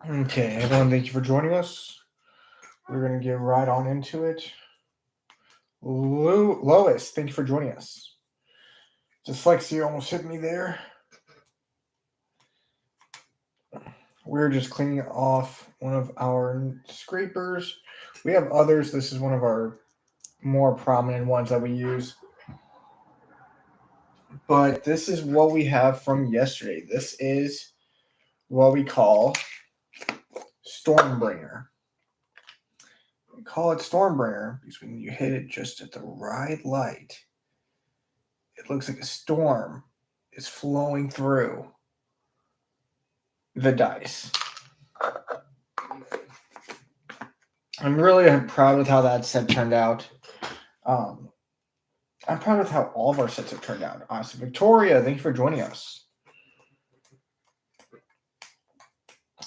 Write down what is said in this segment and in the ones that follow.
Okay, everyone, thank you for joining us. We're going to get right on into it. Lois, thank you for joining us. Dyslexia almost hit me there. We're just cleaning off one of our scrapers. We have others. This is one of our more prominent ones that we use. But this is what we have from yesterday. This is what we call Stormbringer. We call it Stormbringer because when you hit it just at the right light, it looks like a storm is flowing through the dice. I'm really proud with how that set turned out. I'm proud with how all of our sets have turned out. Honestly, Victoria, thank you for joining us.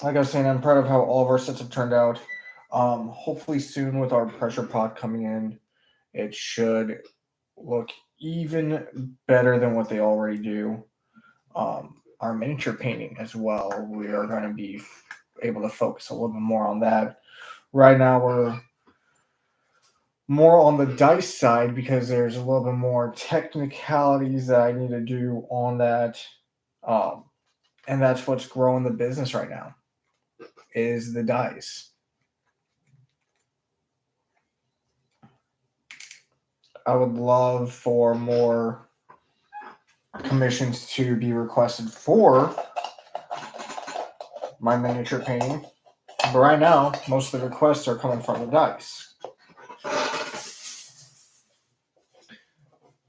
Like I was saying, I'm proud of how all of our sets have turned out. Hopefully soon with our pressure pot coming in, it should look even better than what they already do. Our miniature painting as well, we are going to be able to focus a little bit more on that. Right now, we're more on the dice side because there's a little bit more technicalities that I need to do on that. And that's what's growing the business right now is the dice. I would love for more commissions to be requested for my miniature painting. But right now, most of the requests are coming from the dice.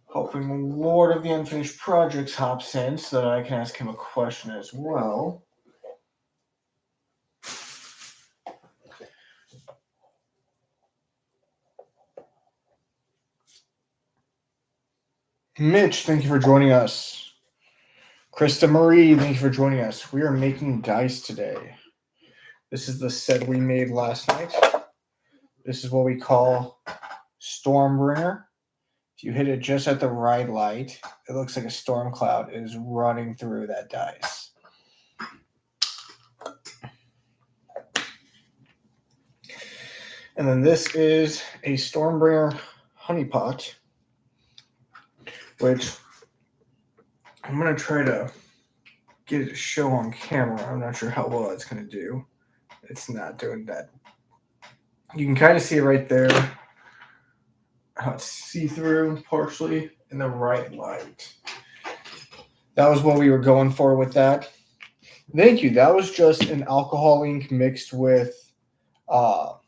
Hoping Lord of the Unfinished Projects hops in so that I can ask him a question as well. Mitch, thank you for joining us. Krista Marie, thank you for joining us. We are making dice today. This is the set we made last night. This is what we call Stormbringer. If you hit it just at the right light, it looks like a storm cloud is running through that dice. And then this is a Stormbringer honeypot, which I'm going to try to get it to show on camera. I'm not sure how well it's going to do. It's not doing that. You can kind of see it right there, how it's see-through partially in the right light. That was what we were going for with that. Thank you. That was just an alcohol ink mixed with some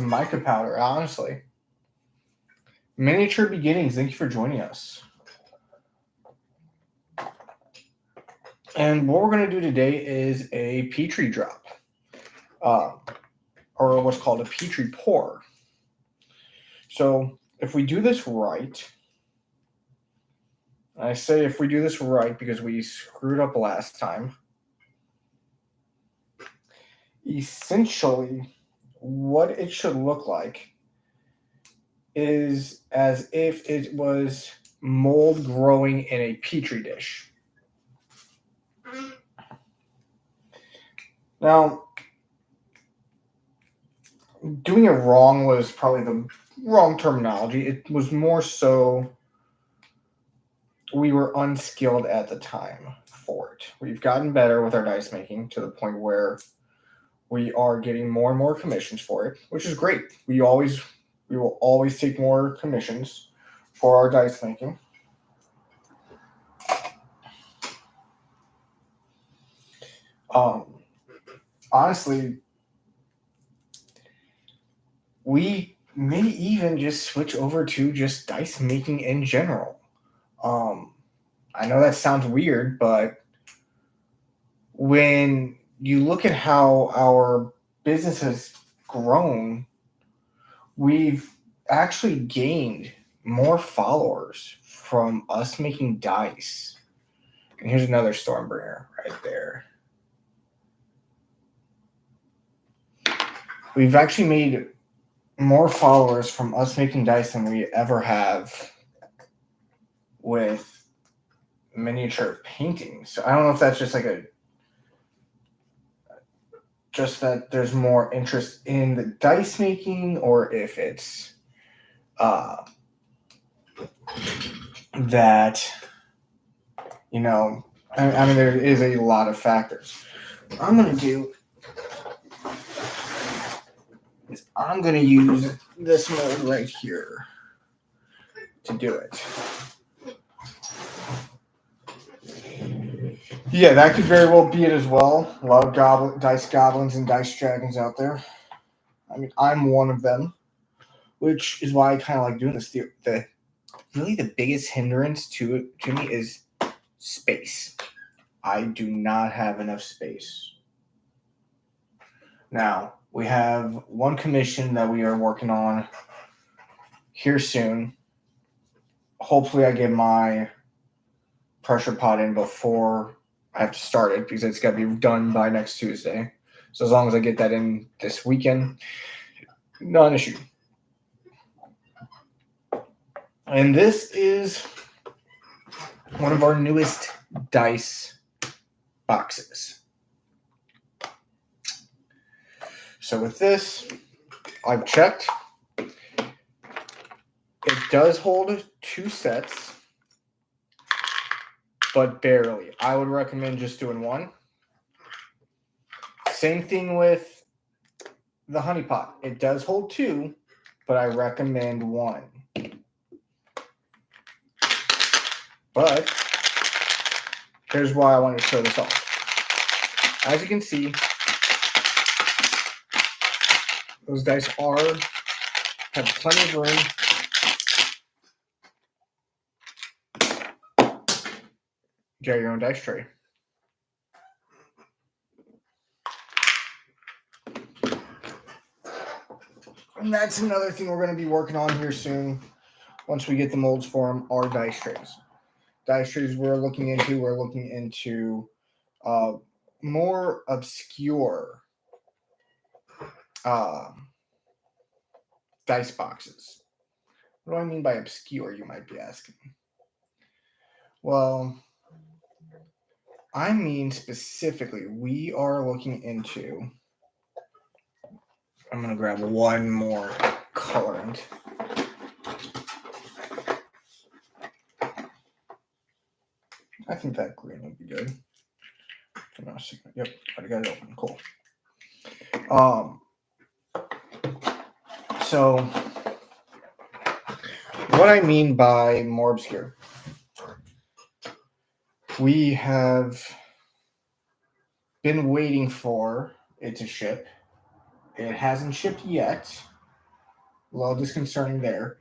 mica powder, honestly. Miniature Beginnings, thank you for joining us. And what we're going to do today is a Petri drop, or what's called a Petri pour. So if we do this right, I say if we do this right because we screwed up last time, essentially what it should look like is as if it was mold growing in a Petri dish. Now, doing it wrong was probably the wrong terminology. It was more so we were unskilled at the time for it. We've gotten better with our dice making to the point where we are getting more and more commissions for it, which is great. We will always take more commissions for our dice making. Honestly, we may even just switch over to just dice making in general. I know that sounds weird, but when you look at how our business has grown, we've actually gained more followers from us making dice. And here's another Stormbringer right there. We've actually made more followers from us making dice than we ever have with miniature painting. So I don't know if that's just like just that there's more interest in the dice making, or if it's that, I mean, there is a lot of factors. What I'm going to do is I'm going to use this mold right here to do it. Yeah, that could very well be it as well. A lot of dice goblins and dice dragons out there. I mean, I'm one of them, which is why I kind of like doing this. The really the biggest hindrance to me is space. I do not have enough space. Now, we have one commission that we are working on here soon. Hopefully I get my pressure pot in before I have to start it, because it's got to be done by next Tuesday. So as long as I get that in this weekend, not an issue. And this is one of our newest dice boxes. So with this, I've checked. It does hold 2 sets, but barely. I would recommend just doing 1. Same thing with the honey pot. It does hold 2, but I recommend 1. But here's why I wanted to show this off. As you can see, those dice have plenty of room. Get your own dice tray. And that's another thing we're going to be working on here soon. Once we get the molds for them, are dice trays. Dice trays we're looking into more obscure dice boxes. What do I mean by obscure, you might be asking? Well, I mean specifically, we are looking into... I'm going to grab one more colorant. I think that green would be good. Yep, I got it open. Cool. So what I mean by more obscure, we have been waiting for it to ship. It hasn't shipped yet. A little disconcerting there.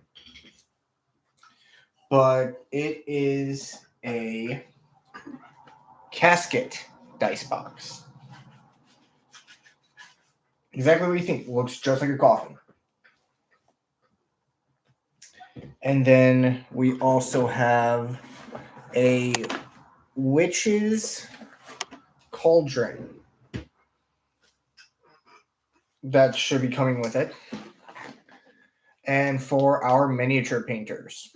But it is a casket dice box. Exactly what you think. It looks just like a coffin. And then we also have a witch's cauldron that should be coming with it. And for our miniature painters,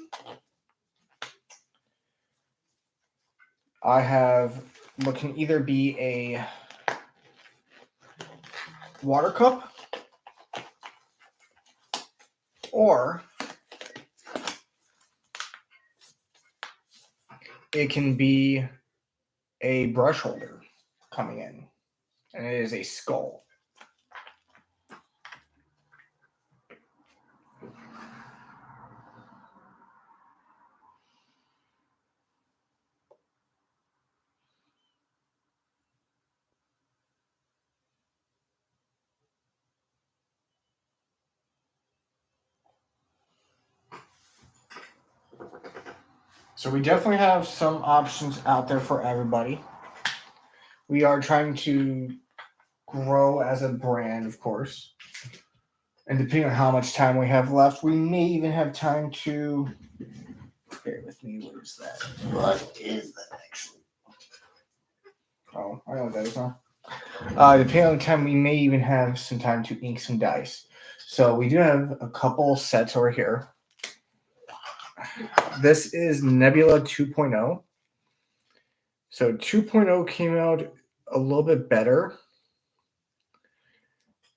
I have what can either be a water cup or it can be a brush holder coming in, and it is a skull. So we definitely have some options out there for everybody. We are trying to grow as a brand, of course. And depending on how much time we have left, we may even have time to... Bear with me. What is that? What is that, actually? Oh, I know what that is, huh? Depending on the time, we may even have some time to ink some dice. So we do have a couple sets over here. This is Nebula 2.0. So 2.0 came out a little bit better.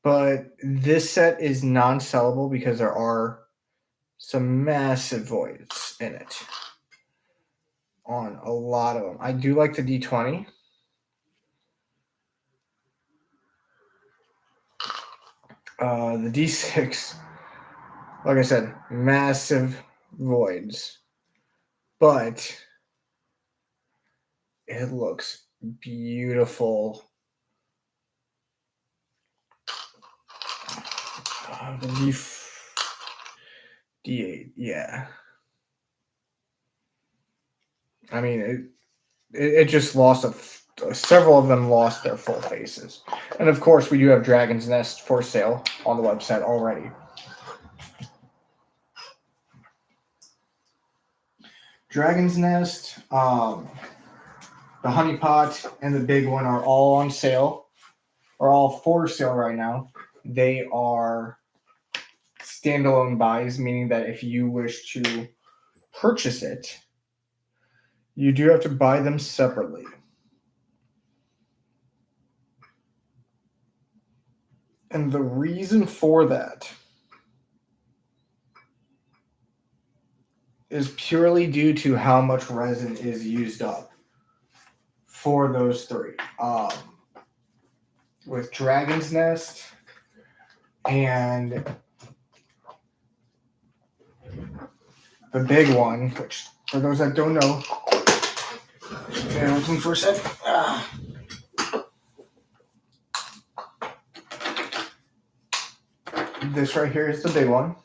But this set is non-sellable because there are some massive voids in it on a lot of them. I do like the D20. The D6, like I said, massive voids. But it looks beautiful. The D8, yeah. I mean, it just lost several of them lost their full faces. And of course, we do have Dragon's Nest for sale on the website already. Dragon's Nest, the Honey Pot, and the big one are all on sale, are all for sale right now. They are standalone buys, meaning that if you wish to purchase it, you do have to buy them separately. And the reason for that is purely due to how much resin is used up for those three. With Dragon's Nest and the big one, which for those that don't know, bear with me for a second. This right here is the big one.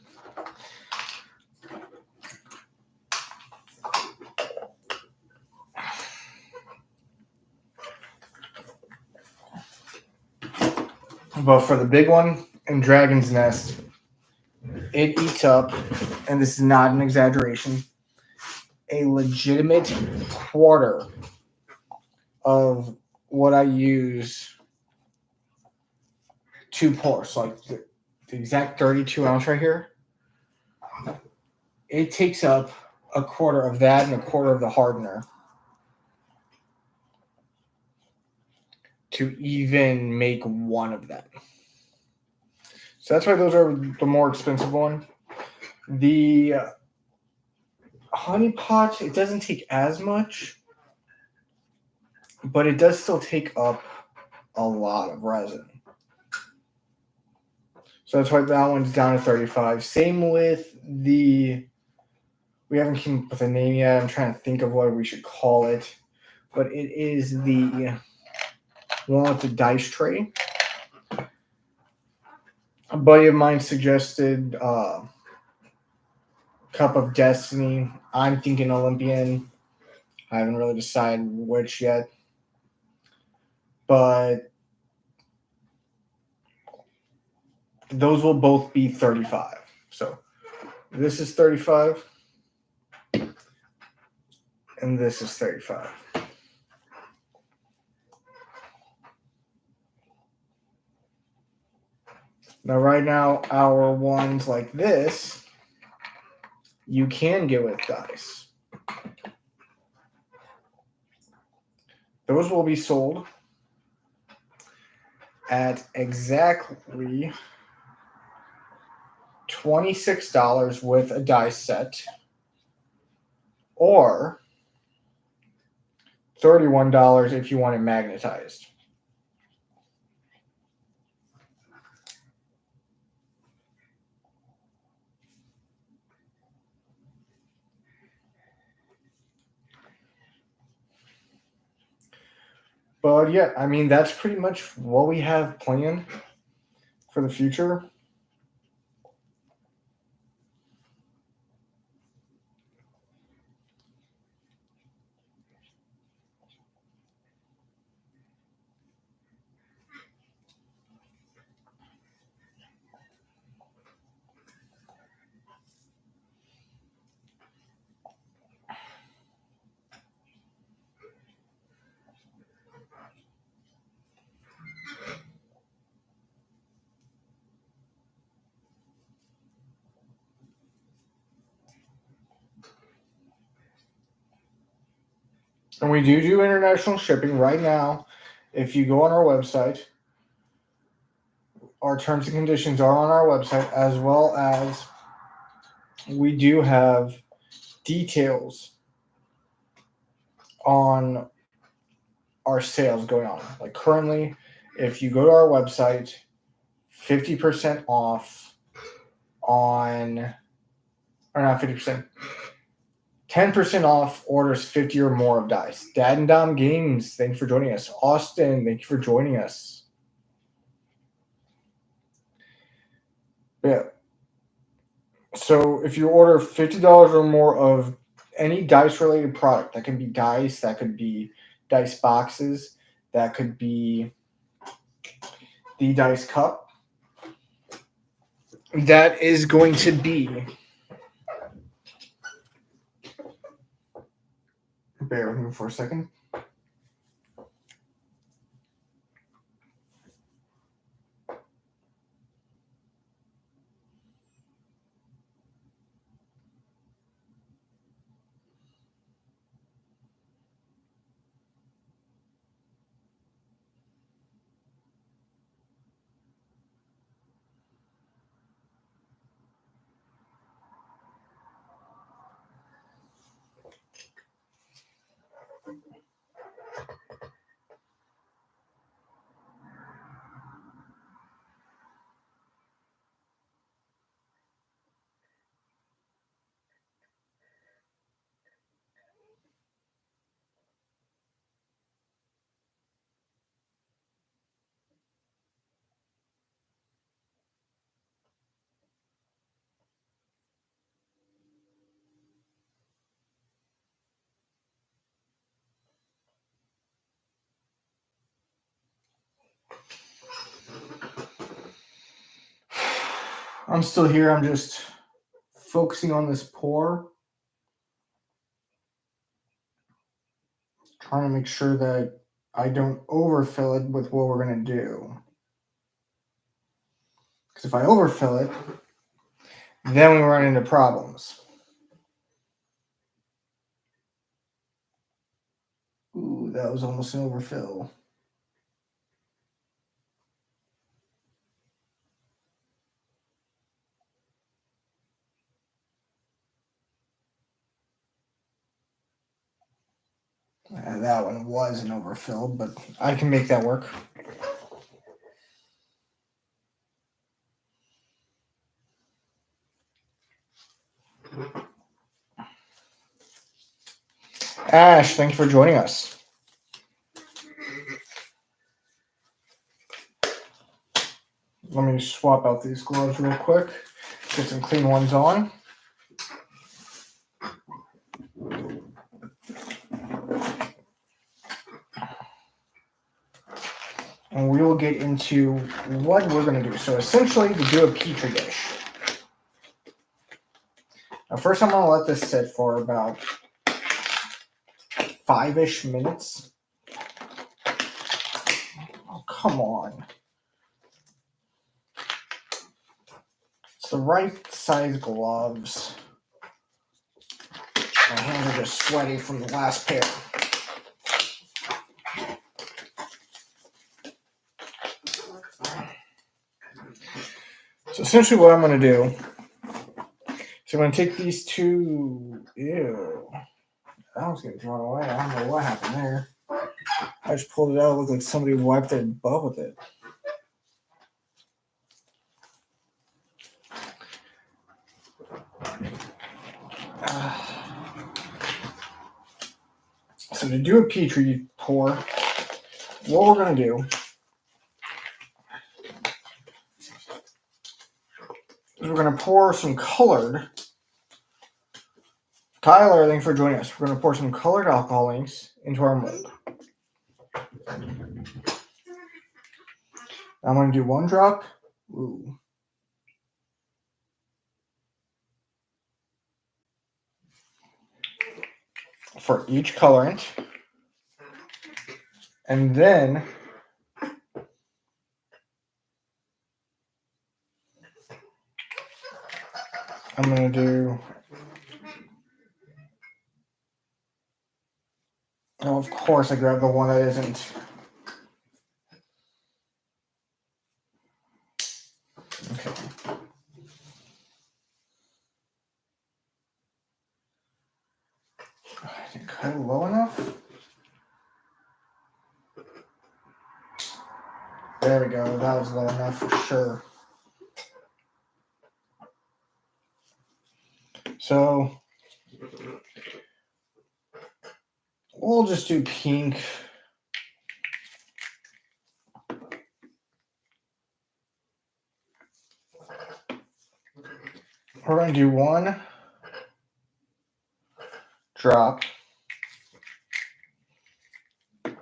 But for the big one and Dragon's Nest, it eats up, and this is not an exaggeration, a legitimate quarter of what I use to pour. So like the exact 32 ounce right here, it takes up a quarter of that and a quarter of the hardener to even make one of them. So that's why those are the more expensive one. The Honey Pot, it doesn't take as much, but it does still take up a lot of resin. So that's why that one's down to 35. Same with we haven't come up with a name yet. I'm trying to think of what we should call it. But it is the one with the dice tray. A buddy of mine suggested Cup of Destiny. I'm thinking Olympian. I haven't really decided which yet. But those will both be 35. So this is 35. And this is 35. Now, right now, our ones like this, you can get with dice. Those will be sold at exactly $26 with a dice set, or $31 if you want it magnetized. But yeah, I mean, that's pretty much what we have planned for the future. And we do international shipping right now. If you go on our website, our terms and conditions are on our website, as well as we do have details on our sales going on. Like currently, if you go to our website, 50% off on, or not 50%, 10% off orders 50 or more of dice. Dad and Dom Games, thank you for joining us. Austin, thank you for joining us. Yeah. So if you order $50 or more of any dice related product, that can be dice, that could be dice boxes, that could be the dice cup, that is going to be, bear with me for a second. I'm still here. I'm just focusing on this pour. Trying to make sure that I don't overfill it with what we're going to do. Because if I overfill it, then we run into problems. Ooh, that was almost an overfill. That one was an overfill, but I can make that work. Ash, thank you for joining us. Let me swap out these gloves real quick. Get some clean ones on. And we will get into what we're going to do. So essentially, to do a Petri dish. Now first I'm going to let this sit for about 5-ish minutes. Oh, come on. It's the right size gloves. My hands are just sweaty from the last pair. So essentially what I'm going to do is I'm going to take these two. Ew. That was getting thrown away. I don't know what happened there. I just pulled it out. It looked like somebody wiped their butt with it. So to do a Petri pour, what we're going to do is we're going to pour some colored. Tyler, thanks for joining us. We're going to pour some colored alcohol inks into our mold. I'm going to do 1 drop. Ooh. For each colorant. And then I'm going to do, oh, of course I grabbed the one that isn't. There we go. That was low enough for sure. So we'll just do pink. We're going to do one drop. I'm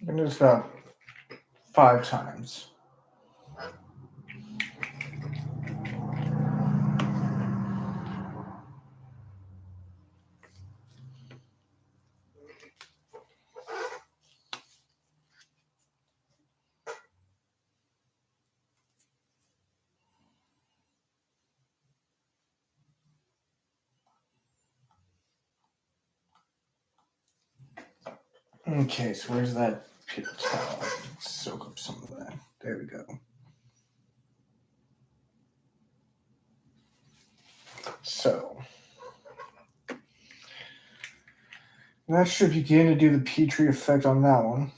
going to do this about 5 times. Okay, so where's that paper towel? Soak up some of that. There we go. So that should begin to do the Petri effect on that one.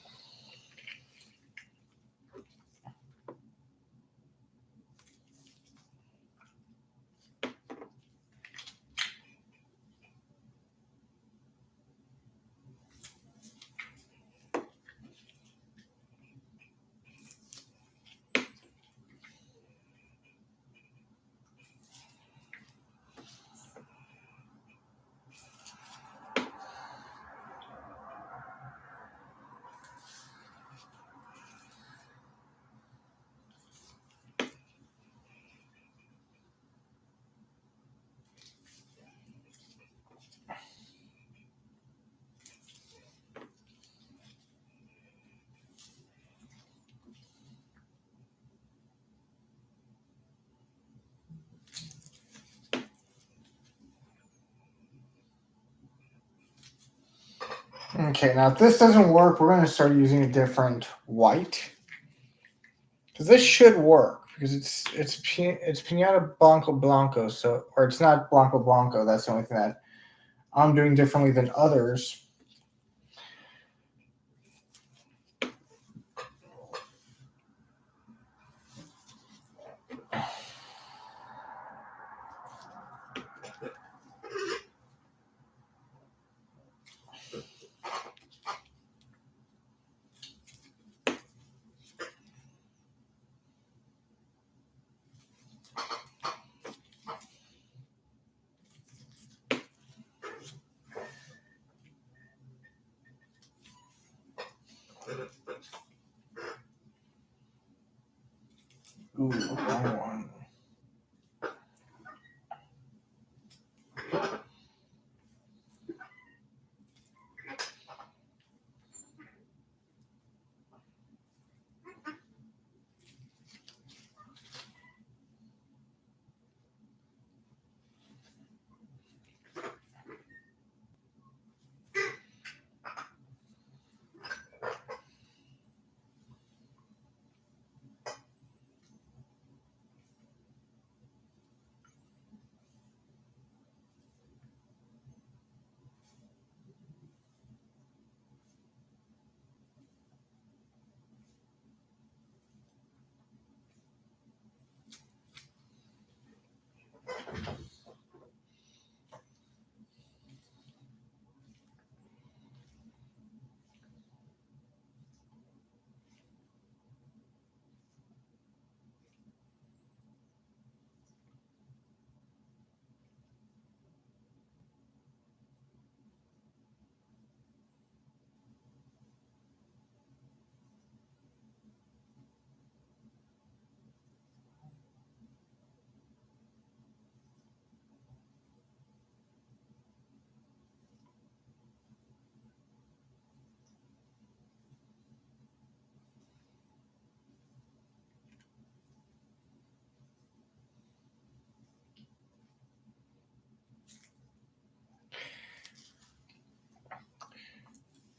Okay, now if this doesn't work, we're going to start using a different white. Because this should work, because it's Piñata Blanco, so, or it's not Blanco, that's the only thing that I'm doing differently than others. Ooh, wrong one.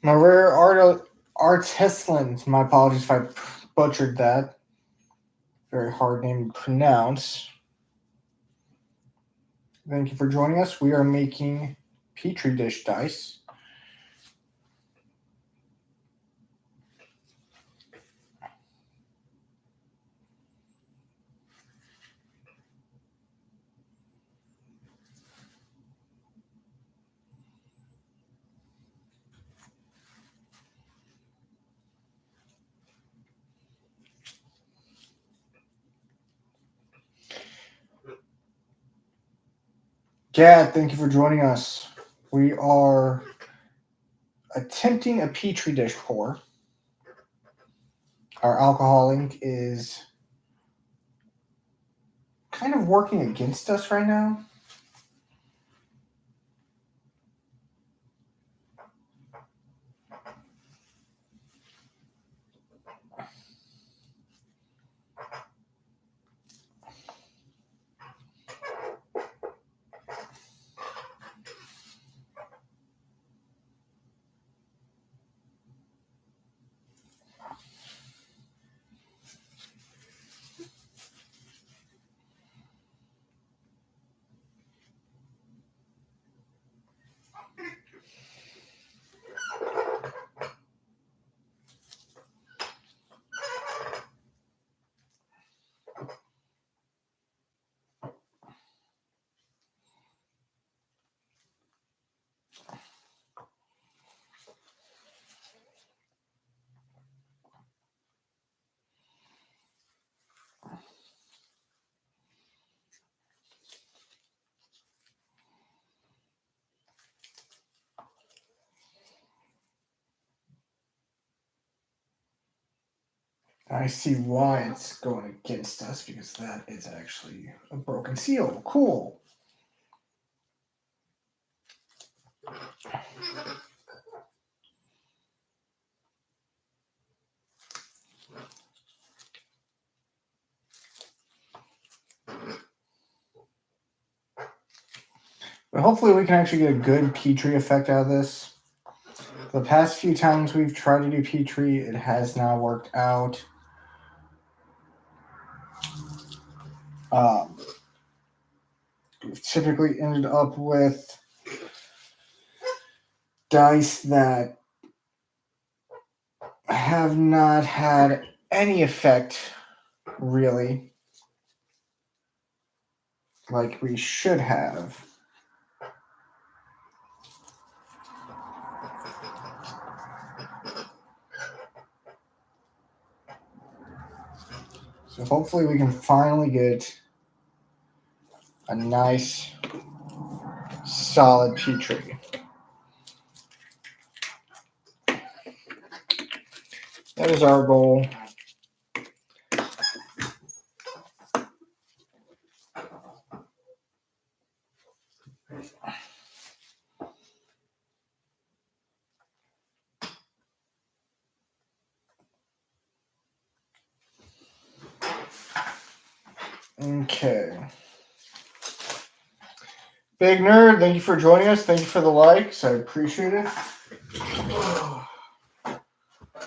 Maria Artesland, my apologies if I butchered that. Very hard name to pronounce. Thank you for joining us. We are making Petri dish dice. Gad, thank you for joining us. We are attempting a Petri dish pour. Our alcohol ink is kind of working against us right now. I see why it's going against us, because that is actually a broken seal. Cool. But hopefully we can actually get a good Petri effect out of this. The past few times we've tried to do Petri, it has not worked out. We've typically ended up with dice that have not had any effect, really, like we should have. So hopefully we can finally get a nice, solid Petri. That is our goal. Okay. Big Nerd, thank you for joining us. Thank you for the likes. I appreciate it.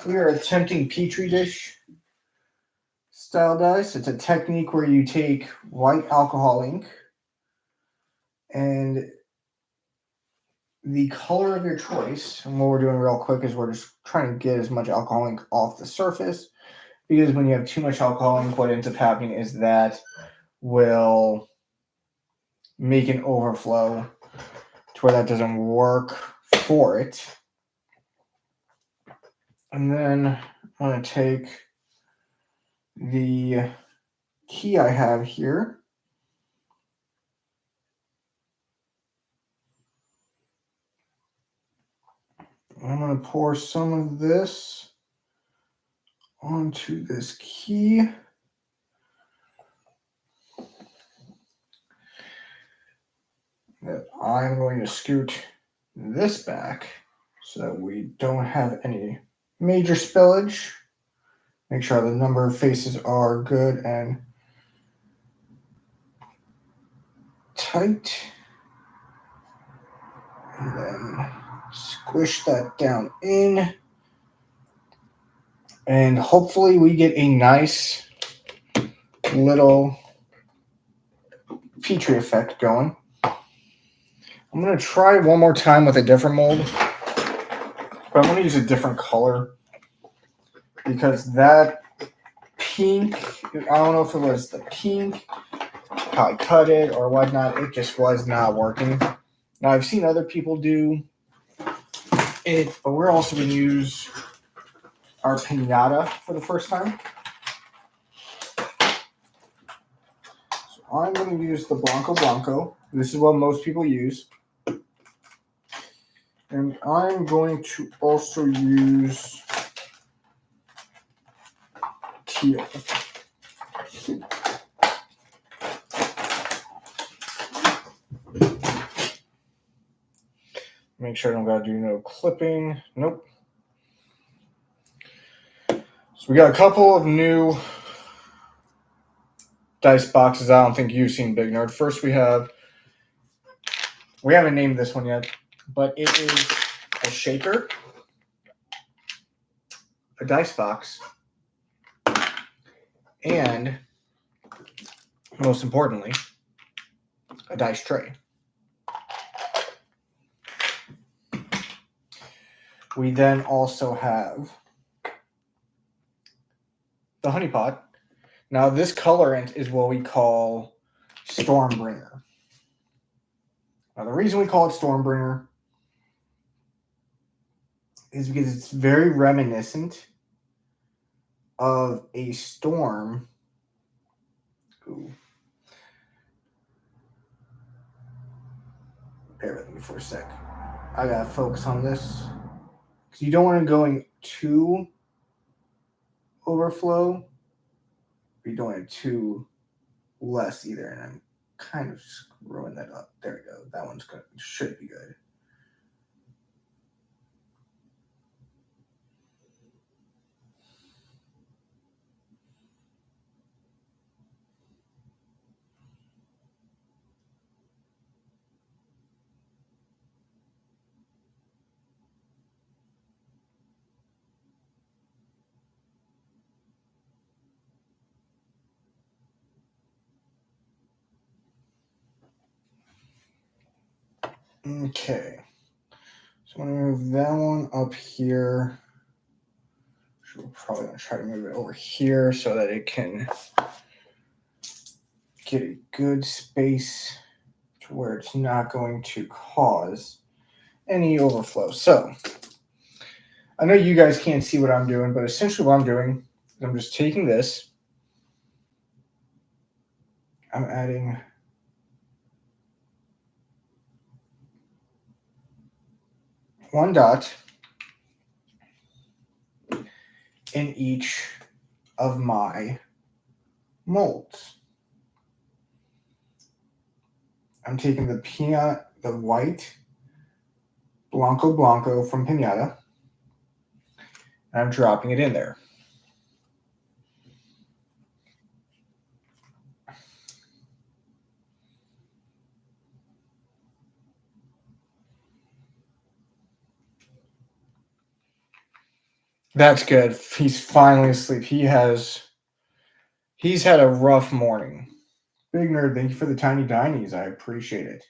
We are attempting Petri dish style dice. It's a technique where you take white alcohol ink and the color of your choice. And what we're doing real quick is we're just trying to get as much alcohol ink off the surface, because when you have too much alcohol ink, what ends up happening is that will make an overflow to where that doesn't work for it. And then I'm going to take the key I have here. I'm going to pour some of this onto this key. That I'm going to scoot this back so that we don't have any major spillage. Make sure the number of faces are good and tight. And then squish that down in. And hopefully we get a nice little Petri effect going. I'm going to try one more time with a different mold, but I'm going to use a different color because that pink, I don't know if it was the pink, how I cut it or whatnot, it just was not working. Now, I've seen other people do it, but we're also going to use our pinata for the first time. So I'm going to use the Blanco Blanco. This is what most people use. And I'm going to also use teal. Make sure I don't gotta do no clipping. Nope. So we got a couple of new dice boxes. I don't think you've seen, Big Nerd. First we haven't named this one yet, but it is a shaker, a dice box, and most importantly, a dice tray. We then also have the honey pot. Now this colorant is what we call Stormbringer. Now the reason we call it Stormbringer is because it's very reminiscent of a storm. Ooh. Bear with me for a sec. I gotta focus on this because you don't want to go in too overflow. You don't want it too less either, and I'm kind of screwing that up. There we go. That one's good. Should be good. Okay. So I'm going to move that one up here. So we're probably going to try to move it over here so that it can get a good space to where it's not going to cause any overflow. So I know you guys can't see what I'm doing, but essentially what I'm doing is I'm just taking this. I'm adding one dot in each of my molds. I'm taking the white Blanco Blanco from Pinata, and I'm dropping it in there. That's good. He's finally asleep. He's had a rough morning. Big Nerd, thank you for the tiny dinies. I appreciate it.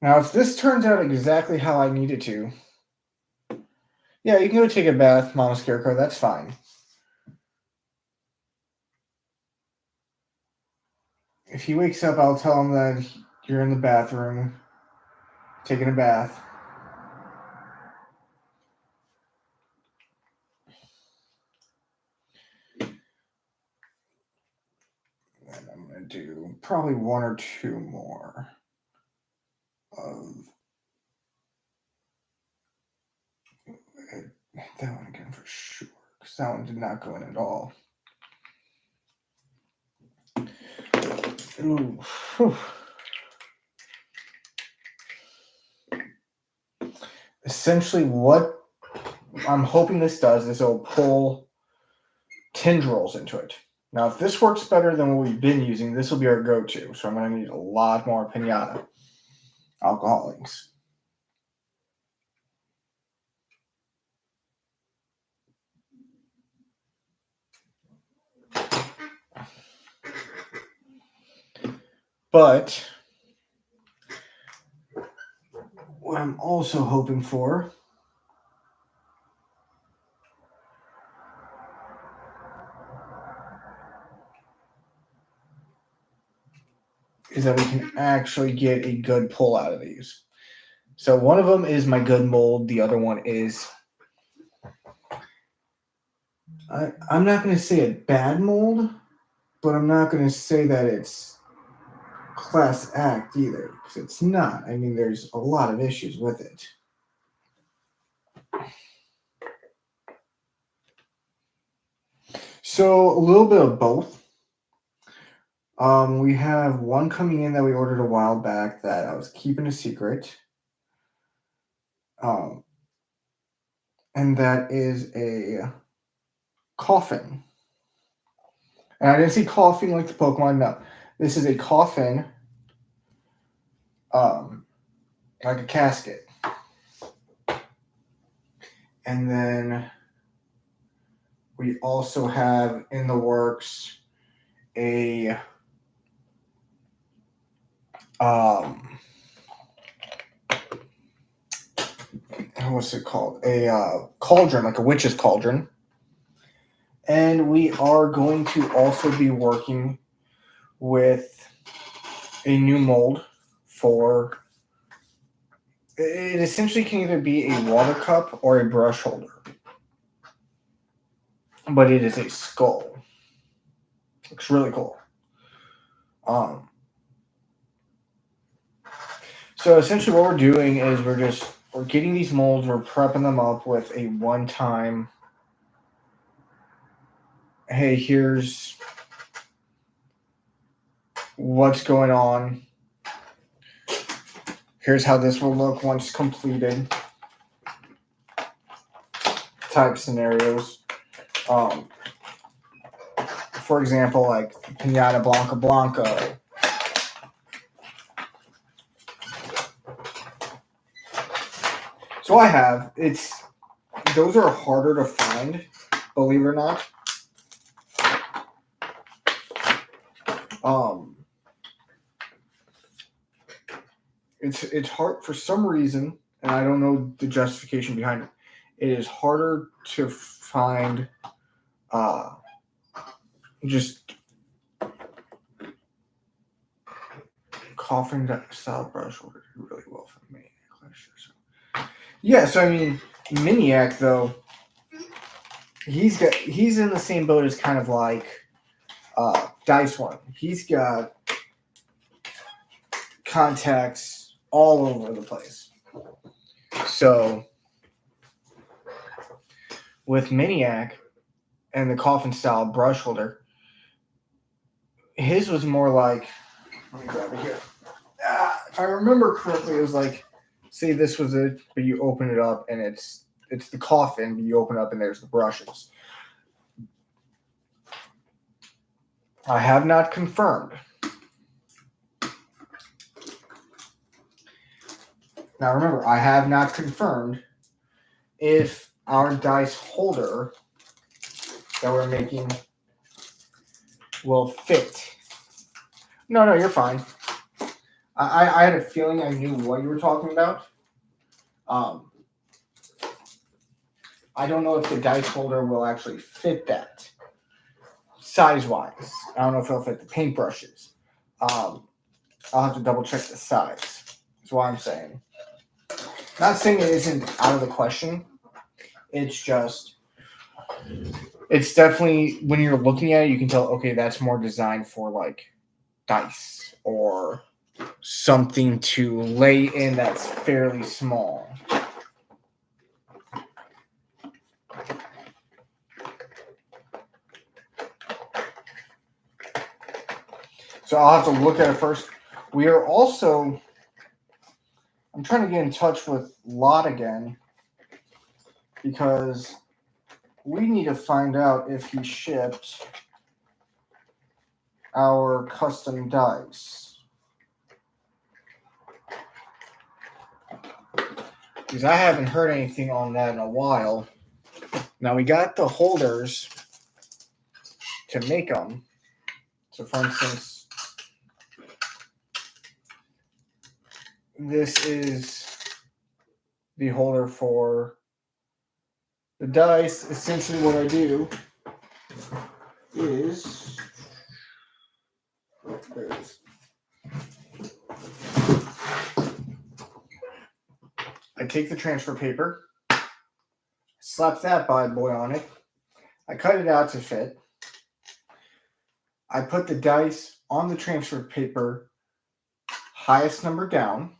Now, if this turns out exactly how I need it to, yeah, you can go take a bath, Mama Scarecrow. That's fine. If he wakes up, I'll tell him that you're in the bathroom taking a bath. And I'm going to do probably one or two more of that one again for sure, because that one did not go in at all. Ooh. Whew. Essentially, what I'm hoping this does is it'll pull tendrils into it. Now, if this works better than what we've been using, this will be our go-to. So I'm going to need a lot more Pinata alcohol inks. But what I'm also hoping for is that we can actually get a good pull out of these. So one of them is my good mold. The other one is, I'm not going to say a bad mold, but I'm not going to say that it's class act either, because it's not. I mean, there's a lot of issues with it. So a little bit of both. We have one coming in that we ordered a while back that I was keeping a secret. And that is a coffin. And I didn't see coughing like the Pokemon. No, this is a coffin, like a casket. And then we also have in the works a what's it called? A cauldron, like a witch's cauldron. And we are going to also be working with a new mold for it. Essentially can either be a water cup or a brush holder, but it is a skull. Looks really cool. So essentially what we're doing is we're getting these molds, we're prepping them up with a one-time, hey, here's what's going on. Here's how this will look once completed type scenarios. For example, like Pinata Blanca Blanca. So I have, those are harder to find, believe it or not. It's hard for some reason, and I don't know the justification behind it. It is harder to find just coffin style brush will do really well for me. Yeah, so I mean, Miniac though, he's in the same boat as kind of like Dice One. He's got contacts all over the place. So with Miniac and the coffin style brush holder, his was more like, let me grab it here. If I remember correctly, it was like, say this was it, but you open it up and it's the coffin, but you open it up and there's the brushes. I have not confirmed. Now remember, I have not confirmed if our dice holder that we're making will fit. No, you're fine. I had a feeling I knew what you were talking about. I don't know if the dice holder will actually fit that size-wise. I don't know if it'll fit the paintbrushes. I'll have to double check the size. That's what I'm saying. Not saying it isn't out of the question. It's just, it's definitely, when you're looking at it, you can tell, okay, that's more designed for like dice or something to lay in that's fairly small. So I'll have to look at it first. We are also, I'm trying to get in touch with Lot again because we need to find out if he shipped our custom dice. Because I haven't heard anything on that in a while. Now we got the holders to make them. So for instance, this is the holder for the dice. Essentially what I do is, there it is. I take the transfer paper, slap that bad boy on it. I cut it out to fit. I put the dice on the transfer paper, highest number down.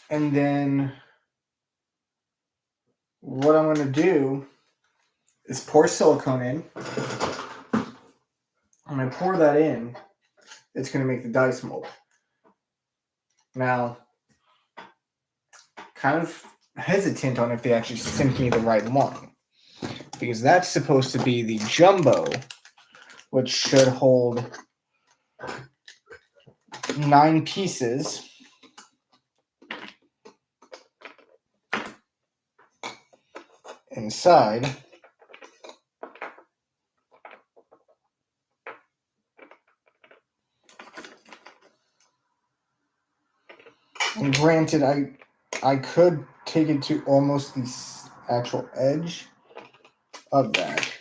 And then what I'm going to do is pour silicone in. When I pour that in, it's going to make the dice mold. Now, kind of hesitant on if they actually sent me the right one, because that's supposed to be the jumbo, which should hold 9 pieces. Inside. And granted, I could take it to almost the actual edge of that.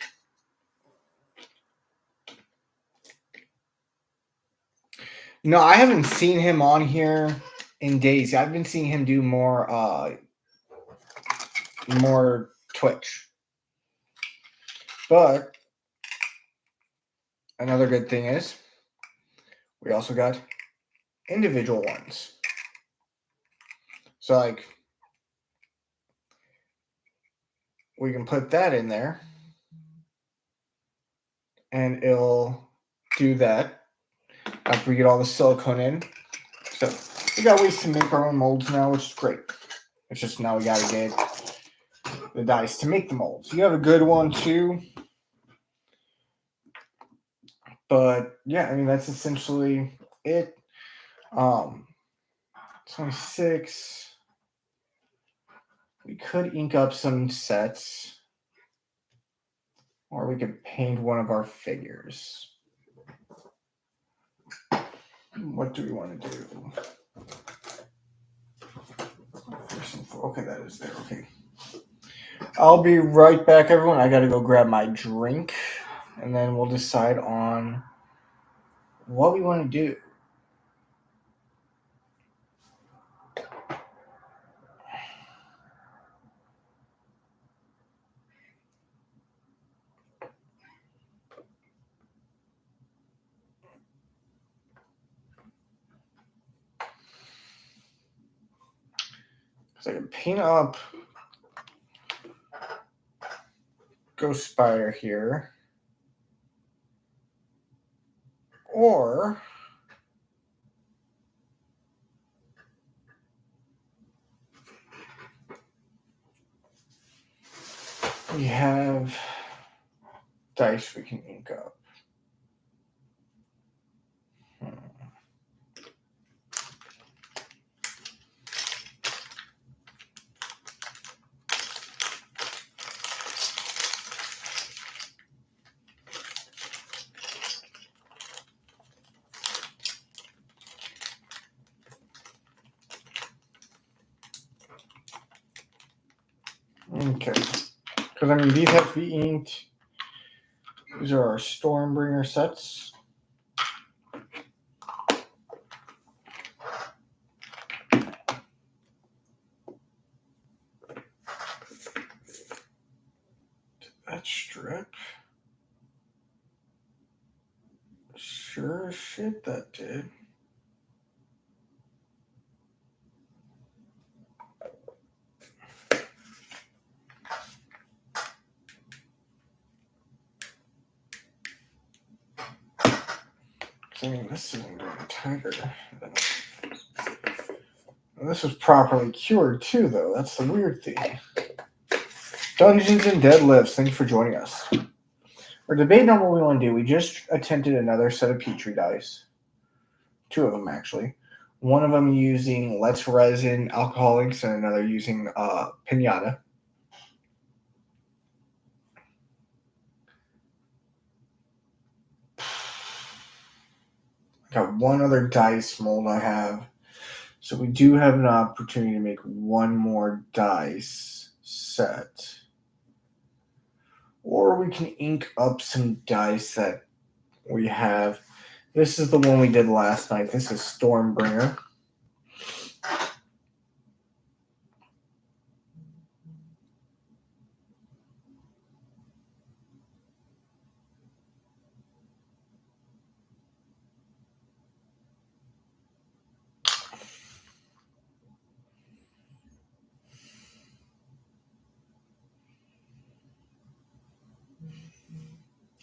No, I haven't seen him on here in days. I've been seeing him do more Twitch. But another good thing is we also got individual ones. So like we can put that in there and it'll do that after we get all the silicone in. So we got ways to make our own molds now, which is great. It's just now we got to get the dice to make the molds. You have a good one too. But yeah, I mean, that's essentially it. 26. We could ink up some sets, or we could paint one of our figures. What do we want to do? Okay, that is there. Okay. I'll be right back, everyone. I got to go grab my drink, and then we'll decide on what we want to do. So I can paint up Ghost Spider here. Or we have dice we can ink up. Okay. Because, I mean, these have to be inked. These are our Stormbringer sets. That strip. Sure as shit that did. I mean, this isn't getting tighter than This was properly cured too, though. That's the weird thing. Dungeons and Deadlifts, thanks for joining us. We're debating on what we want to do. We just attempted another set of Petri dice. 2 of them, actually. One of them using Let's Resin Alcoholics and another using Pinata. Got one other dice mold I have. So we do have an opportunity to make one more dice set. Or we can ink up some dice that we have. This is the one we did last night. This is Stormbringer.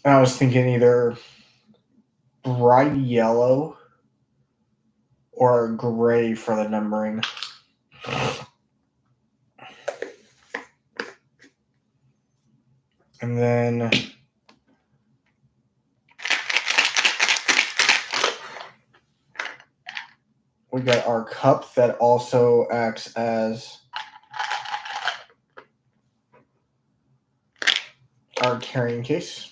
I was thinking either bright yellow or gray for the numbering. And then we got our cup that also acts as our carrying case.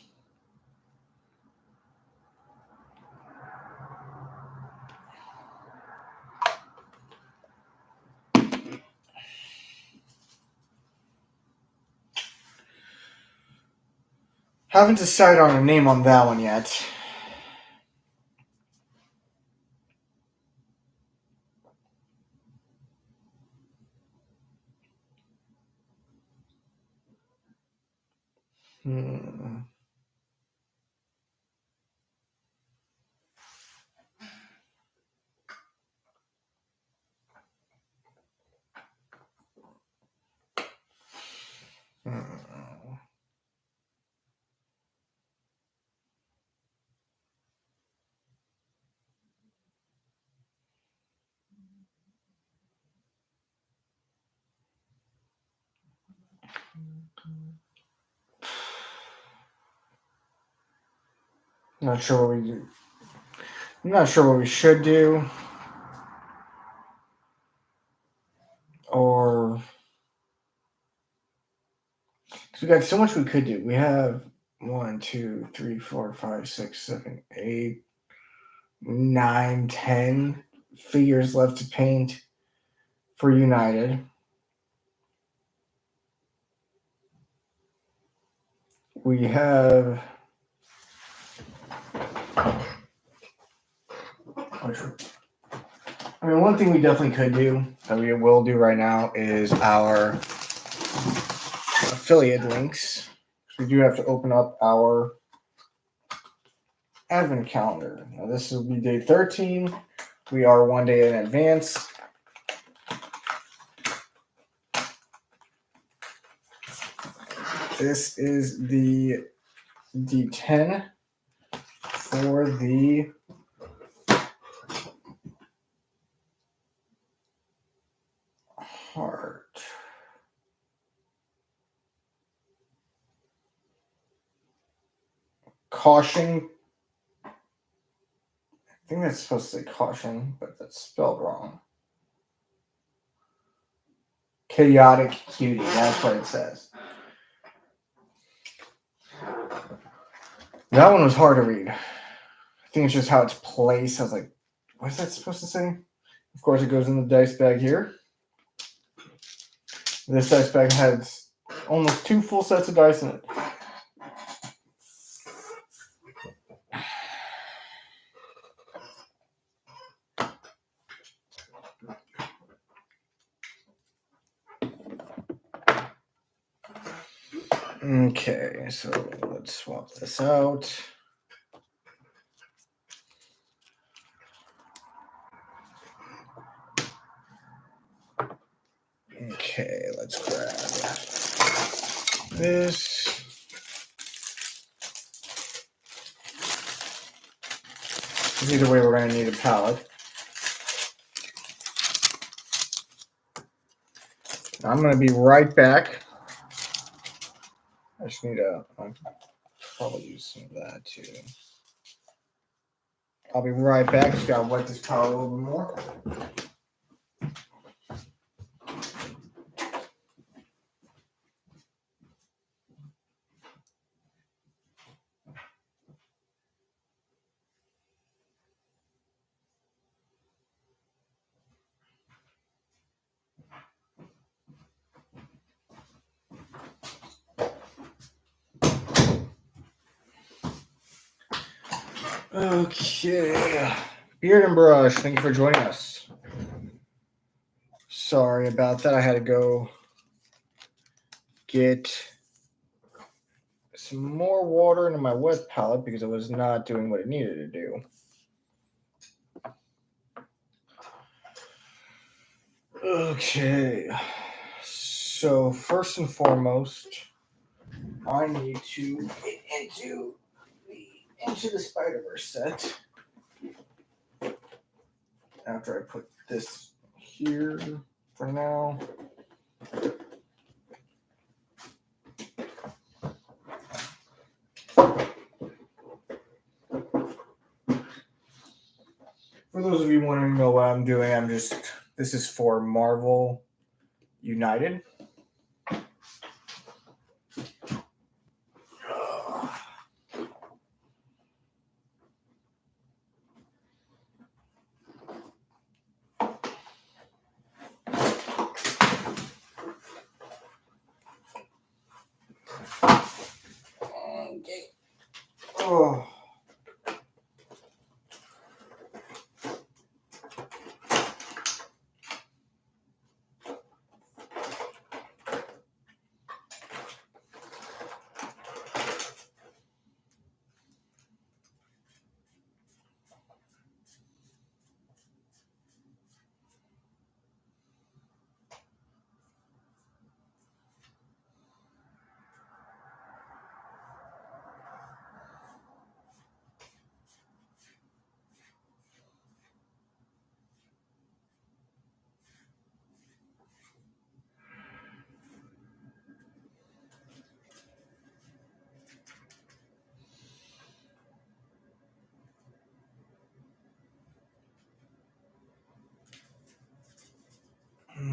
Haven't decided on a name on that one yet. Not sure what we do. I'm not sure what we should do. Or we got so much we could do. We have 1, 2, 3, 4, 5, 6, 7, 8, 9, 10 figures left to paint for United. We have one thing we definitely could do that we will do right now is our affiliate links. So we do have to open up our advent calendar. Now this will be day 13. We are 1 day in advance. This is the D10 for the heart. Caution. I think that's supposed to say caution, but that's spelled wrong. Chaotic cutie. That's what it says. That one was hard to read. I think it's just how it's placed. I was like, what is that supposed to say? Of course, it goes in the dice bag here. This dice bag has almost 2 full sets of dice in it. Okay, so let's swap this out. Okay, let's grab this. Either way, we're going to need a palette. I'm going to be right back. I just need to probably use some of that too. I'll be right back. Just got to wet this towel a little bit more. Okay. Beard and Brush, thank you for joining us. Sorry about that. I had to go get some more water into my wet palette because it was not doing what it needed to do. Okay. So first and foremost, I need to get into the Spider-Verse set. After I put this here for now. For those of you wanting to know what I'm doing, this is for Marvel United. Okay. Oh.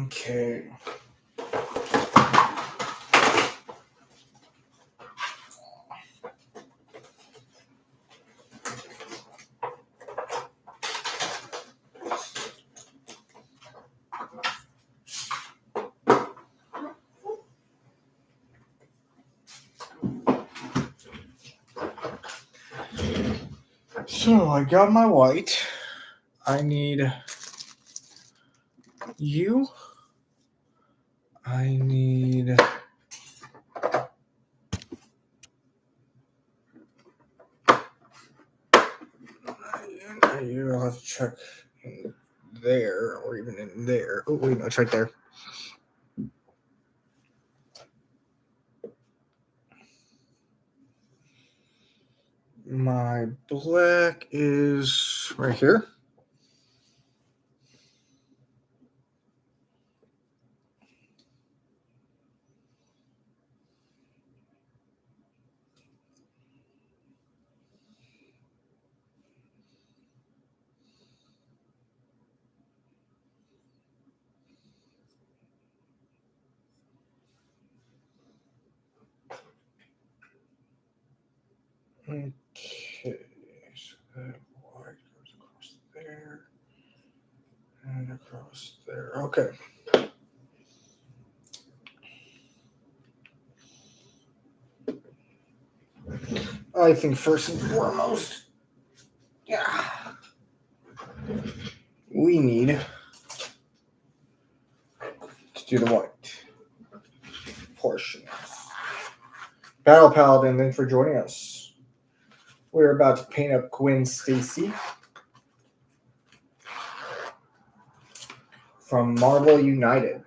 Okay. So I got my white. I need you. I need you. I'll have to check in there or even in there. Oh wait, no, it's right there. My black is right here. Okay, so that white goes across there and across there. Okay. I think first and foremost, we need to do the white portion. Battle Paladin, thanks for joining us. We're about to paint up Gwen Stacy from Marvel United.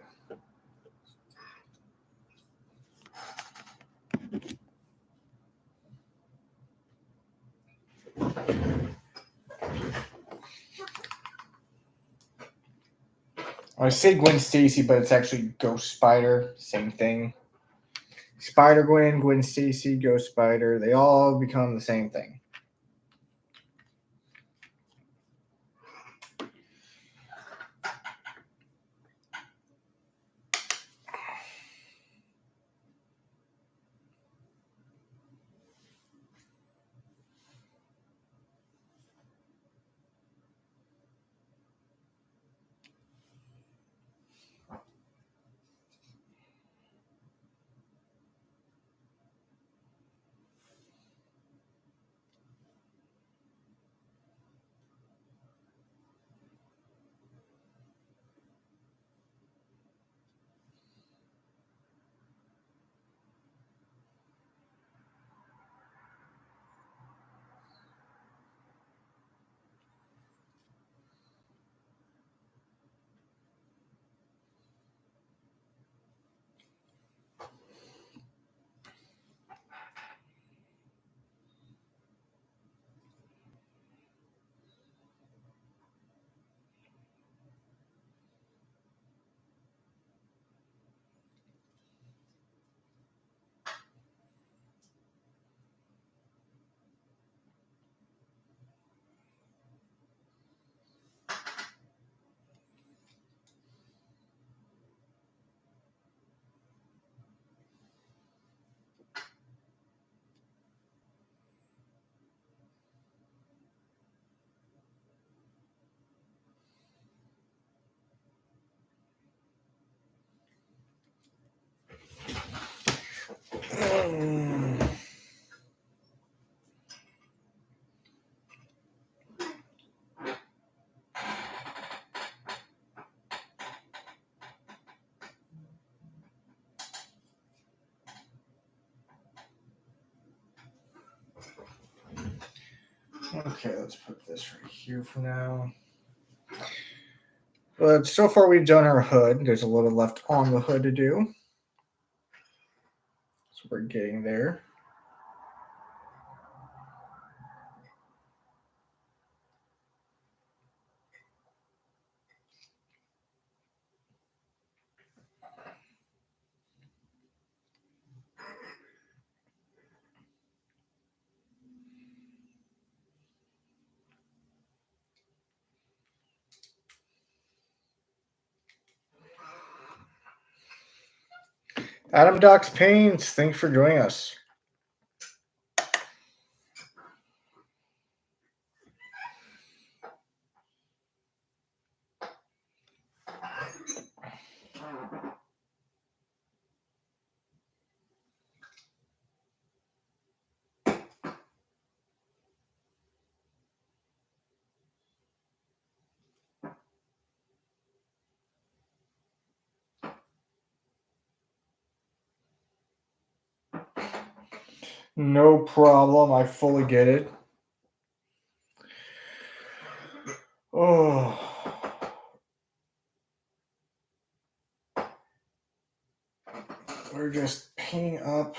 I say Gwen Stacy, but it's actually Ghost Spider. Same thing. Spider Gwen, Gwen Stacy, Ghost Spider. They all become the same thing. Okay, let's put this right here for now. But so far we've done our hood. There's a little left on the hood to do. So we're getting there. Adam Docs Paints, thanks for joining us. No problem. I fully get it. Oh. We're just painting up.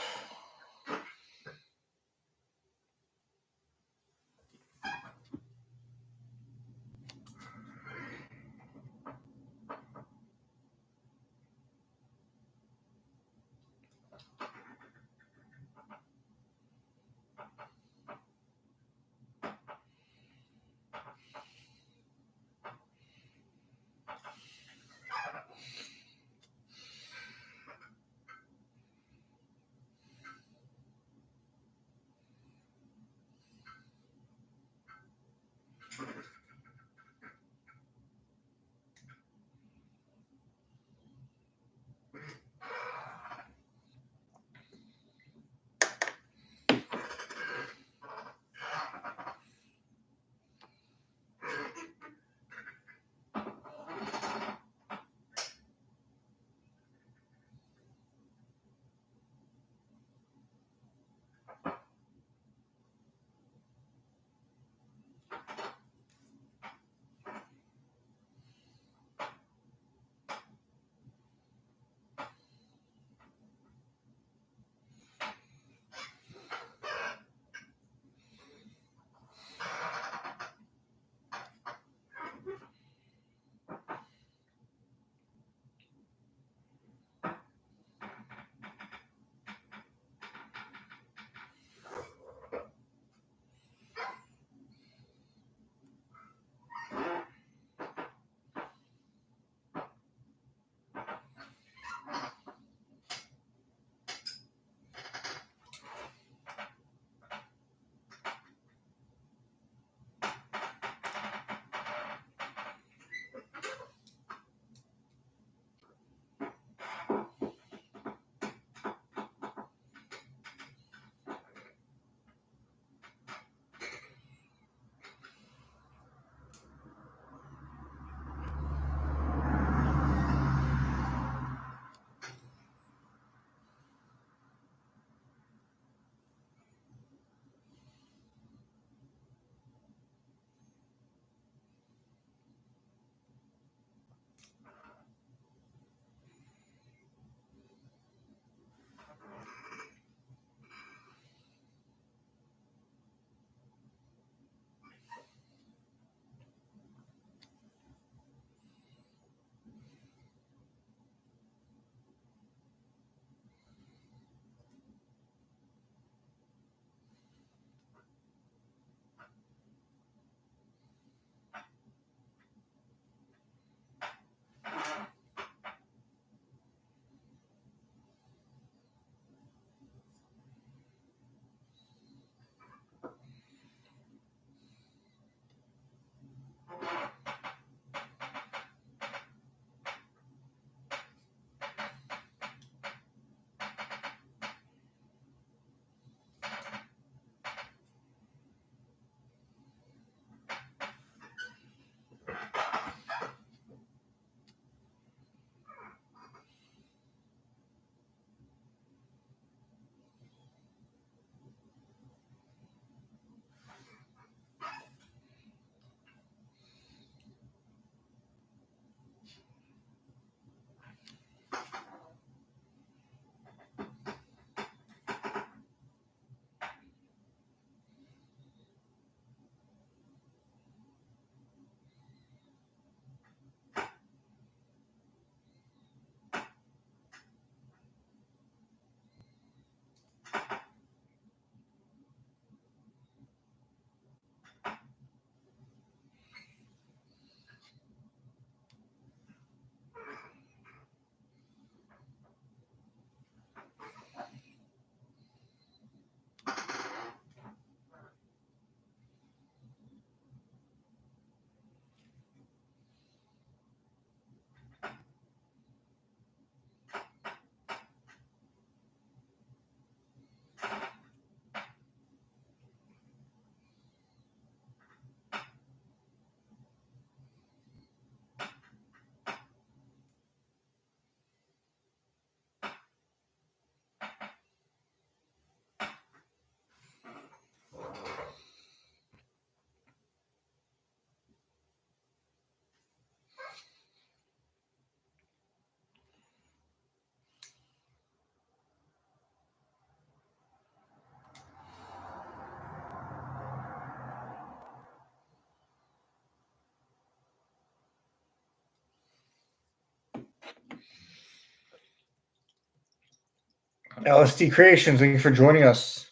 LSD Creations, thank you for joining us.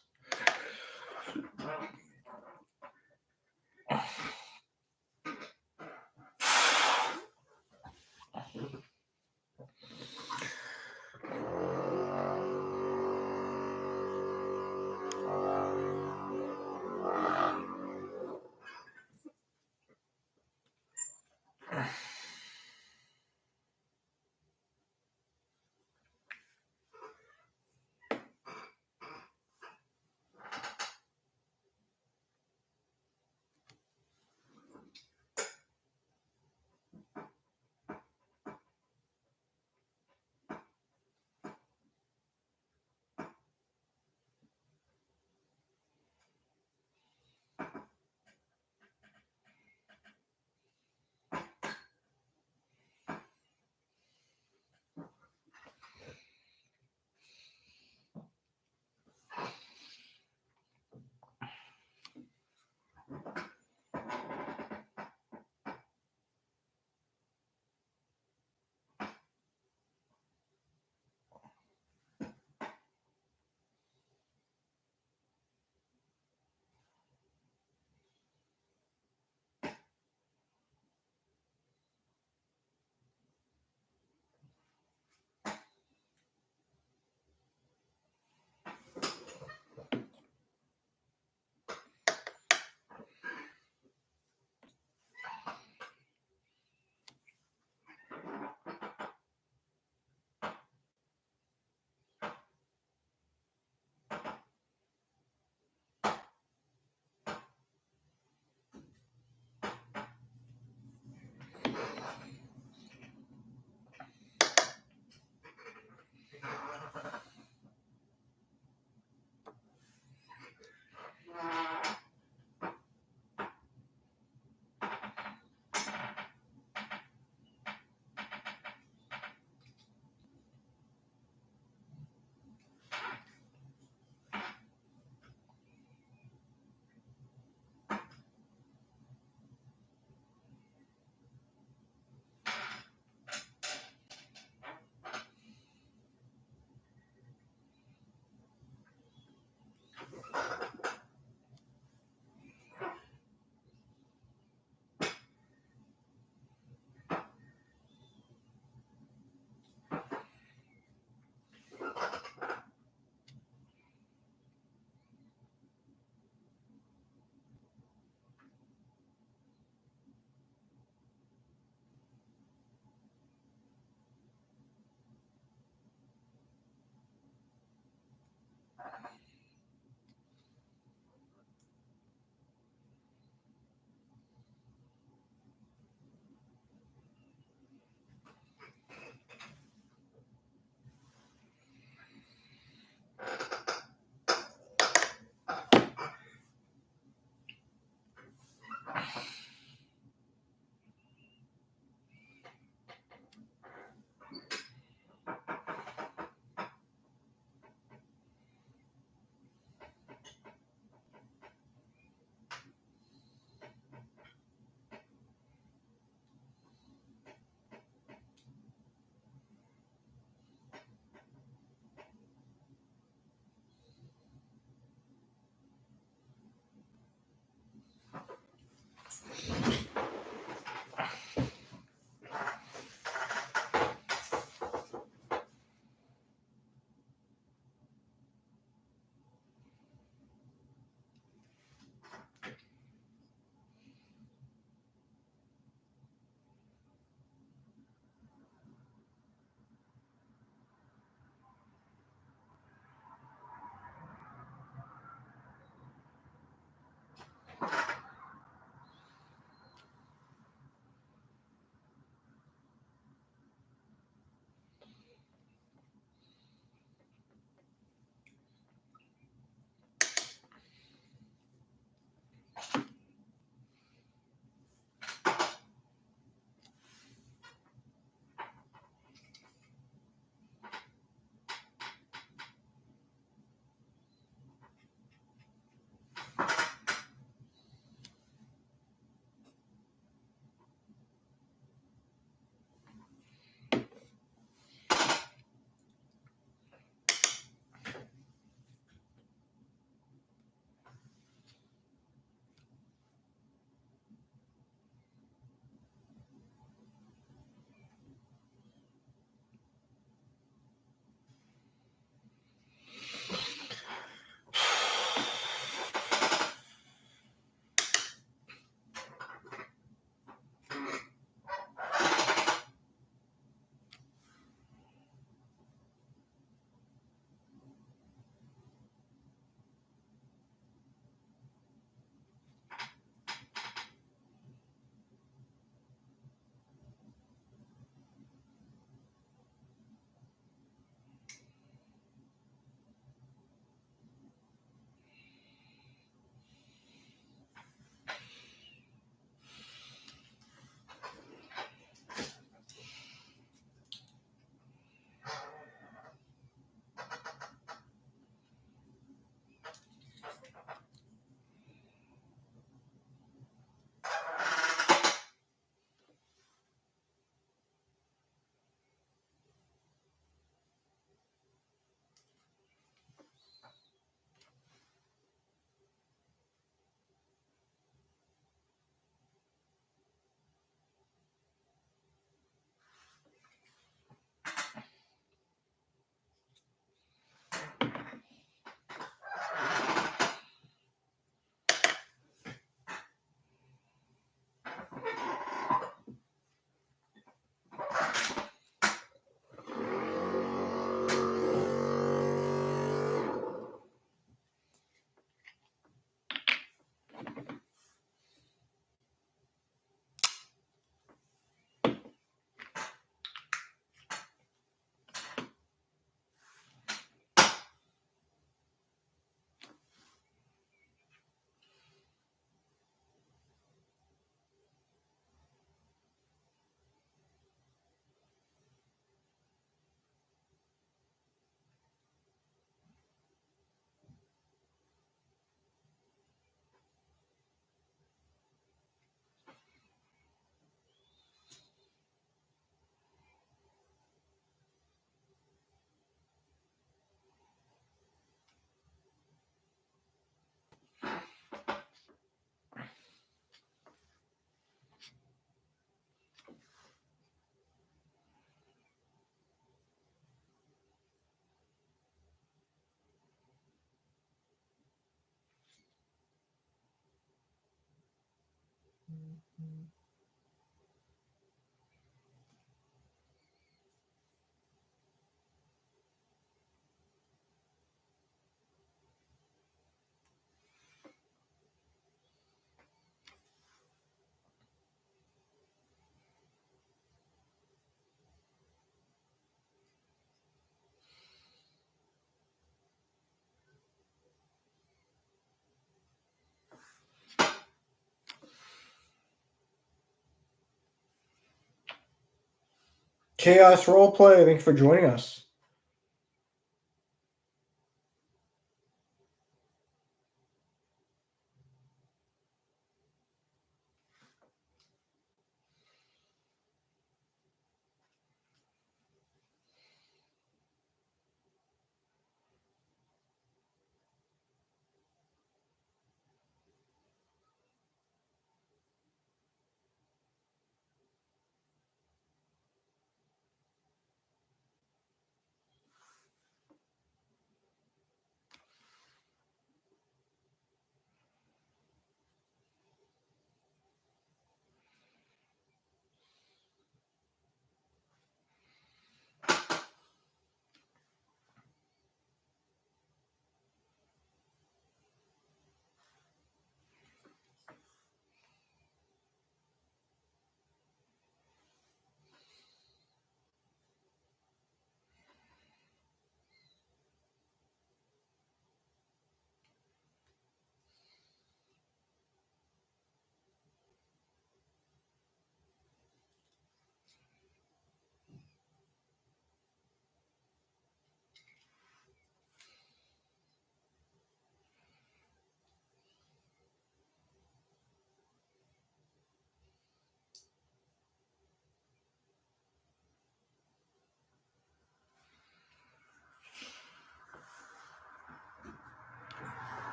Chaos Roleplay, thank you for joining us.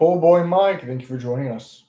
Oh boy, Mike, thank you for joining us.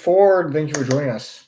Ford, thank you for joining us.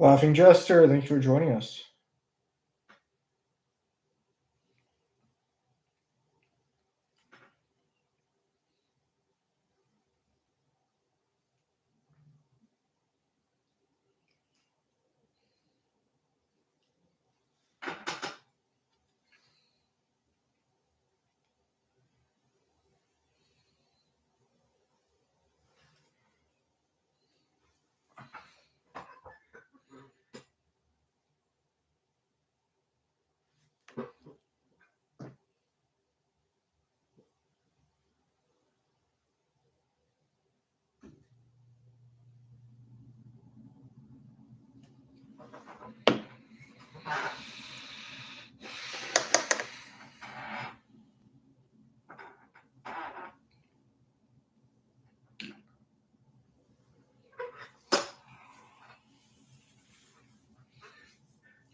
Laughing Jester, thank you for joining us.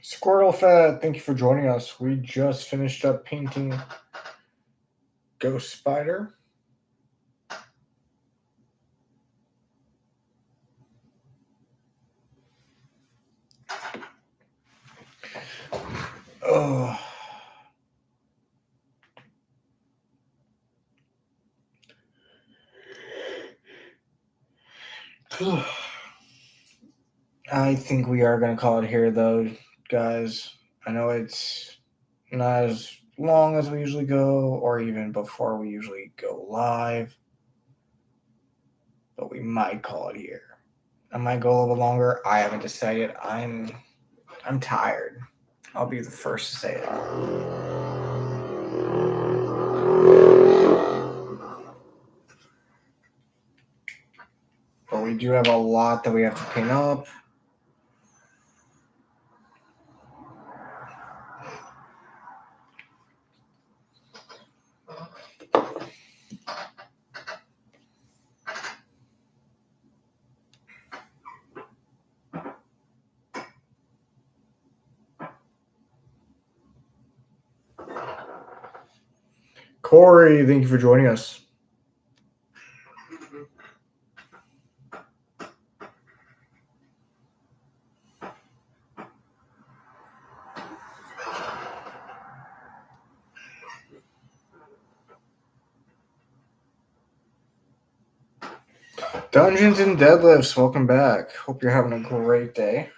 Squirrel Fat, thank you for joining us. We just finished up painting Ghost Spider. Oh. I think we are going to call it here, though, guys. I know it's not as long as we usually go, or even before we usually go live. But we might call it here. I might go a little bit longer. I haven't decided. I'm tired. I'll be the first to say it. But we do have a lot that we have to clean up. Corey, thank you for joining us. Dungeons and Deadlifts, welcome back. Hope you're having a great day.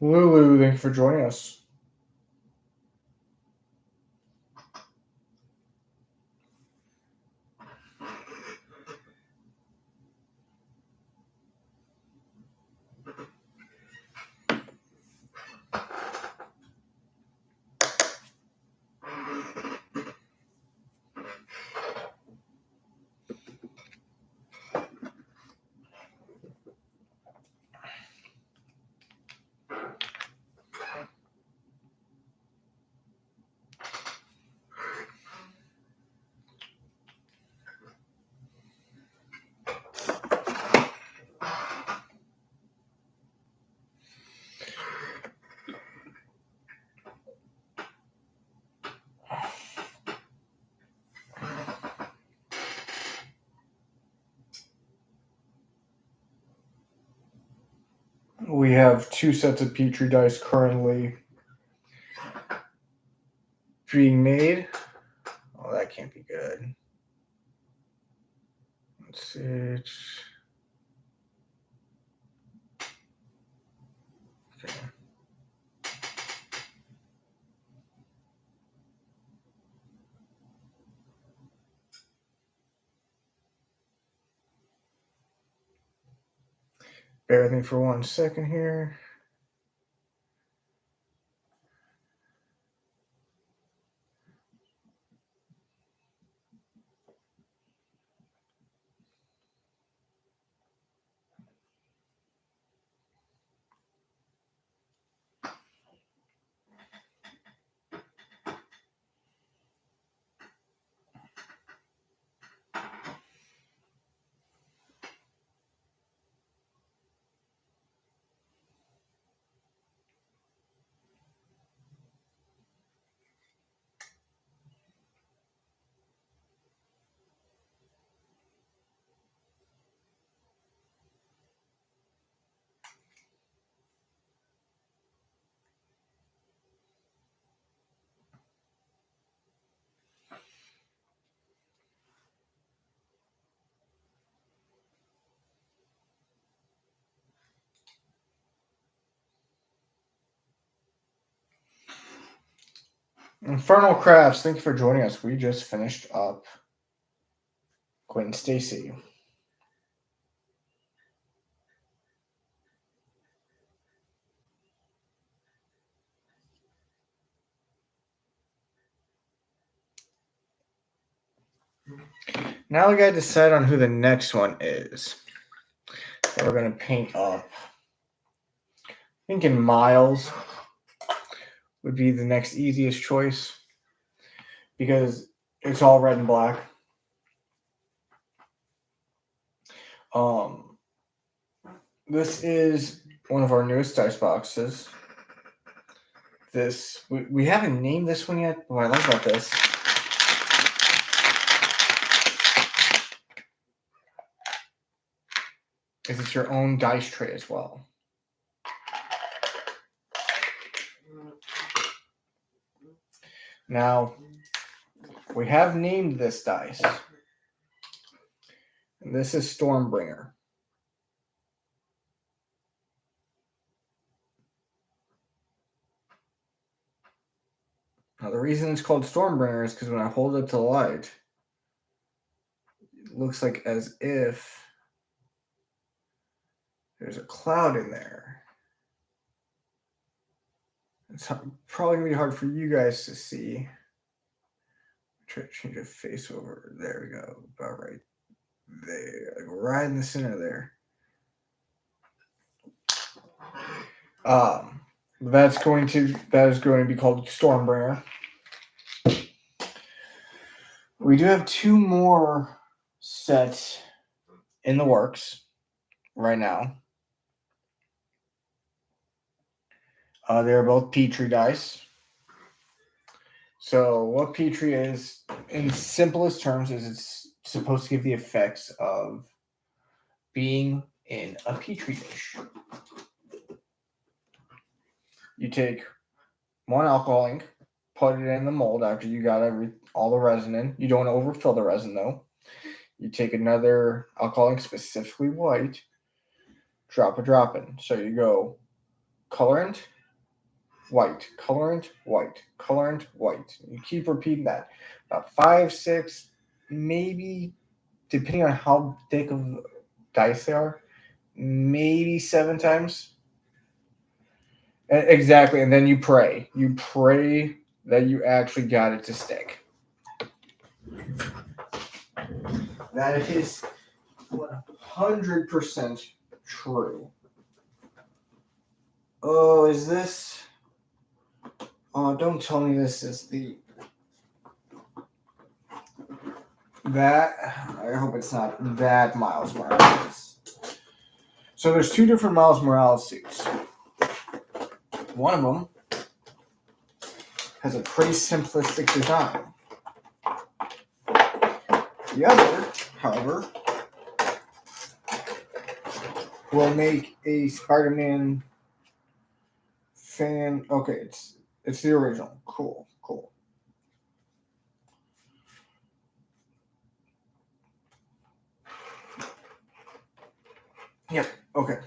Lulu, thank you for joining us. We have 2 sets of Petri dice currently being made. Oh, that can't be good. Let's see. Okay. Bear with me for 1 second here. Infernal Crafts, thank you for joining us. We just finished up Gwen Stacy. Now we gotta decide on who the next one is. That we're gonna paint up. Thinking Miles would be the next easiest choice because it's all red and black. This is one of our newest dice boxes. We haven't named this one yet. What I like about this is it's your own dice tray as well. Now, we have named this dice. And this is Stormbringer. Now, the reason it's called Stormbringer is because when I hold it to the light, it looks like as if there's a cloud in there. It's probably going to be hard for you guys to see. Try to change the face over. There we go. About right there. Like right in the center there. That is going to be called Stormbringer. We do have two more sets in the works right now. They're both Petri dice. So what Petri is, in simplest terms, is it's supposed to give the effects of being in a Petri dish. You take one alcohol ink, put it in the mold after you got all the resin in. You don't want to overfill the resin though. You take another alcohol ink, specifically white, drop a drop in. So you go colorant, white, colorant, white, colorant, white. You keep repeating that. About 5, 6, maybe, depending on how thick of dice they are, maybe 7 times. Exactly, and then you pray. You pray that you actually got it to stick. That is 100% true. Oh, is this... Oh, don't tell me this is that. I hope it's not that Miles Morales. So there's 2 different Miles Morales suits. One of them has a pretty simplistic design. The other, however, will make a Spider-Man fan. Okay, it's the original. Cool. Yep. Okay.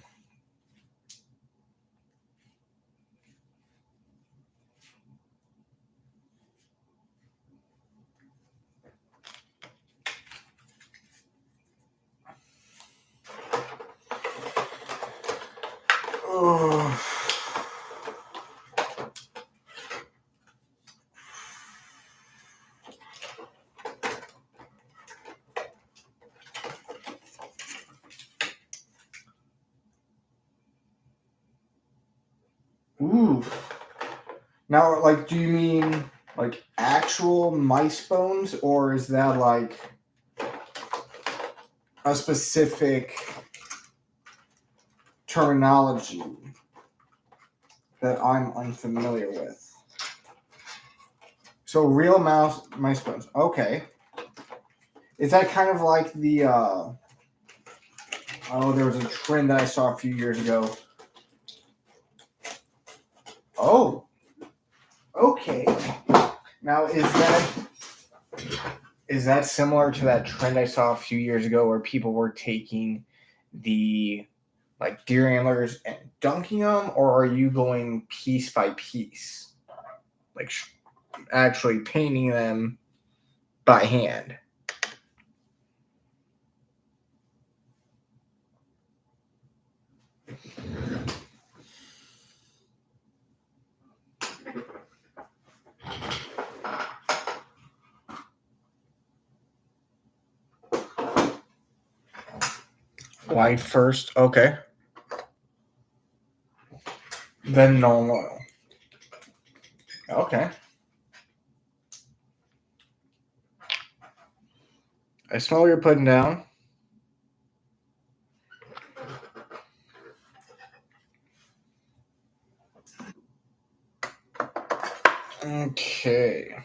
Oh. Ooh. Now, like, do you mean like actual mice bones, or is that like a specific terminology that I'm unfamiliar with? So real mice bones. Okay. Is that kind of like the there was a trend that I saw a few years ago. Oh. Okay. Now is that similar to that trend I saw a few years ago where people were taking the like deer antlers and dunking them, or are you going piece by piece, like actually painting them by hand? White first. Okay. Then normal. Okay. I smell what you're putting down. Okay.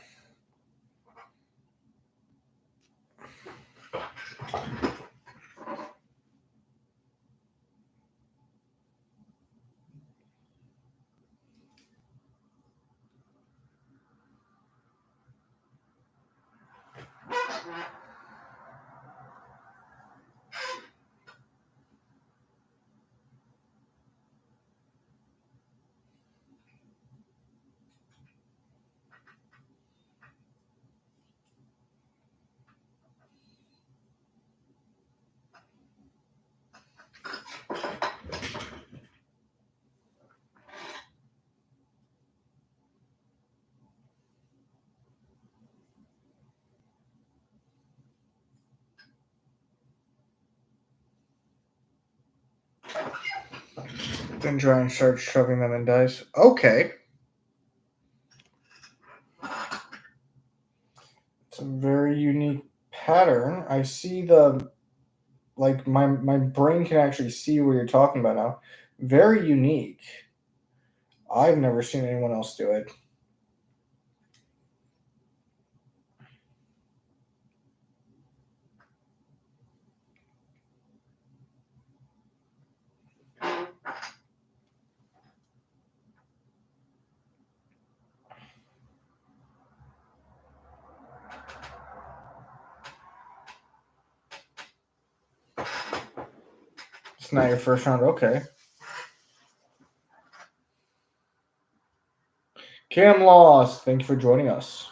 Then try and start shoving them in dice. Okay. It's a very unique pattern. I see my brain can actually see what you're talking about now. Very unique. I've never seen anyone else do it. It's not your first round. Okay. Cam Loss, thank you for joining us.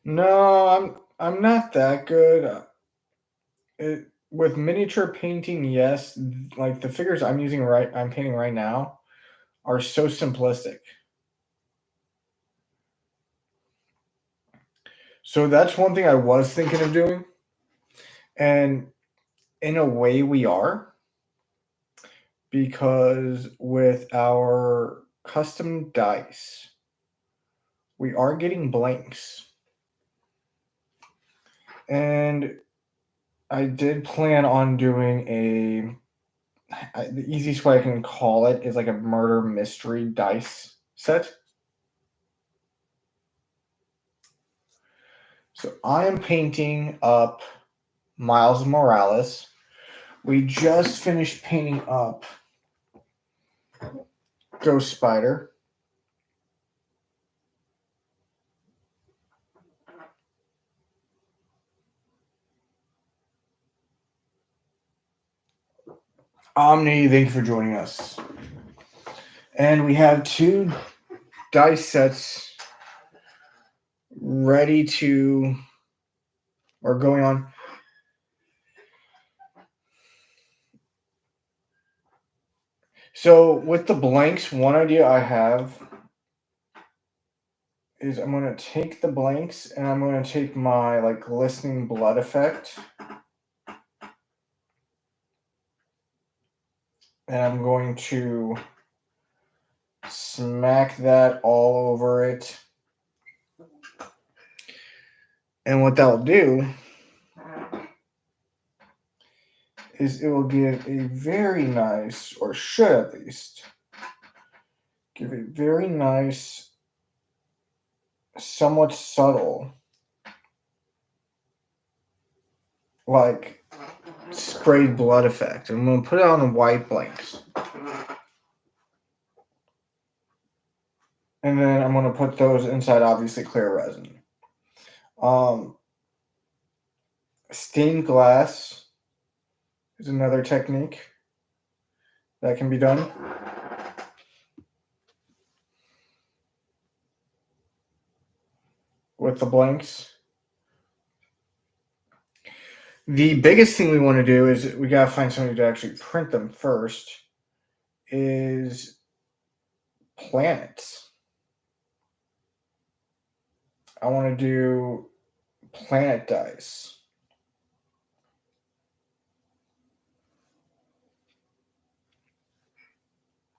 No, I'm not that good. With miniature painting, yes, like the figures I'm painting right now are so simplistic. So that's one thing I was thinking of doing. And in a way we are, because with our custom dice, we are getting blanks. And I did plan on doing the easiest way I can call it is like a murder mystery dice set. So I am painting up Miles Morales. We just finished painting up Ghost Spider. Omni, thank you for joining us. And we have 2 dice sets ready to or going on. So with the blanks, one idea I have is I'm going to take the blanks and I'm going to take my like glistening blood effect and I'm going to smack that all over it. And what that'll do is it will give a very nice, or should at least, give a very nice, somewhat subtle, like sprayed blood effect. I'm going to put it on the white blanks. And then I'm going to put those inside, obviously, clear resin. Stained glass is another technique that can be done. With the blanks. The biggest thing we want to do is we got to find somebody to actually print them first. Is planets. I want to do planet dice.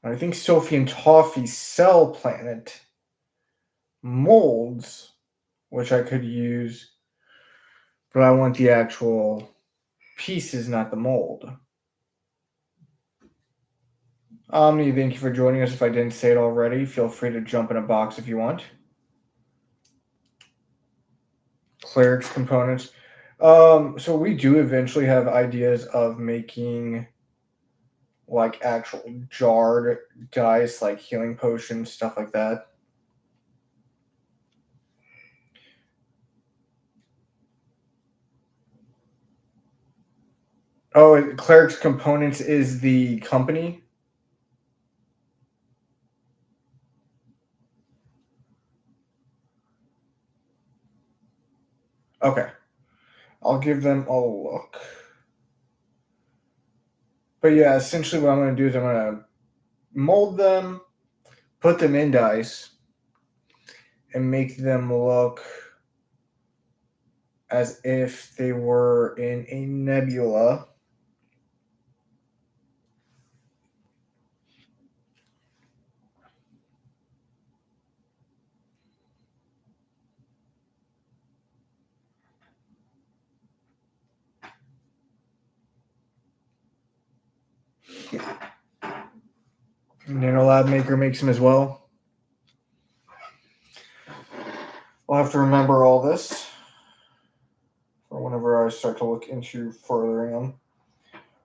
I think Sophie and Toffee sell planet molds, which I could use, but I want the actual pieces, not the mold. Omni, thank you for joining us. If I didn't say it already, feel free to jump in a box if you want. Clerics components. So we do eventually have ideas of making like actual jarred dice, like healing potions, stuff like that. Oh, Clerics Components is the company? Okay. I'll give them a look. But yeah, essentially what I'm going to do is I'm going to mold them, put them in dice, and make them look as if they were in a nebula. NanoLab Maker makes them as well. I'll have to remember all this for whenever I start to look into furthering them.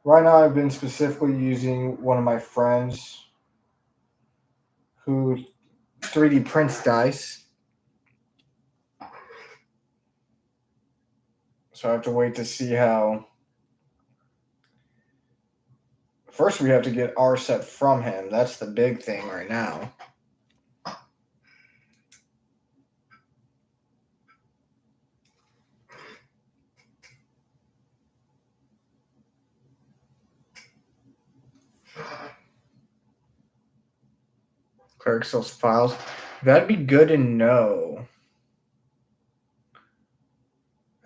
Right now, I've been specifically using one of my friends who 3D prints dice. So I have to wait to see how. First, we have to get our set from him. That's the big thing right now. Cleric sells files. That'd be good to know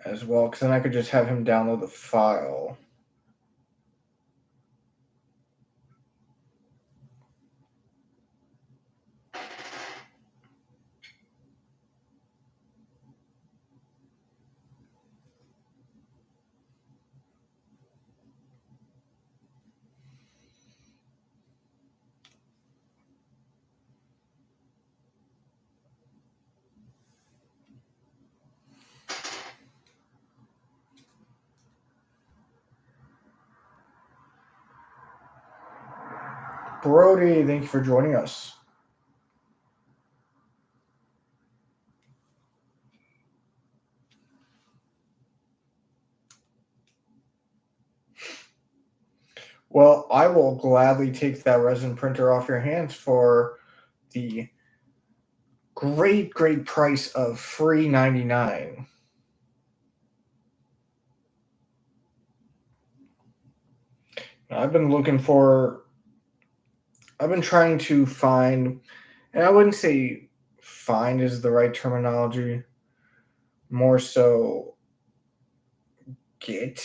as well, because then I could just have him download the file. Brody, thank you for joining us. Well, I will gladly take that resin printer off your hands for the great price of free $99. I've been trying to find, and I wouldn't say find is the right terminology, more so get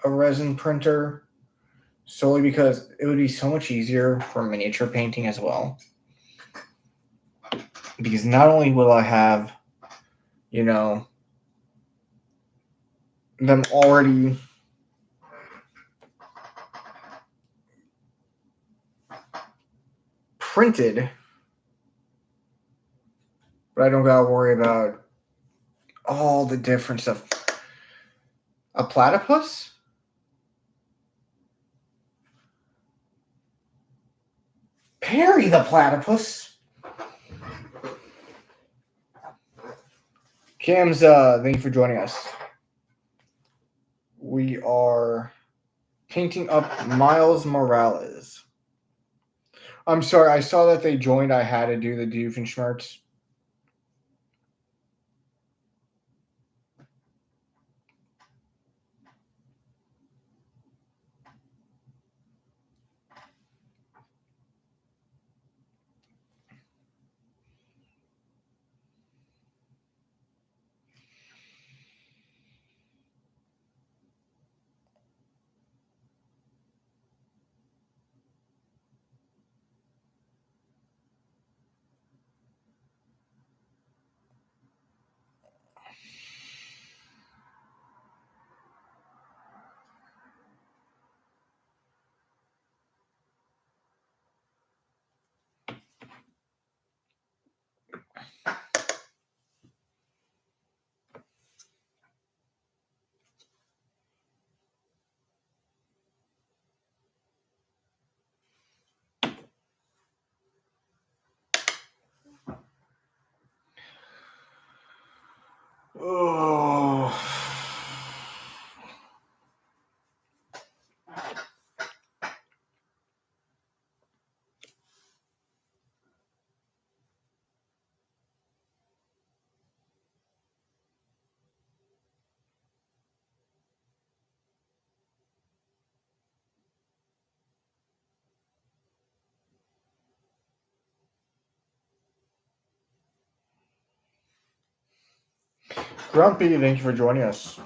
a resin printer, solely because it would be so much easier for miniature painting as well. Because not only will I have, them already printed, but I don't gotta worry about all the different stuff. A platypus? Perry the platypus. Cam's, thank you for joining us. We are painting up Miles Morales. I'm sorry, I saw that they joined. I had to do the Doofenshmirtz. Oh. Grumpy, thank you for joining us.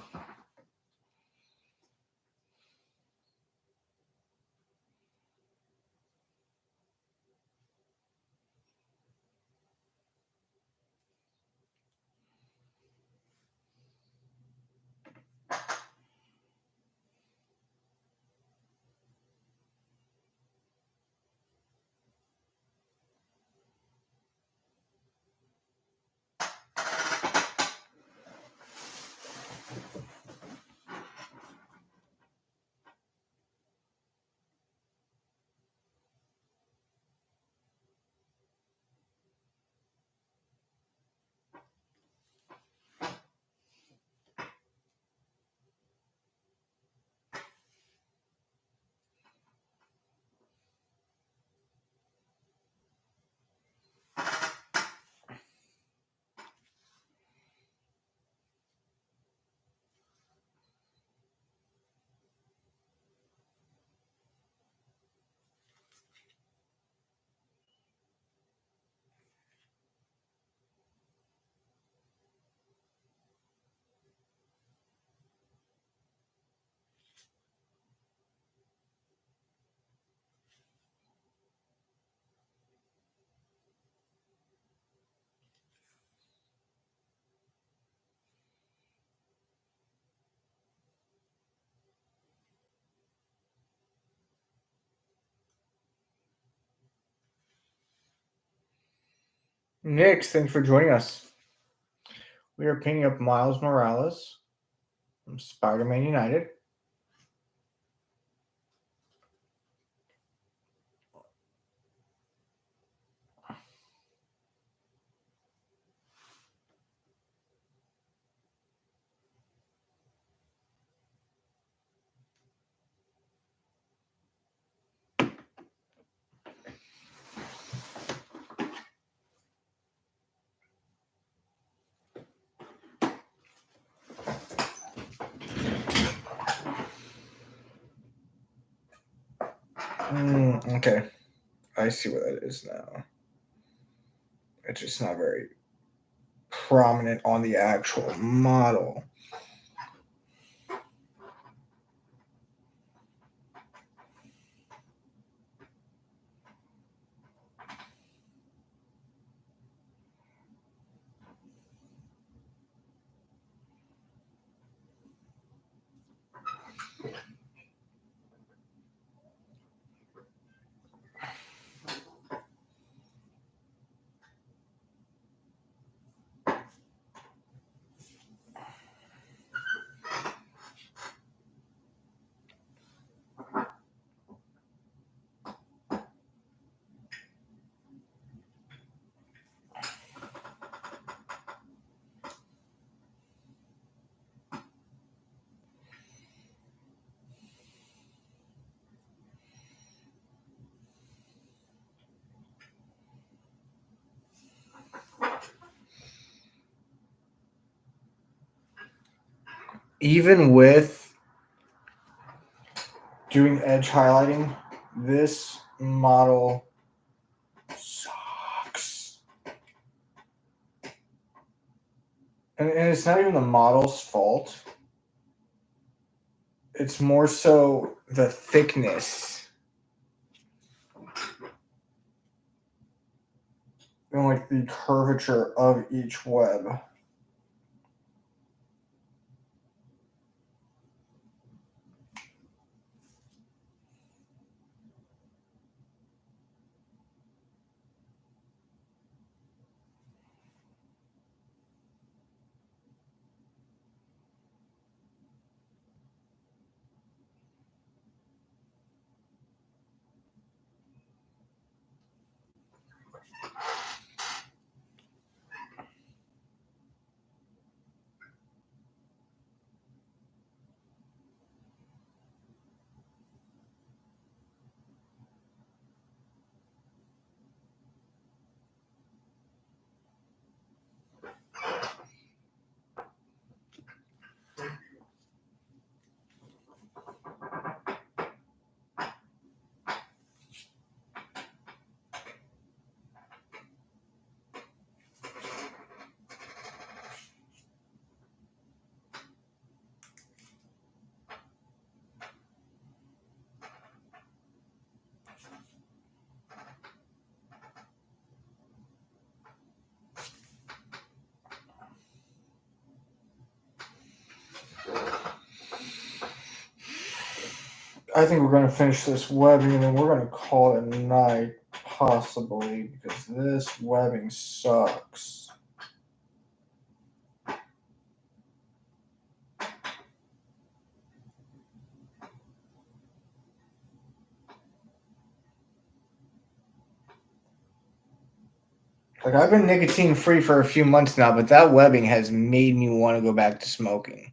Nix, thanks for joining us. We are painting up Miles Morales from Spider-Man United. Okay. I see what that is now. It's just not very prominent on the actual model. Even with doing edge highlighting, this model sucks. And it's not even the model's fault. It's more so the thickness. And like the curvature of each web. I think we're going to finish this webbing and then we're going to call it a night, possibly, because this webbing sucks. Like, I've been nicotine free for a few months now, but that webbing has made me want to go back to smoking.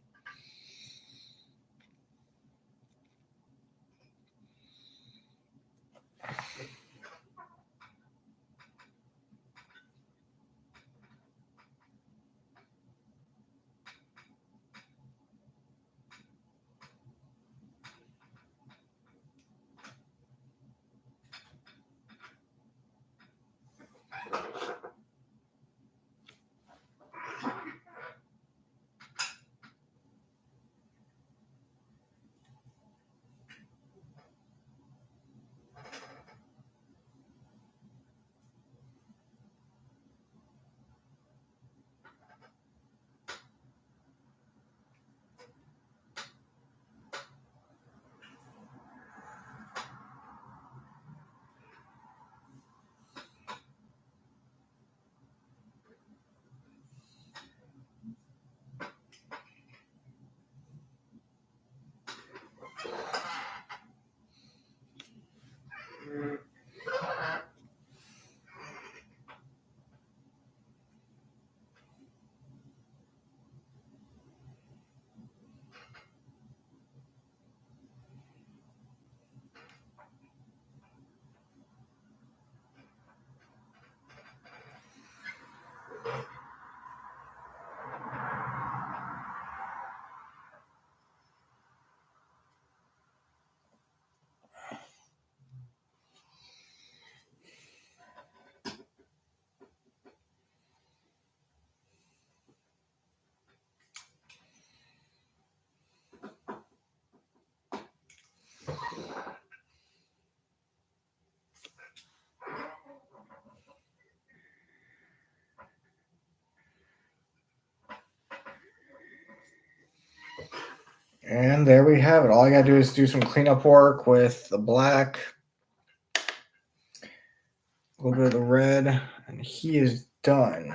And there we have it. All I gotta do is do some cleanup work with the black, a little bit of the red, and he is done.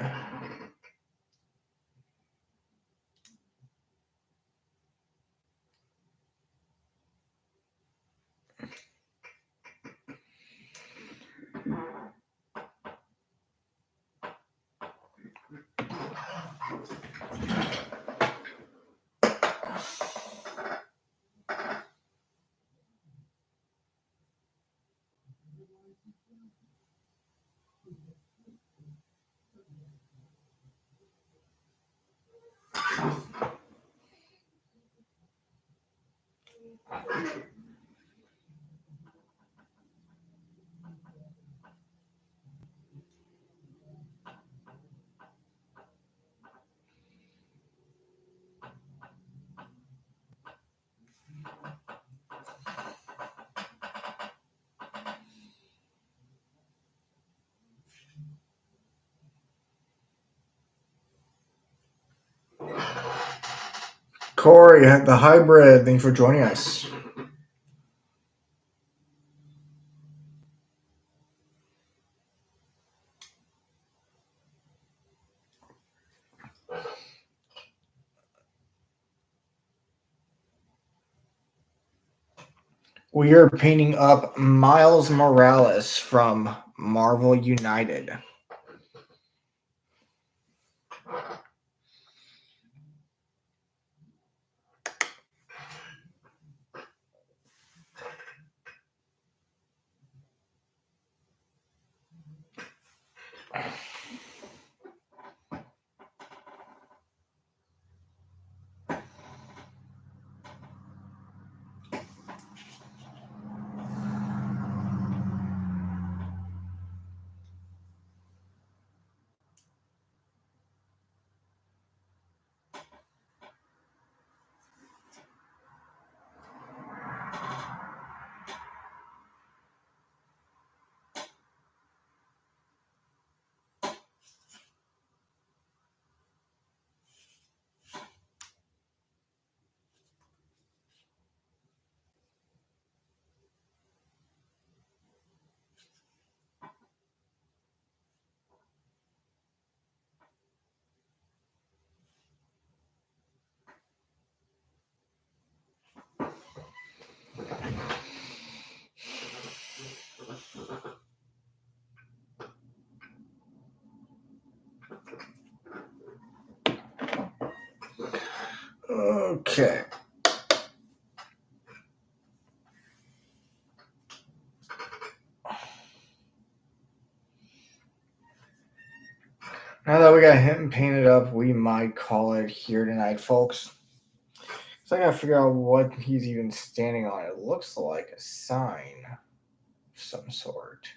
Corey, the hybrid, thank you for joining us. We are painting up Miles Morales from Marvel United. Okay. Now that we got him painted up, we might call it here tonight, folks. So I gotta figure out what he's even standing on. It looks like a sign of some sort.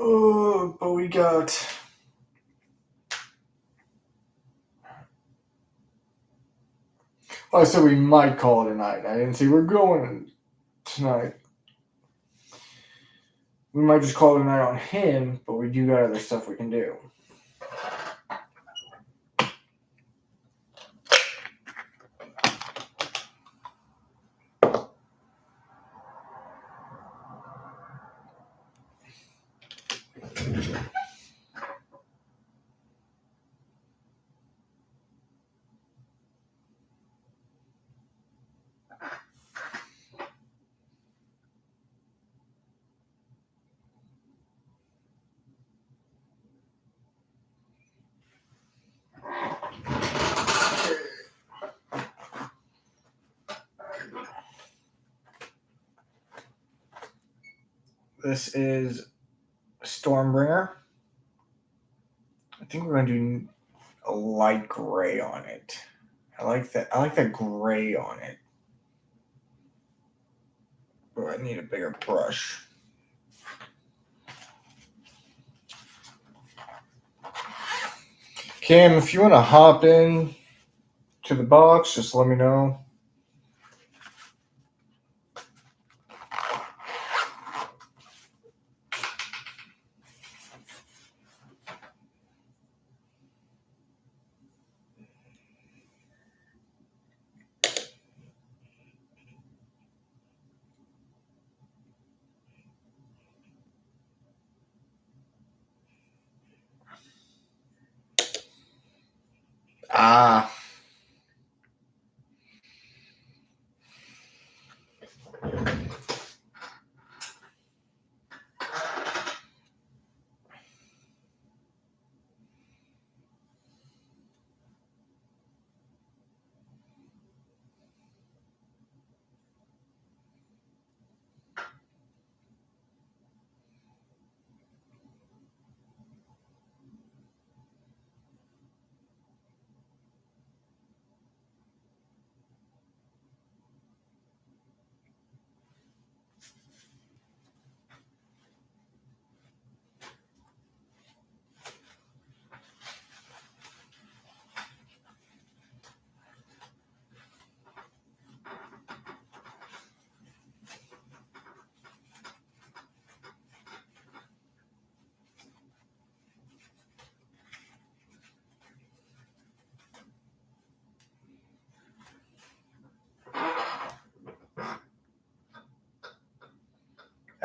Oh, but we got. Oh, so we might call it a night. I didn't say we're going tonight. We might just call it a night on him, but we do got other stuff we can do. This is Stormbringer. I think we're going to do a light gray on it. I like that. I like that gray on it. But I need a bigger brush. Cam, if you want to hop in to the box, just let me know. Ah.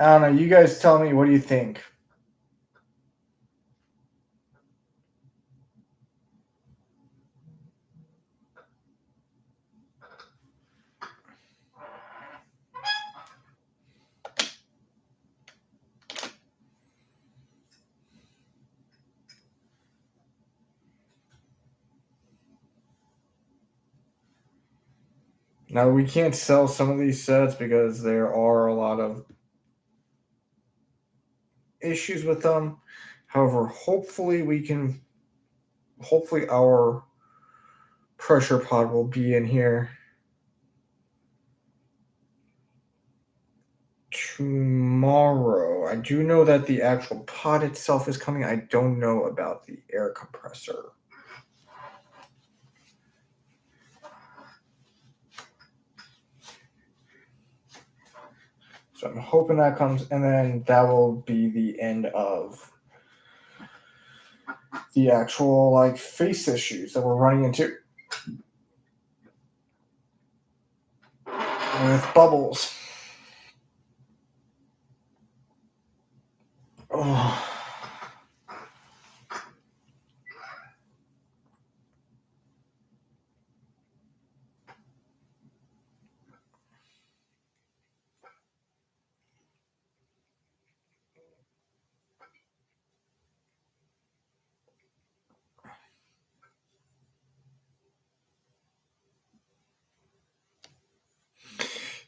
I don't know. You guys tell me. What do you think? Now, we can't sell some of these sets because there are a lot of issues with them. However, hopefully our pressure pod will be in here tomorrow. I do know that the actual pod itself is coming. I don't know about the air compressor. So I'm hoping that comes, and then that will be the end of the actual like face issues that we're running into with bubbles. Oh.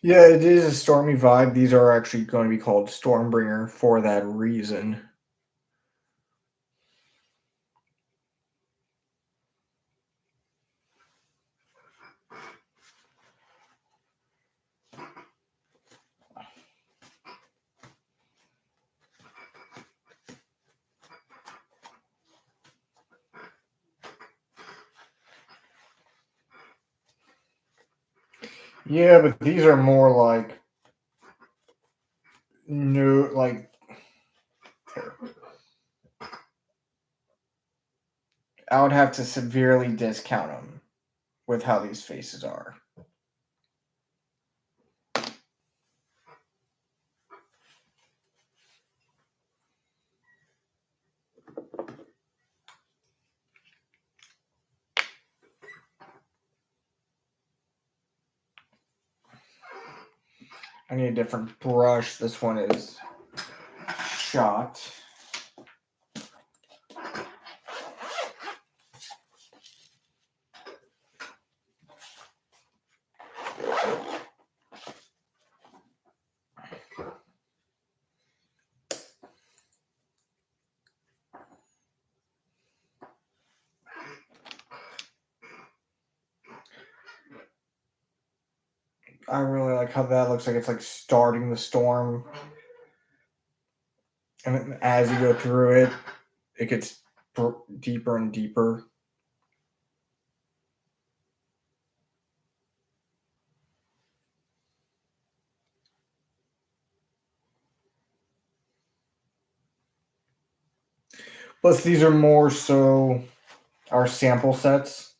Yeah, it is a stormy vibe. These are actually going to be called Stormbringer for that reason. Yeah, but these are more like new, like I would have to severely discount them with how these faces are. I need a different brush. This one is shot. I really like how that looks like it's like starting the storm. And as you go through it, it gets deeper and deeper. Plus, these are more so our sample sets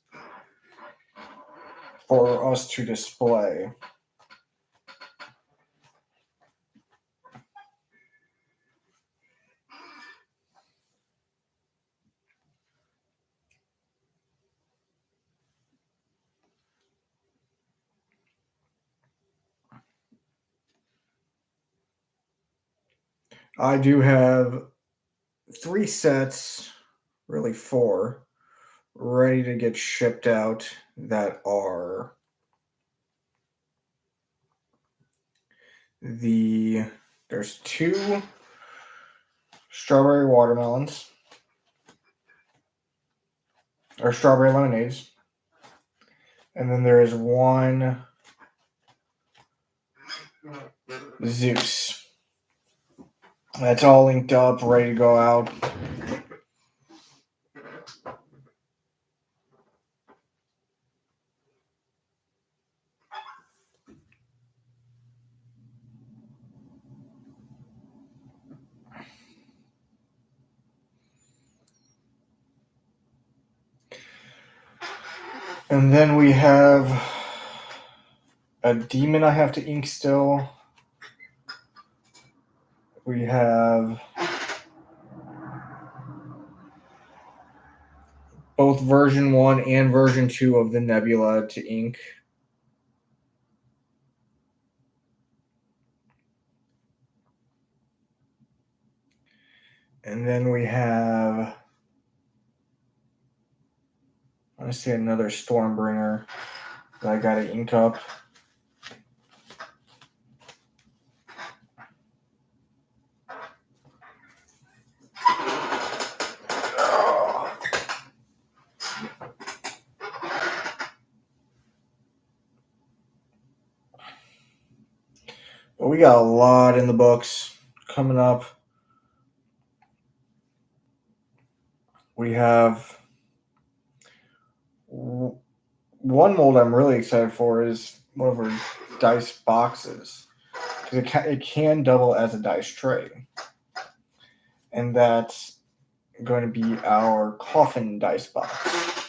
for us to display. I do have 3 sets, really 4, ready to get shipped out that are there's 2 strawberry watermelons or strawberry lemonades, and then there is 1 Zeus. That's all linked up, ready to go out. And then we have a demon I have to ink still. We have both version 1 and version 2 of the Nebula to ink. And then we have, honestly, another Stormbringer that I got to ink up. But we got a lot in the books coming up. We have one mold I'm really excited for is one of our dice boxes, because it can double as a dice tray. And that's going to be our coffin dice box.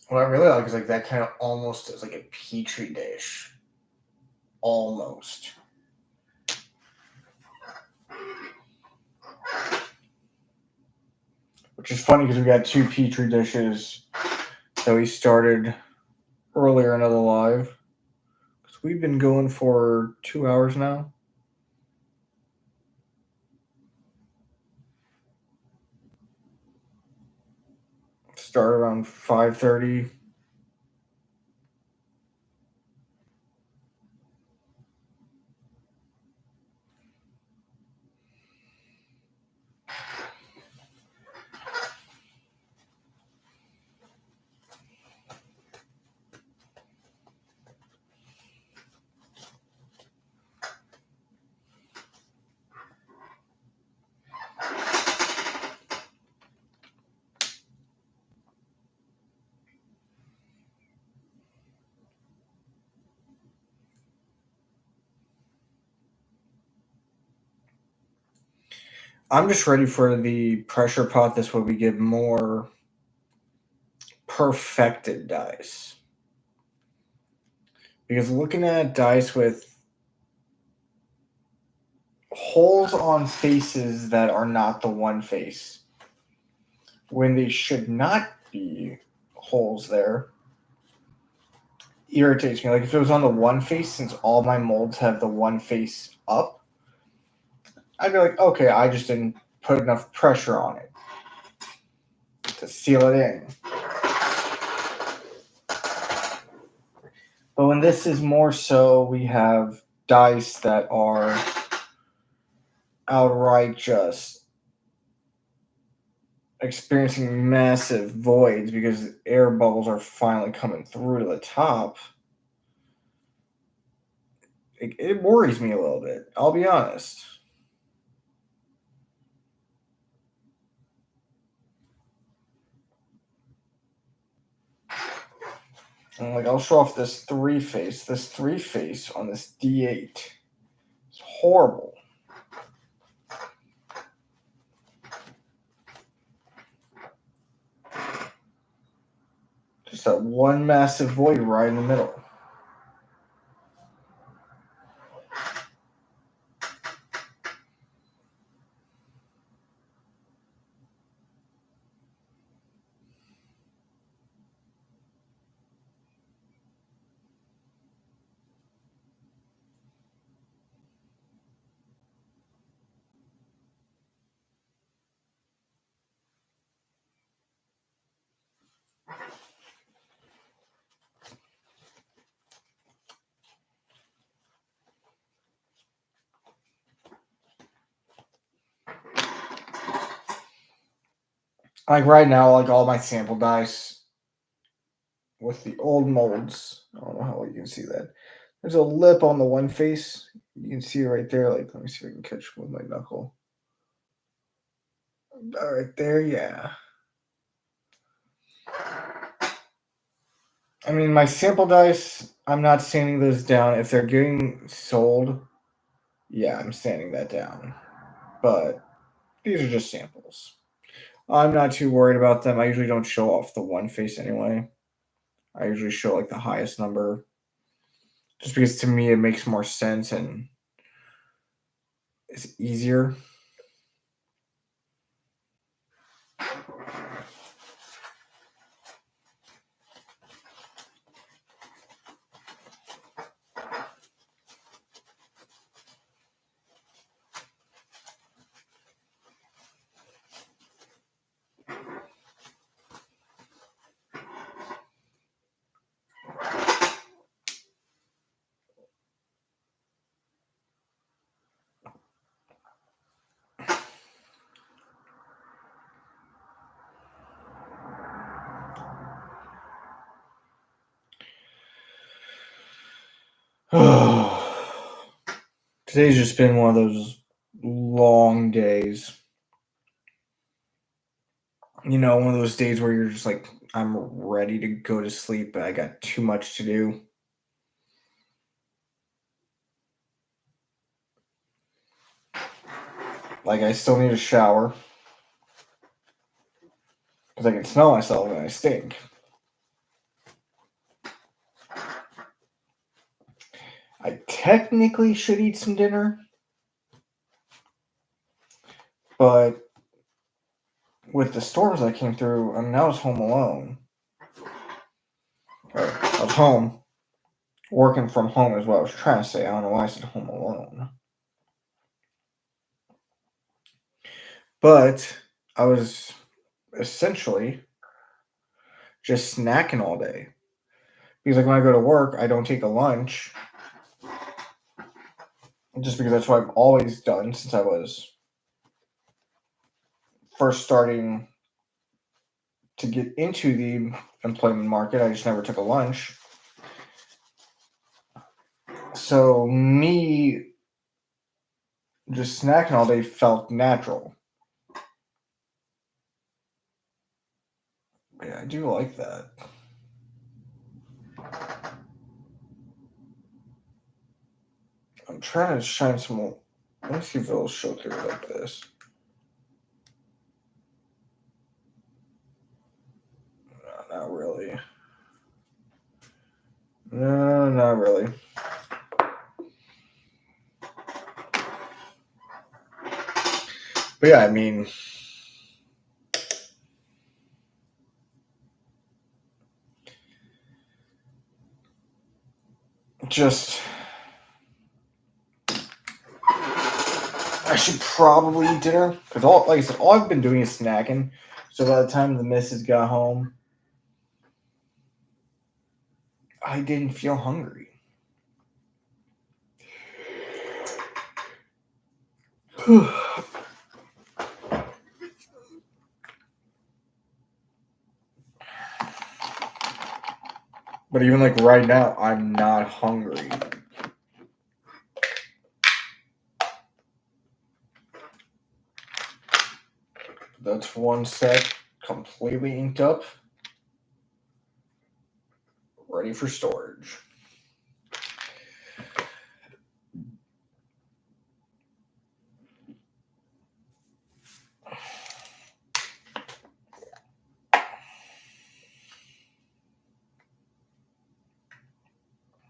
What I really like is like that kind of almost is like a petri dish. Almost. which is funny because we got 2 Petri dishes that we started earlier into the live. So we've been going for 2 hours now. Start around 5:30. I'm just ready for the pressure pot. This way we get more perfected dice. Because looking at dice with holes on faces that are not the one face, when they should not be holes there, irritates me. Like if it was on the one face, since all my molds have the one face up, I'd be like, okay, I just didn't put enough pressure on it to seal it in. But when this is more so, we have dice that are outright just experiencing massive voids because air bubbles are finally coming through to the top. It worries me a little bit, I'll be honest. And like I'll show off this 3 face. This 3 face on this D8. It's horrible. Just that one massive void right in the middle. Like right now, like all my sample dice with the old molds. I don't know how well you can see that. There's a lip on the one face. You can see it right there. Like, let me see if I can catch with my knuckle. Right there, yeah. I mean, my sample dice, I'm not sanding those down. If they're getting sold, yeah, I'm sanding that down. But these are just samples. I'm not too worried about them. I usually don't show off the one face anyway. I usually show like the highest number. Just because to me it makes more sense and it's easier. Today's just been one of those long days. You know, one of those days where you're just like, I'm ready to go to sleep, but I got too much to do. Like, I still need a shower because I can smell myself and I stink. I technically should eat some dinner, but with the storms that came through, I mean, I was home alone. I was home, working from home is what I was trying to say. I don't know why I said home alone. But I was essentially just snacking all day. Because like when I go to work, I don't take a lunch. Just because that's what I've always done since I was first starting to get into the employment market. I just never took a lunch. So me just snacking all day felt natural. Yeah, I do like that. I'm trying to shine some more. Let me see if it'll show through like this. No, not really. No, not really. But yeah, I mean, just I should probably eat dinner because like I said, all I've been doing is snacking. So by the time the missus got home, I didn't feel hungry. But even like right now, I'm not hungry. That's one set completely inked up, ready for storage.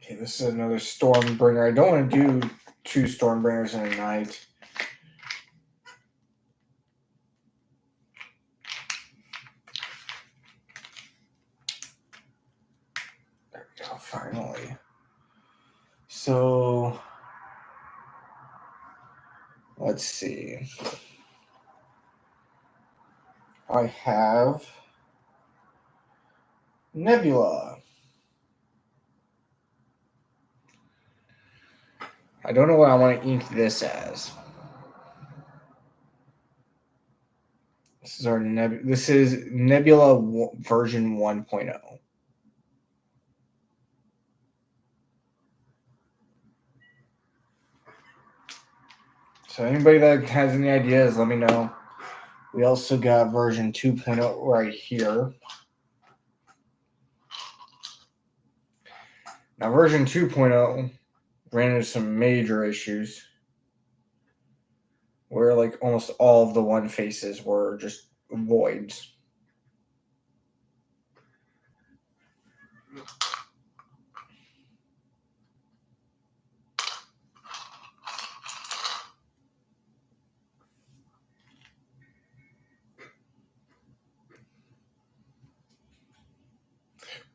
Okay, this is another Stormbringer. I don't want to do 2 Stormbringers in a night. There we go, finally. So, let's see. I have Nebula. I don't know what I want to ink this as. This is Nebula version 1.0. So anybody that has any ideas, let me know. We also got version 2.0 right here. Now version 2.0 ran into some major issues where like almost all of the one faces were just voids.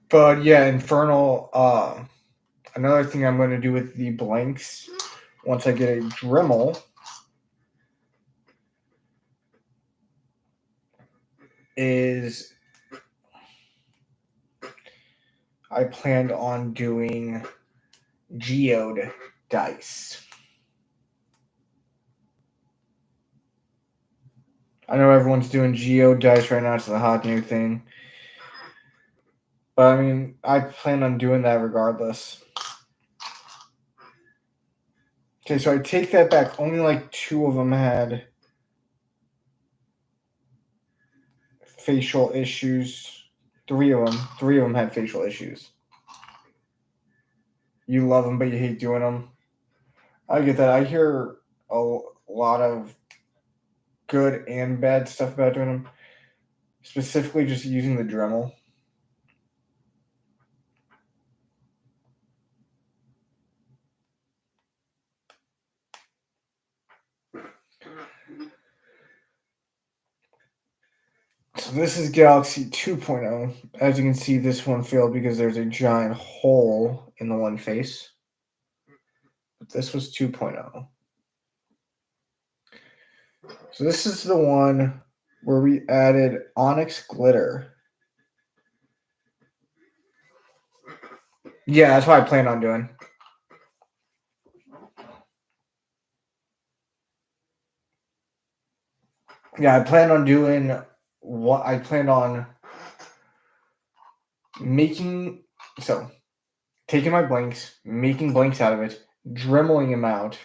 But yeah, Infernal, another thing I'm going to do with the blanks once I get a Dremel is I planned on doing geode dice. I know everyone's doing geode dice right now. It's the hot new thing. But I mean, I plan on doing that regardless. Okay, so I take that back. Only like 2 of them had facial issues. 3 of them had facial issues. You love them, but you hate doing them. I get that. I hear a lot of good and bad stuff about doing them. Specifically, just using the Dremel. So this is Galaxy 2.0. As you can see, this one failed because there's a giant hole in the one face. But this was 2.0. So this is the one where we added onyx glitter. Yeah, that's what I plan on doing. Yeah, I plan on doing what I planned on making. So, taking my blanks, making blanks out of it, dremeling them out,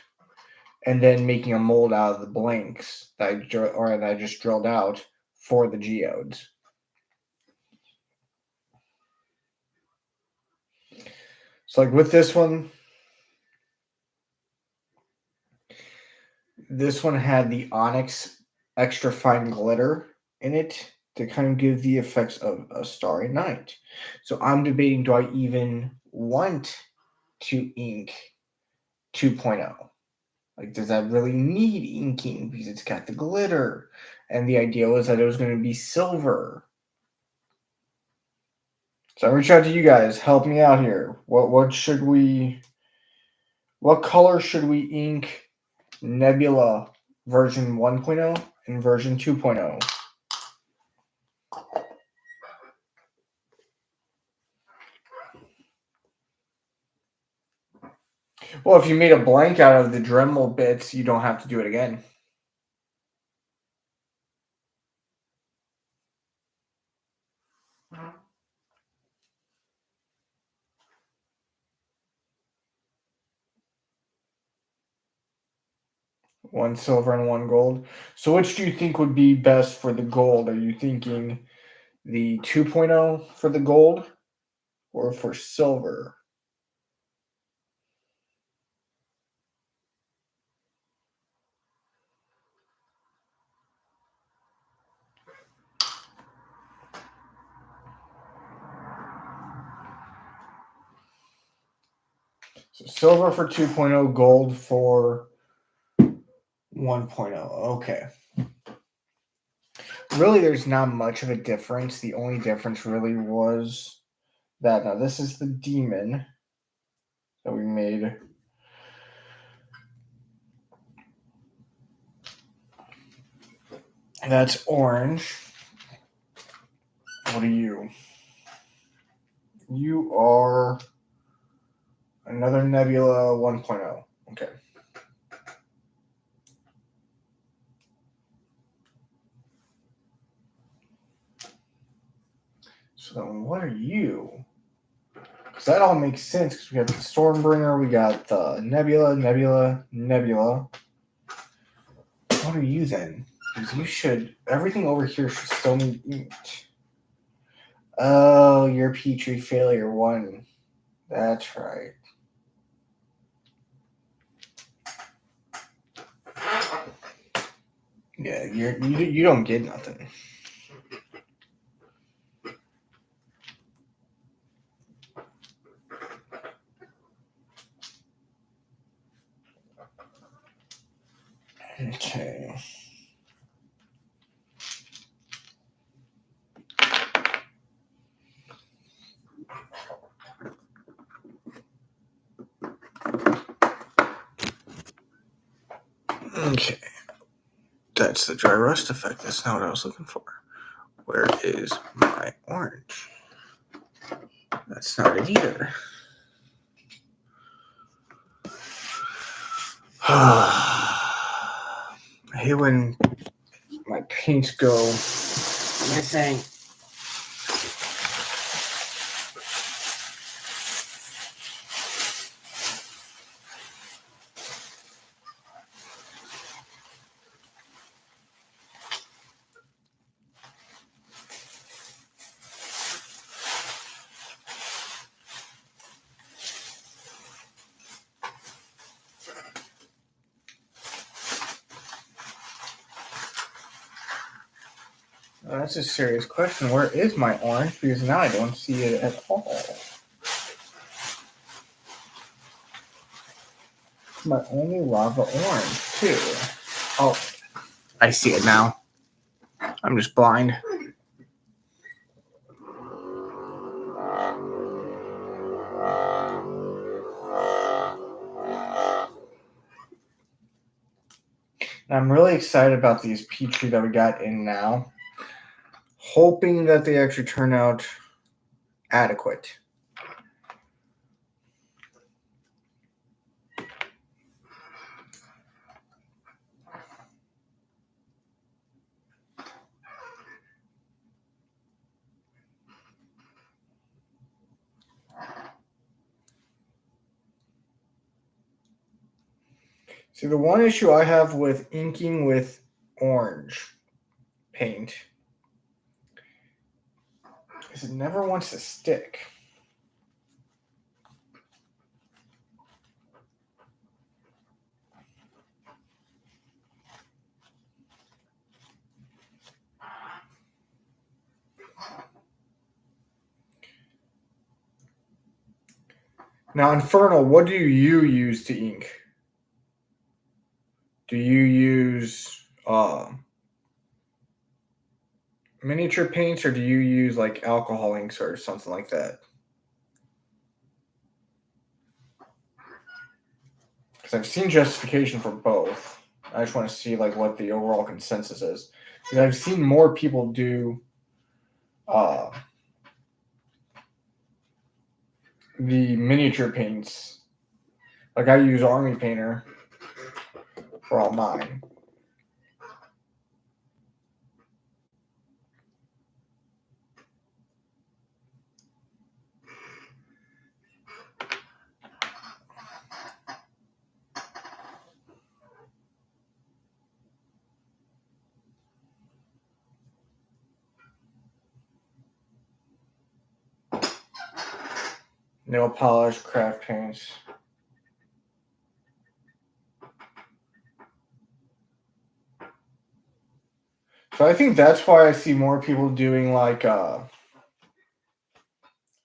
and then making a mold out of the blanks that I just drilled out for the geodes. So, like with this one had the onyx extra fine glitter in it to kind of give the effects of a starry night. So I'm debating, do I even want to ink 2.0? Like, does that really need inking because it's got the glitter? And the idea was that it was going to be silver. So I reach out to you guys, help me out here. What color should we ink Nebula version 1.0 and version 2.0? Well, if you made a blank out of the Dremel bits, you don't have to do it again. One silver and one gold. So which do you think would be best for the gold? Are you thinking the 2.0 for the gold or for silver? So silver for 2.0, gold for 1.0. Okay. Really, there's not much of a difference. The only difference really was that now this is the demon that we made. That's orange. What are you? You are another Nebula 1.0. Okay. So what are you? Because that all makes sense because we got the Stormbringer, we got the Nebula. What are you then? Because you should, everything over here should still need inked. Oh, you're Petri Failure 1. That's right. Yeah, you don't get nothing. Okay. Okay. That's the dry rust effect. That's not what I was looking for. Where is my orange? That's not it either. I hate when my paints go missing. That's a serious question. Where is my orange? Because now I don't see it at all. My only lava orange, too. Oh, I see it now. I'm just blind. really excited about these Petri that we got in now, hoping that they actually turn out adequate. See, the one issue I have with inking with orange paint is it never wants to stick. Now, Infernal, what do you use to ink? Do you use miniature paints, or do you use like alcohol inks or something like that? Because I've seen justification for both. I just want to see like what the overall consensus is. Because I've seen more people do the miniature paints. Like I use Army Painter for all mine. Nail polish, craft paints. So I think that's why I see more people doing like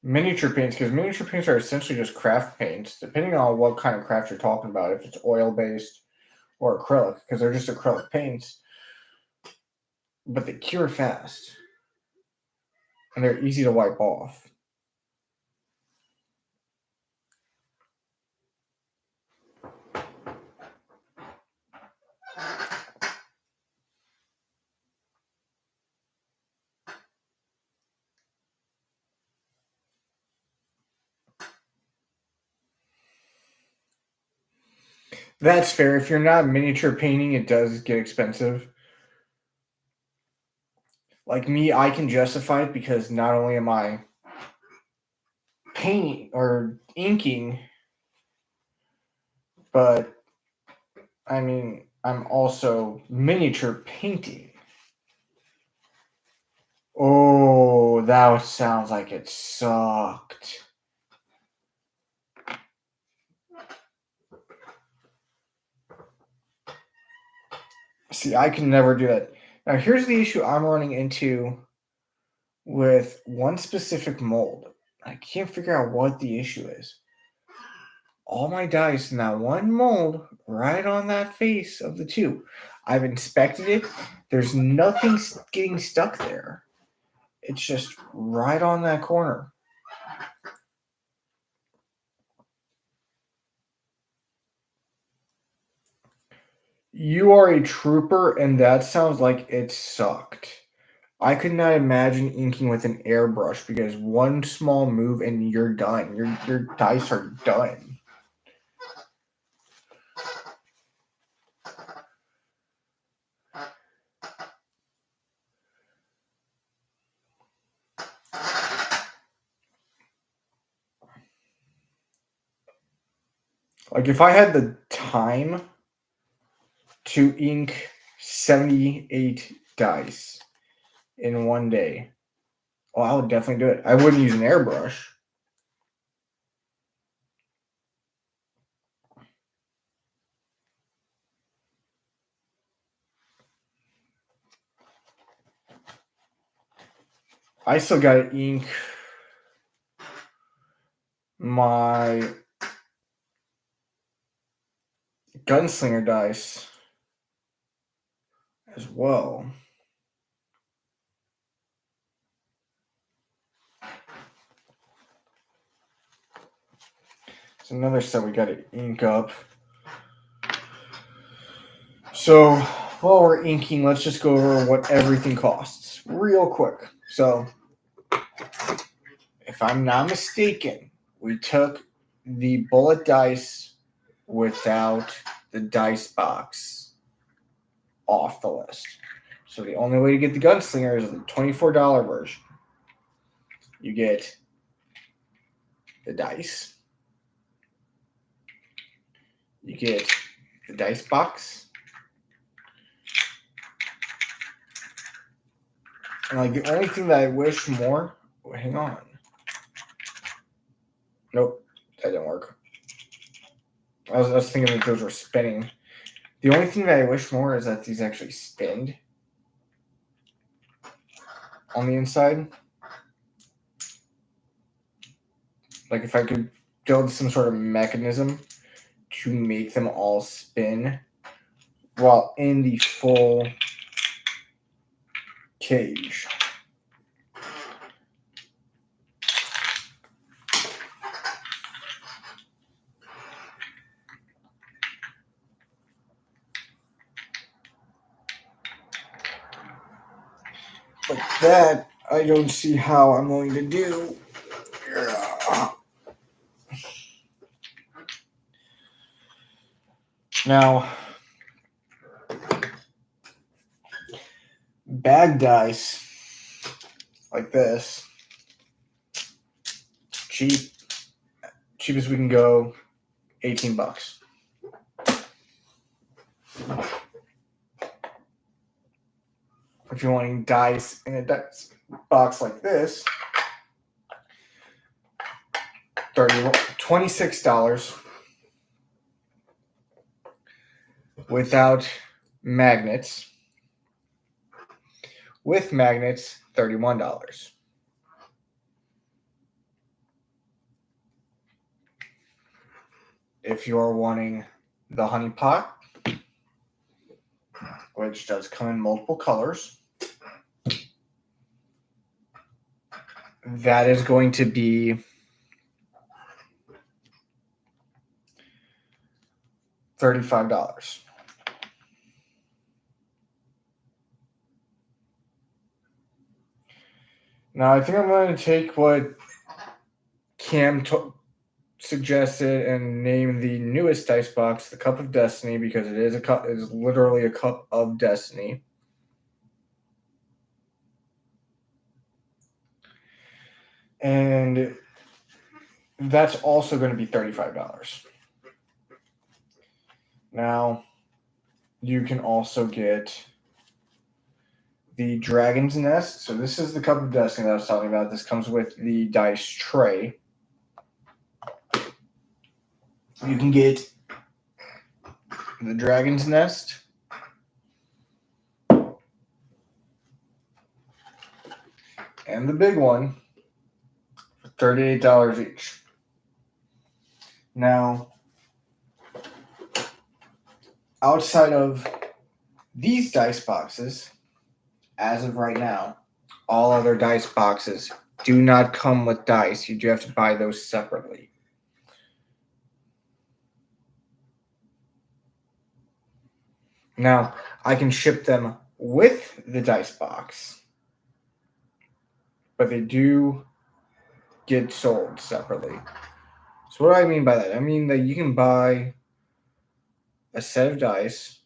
miniature paints, because miniature paints are essentially just craft paints, depending on what kind of craft you're talking about, if it's oil based or acrylic, because they're just acrylic paints, but they cure fast and they're easy to wipe off. That's fair. If you're not miniature painting, it does get expensive. Like me, I can justify it because not only am I painting or inking, but I mean, I'm also miniature painting. Oh, that sounds like it sucked. See, I can never do that. Now, here's the issue I'm running into with one specific mold. I can't figure out what the issue is. All my dice in that one mold, right on that face of the tube. I've inspected it. There's nothing getting stuck there. It's just right on that corner. You are a trooper, and that sounds like it sucked. I could not imagine inking with an airbrush because one small move and you're done. Your dice are done. Like if I had the time to ink 78 dice in one day, oh, I would definitely do it. I wouldn't use an airbrush. I still got to ink my gunslinger dice as well. It's another set we got to ink up. So while we're inking, let's just go over what everything costs real quick. So, if I'm not mistaken, we took the bullet dice without the dice box off the list. So the only way to get the Gunslinger is the $24 version. You get the dice. You get the dice box. And like the only thing that I wish more. Oh, hang on. Nope, that didn't work. I was thinking that those were spinning. The only thing that I wish more is that these actually spin on the inside. Like if I could build some sort of mechanism to make them all spin while in the full cage. But that, I don't see how I'm going to do. Now, bag dice like this, cheap as we can go, $18. If you're wanting dice in a dice box like this, $26 without magnets. With magnets, $31. If you're wanting the honey pot, which does come in multiple colors, that is going to be $35. Now, I think I'm going to take what Cam suggested and name the newest dice box the Cup of Destiny, because it is literally a Cup of Destiny. And that's also going to be $35. Now, you can also get the Dragon's Nest. So this is the Cup of Destiny that I was talking about. This comes with the dice tray. You can get the Dragon's Nest, and the big one for $38 each. Now, outside of these dice boxes, as of right now, all other dice boxes do not come with dice. You do have to buy those separately. Now, I can ship them with the dice box, but they do get sold separately. So what do I mean by that? I mean that you can buy a set of dice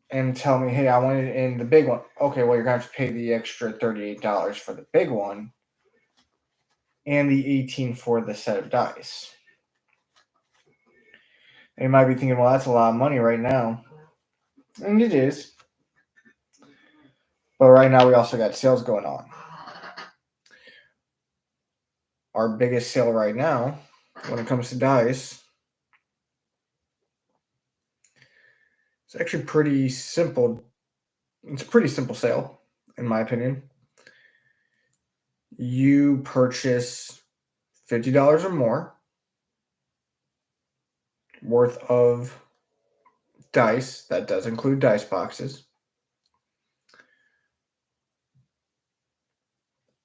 and tell me, hey, I want it in the big one. Okay, well, you're going to have to pay the extra $38 for the big one and the $18 for the set of dice. And you might be thinking, well, that's a lot of money right now. And it is. But right now, we also got sales going on. Our biggest sale right now, when it comes to dice, it's actually pretty simple. It's a pretty simple sale, in my opinion. You purchase $50 or more worth of dice. That does include dice boxes.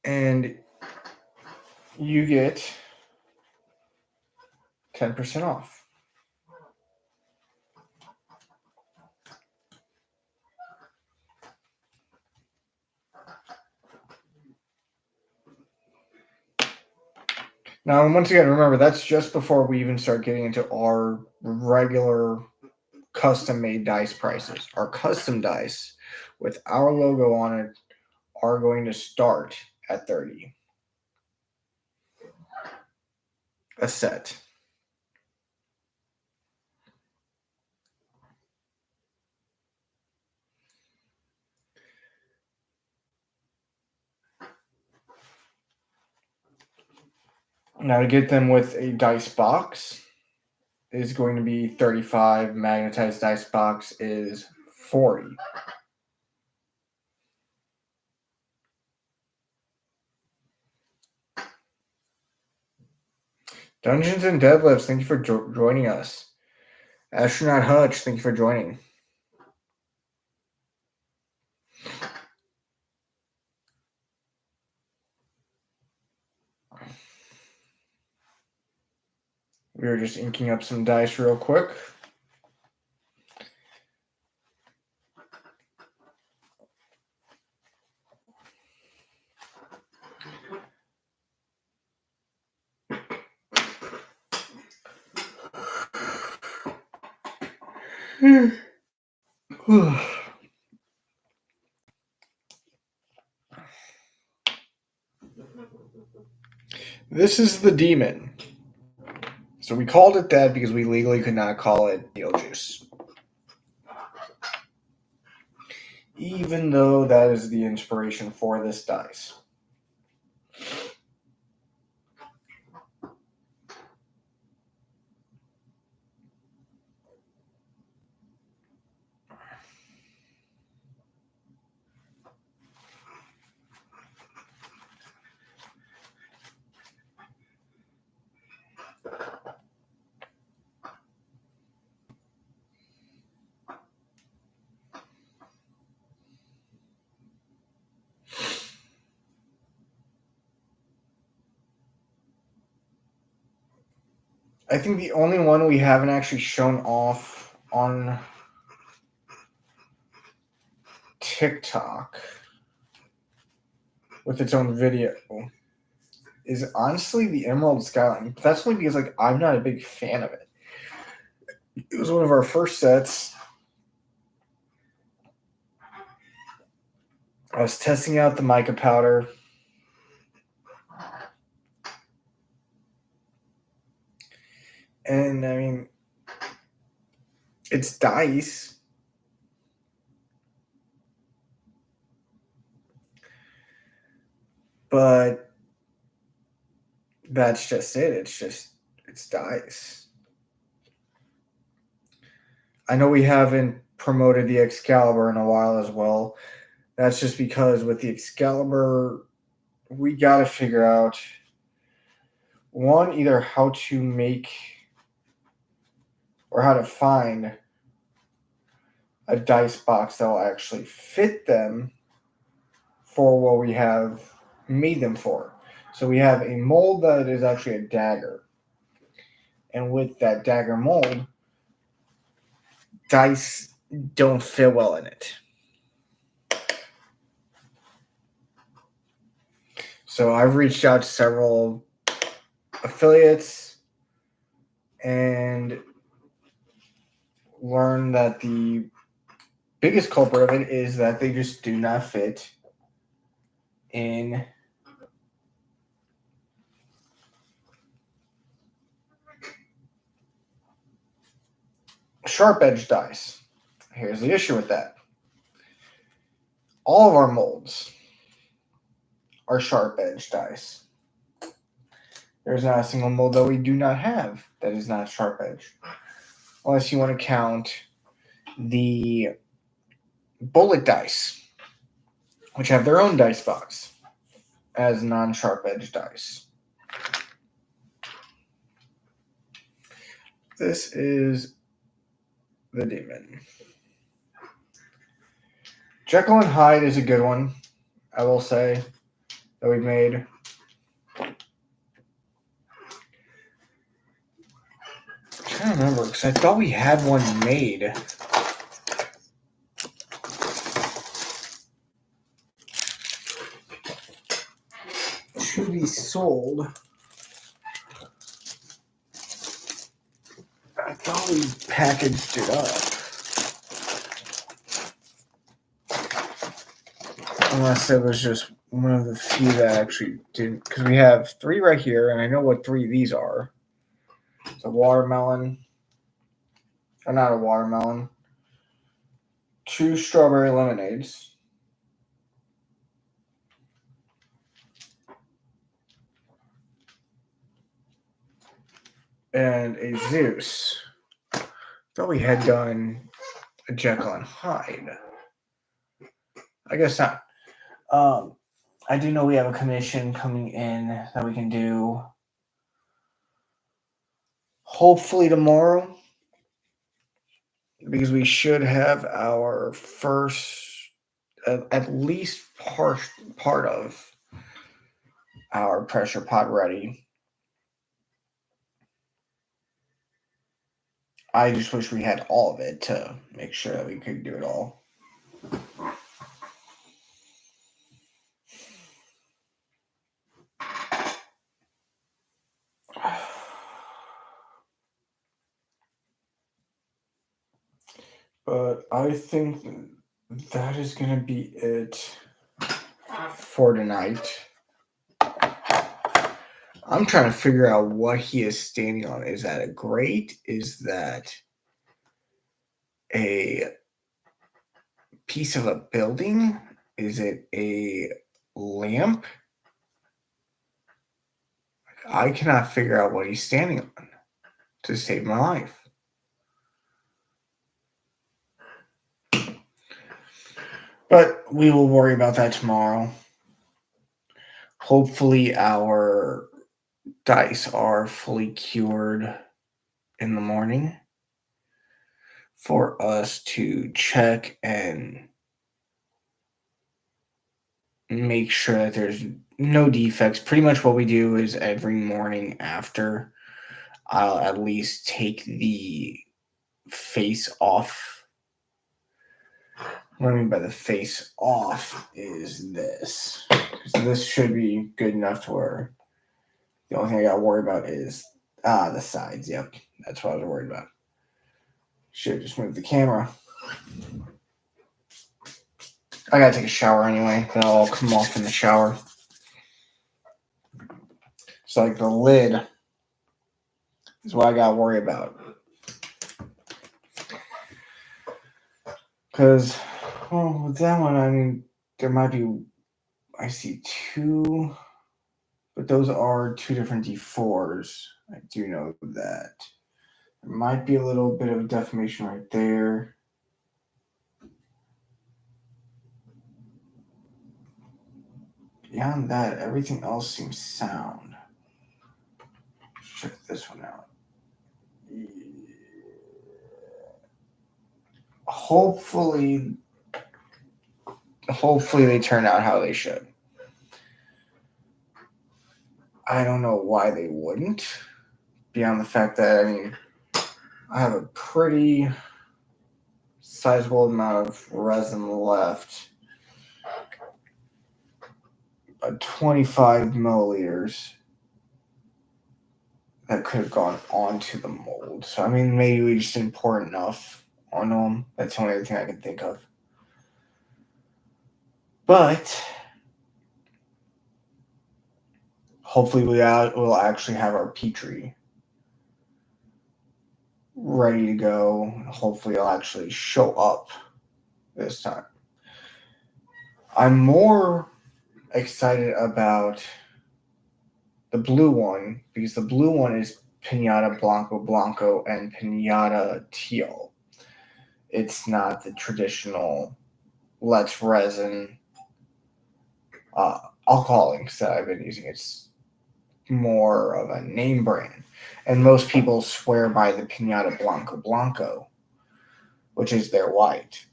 And you get 10% off. Now, once again, remember, that's just before we even start getting into our regular custom-made dice prices. Our custom dice with our logo on it are going to start at 30 a set. Now, to get them with a dice box is going to be 35. Magnetized dice box is 40. Dungeons and Deadlifts, thank you for joining us. Astronaut Hutch, thank you for joining. We were just inking up some dice real quick. This is the demon. So we called it that because we legally could not call it Beetlejuice. Even though that is the inspiration for this dice. I think the only one we haven't actually shown off on TikTok with its own video is honestly the Emerald Skyline. But that's only because I'm not a big fan of it. It was one of our first sets. I was testing out the mica powder. And I mean, it's dice. But that's just it. It's dice. I know we haven't promoted the Excalibur in a while as well. That's just because with the Excalibur, we got to figure out one, either how to make or how to find a dice box that will actually fit them for what we have made them for. So we have a mold that is actually a dagger. And with that dagger mold, dice don't fit well in it. So I've reached out to several affiliates and learned that the biggest culprit of it is that they just do not fit in sharp edge dice. Here's the issue with that. All of our molds are sharp edge dice. There's not a single mold that we do not have that is not sharp edge. Unless you want to count the bullet dice, which have their own dice box as non-sharp edge dice. This is the demon. Jekyll and Hyde is a good one, I will say, that we made. I'm trying to remember, because I thought we had one made. To be sold. thought we packaged it up. Unless it was just one of the few that actually didn't. Because we have 3 right here, and I know what 3 of these are. It's a watermelon. Or not a watermelon. 2 strawberry lemonades. And a Zeus. Thought we had done a Jekyll and Hyde. I guess not. I do know we have a commission coming in that we can do hopefully tomorrow, because we should have our first, at least part of our pressure pot ready. I just wish we had all of it to make sure that we could do it all. But I think that is going to be it for tonight. I'm trying to figure out what he is standing on. Is that a grate? Is that a piece of a building? Is it a lamp? I cannot figure out what he's standing on to save my life. But we will worry about that tomorrow. Hopefully our dice are fully cured in the morning for us to check and make sure that there's no defects. Pretty much what we do is every morning after, I'll at least take the face off. What I mean by the face off is this. So this should be good enough to where the only thing I got to worry about is the sides. Yep, that's what I was worried about. Should just move the camera. I gotta take a shower anyway. Then I'll all come off in the shower. So like the lid is what I gotta worry about. Because, well, with that one, I mean, there might be, I see 2, but those are 2 different D4s. I do know that. There might be a little bit of deformation right there. Beyond that, everything else seems sound. Let's check this one out. Hopefully they turn out how they should. I don't know why they wouldn't, beyond the fact that, I mean, I have a pretty sizable amount of resin left. 25 milliliters that could have gone onto the mold. So, I mean, maybe we just didn't pour enough on them. That's the only other thing I can think of. But hopefully we'll actually have our Petri ready to go. Hopefully it'll actually show up this time. I'm more excited about the blue one because the blue one is Pinata Blanco and Pinata Teal. It's not the traditional Let's Resin alcoholics that I've been using. It's more of a name brand. And most people swear by the Pinata Blanco, which is their white.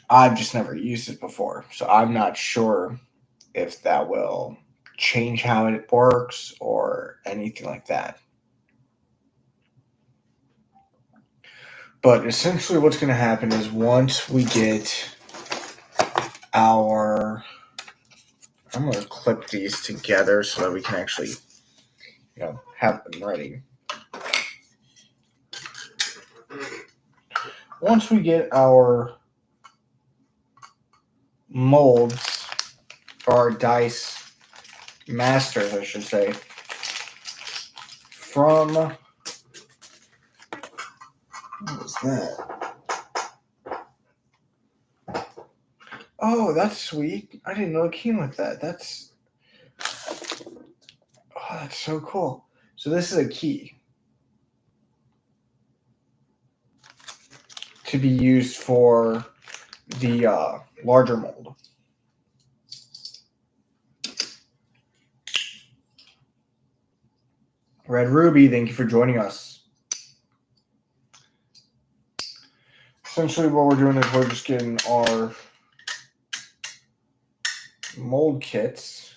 I've just never used it before, so I'm not sure if that will change how it works or anything like that. But essentially what's going to happen is once we get I'm going to clip these together so that we can actually, have them ready. once we get our molds, or our dice masters, I should say, from, what was that? Oh, that's sweet. I didn't know it came with that. That's so cool. So this is a key to be used for the larger mold. Red Ruby, thank you for joining us. Essentially what we're doing is we're just getting our mold kits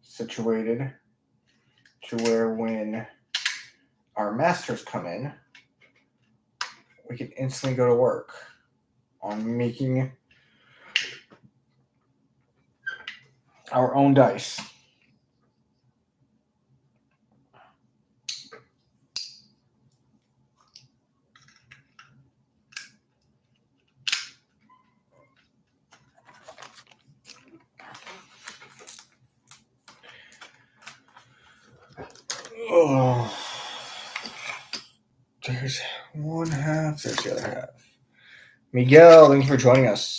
situated to where when our masters come in, we can instantly go to work on making our own dice. Oh, there's one half, there's the other half. Miguel, thank you for joining us.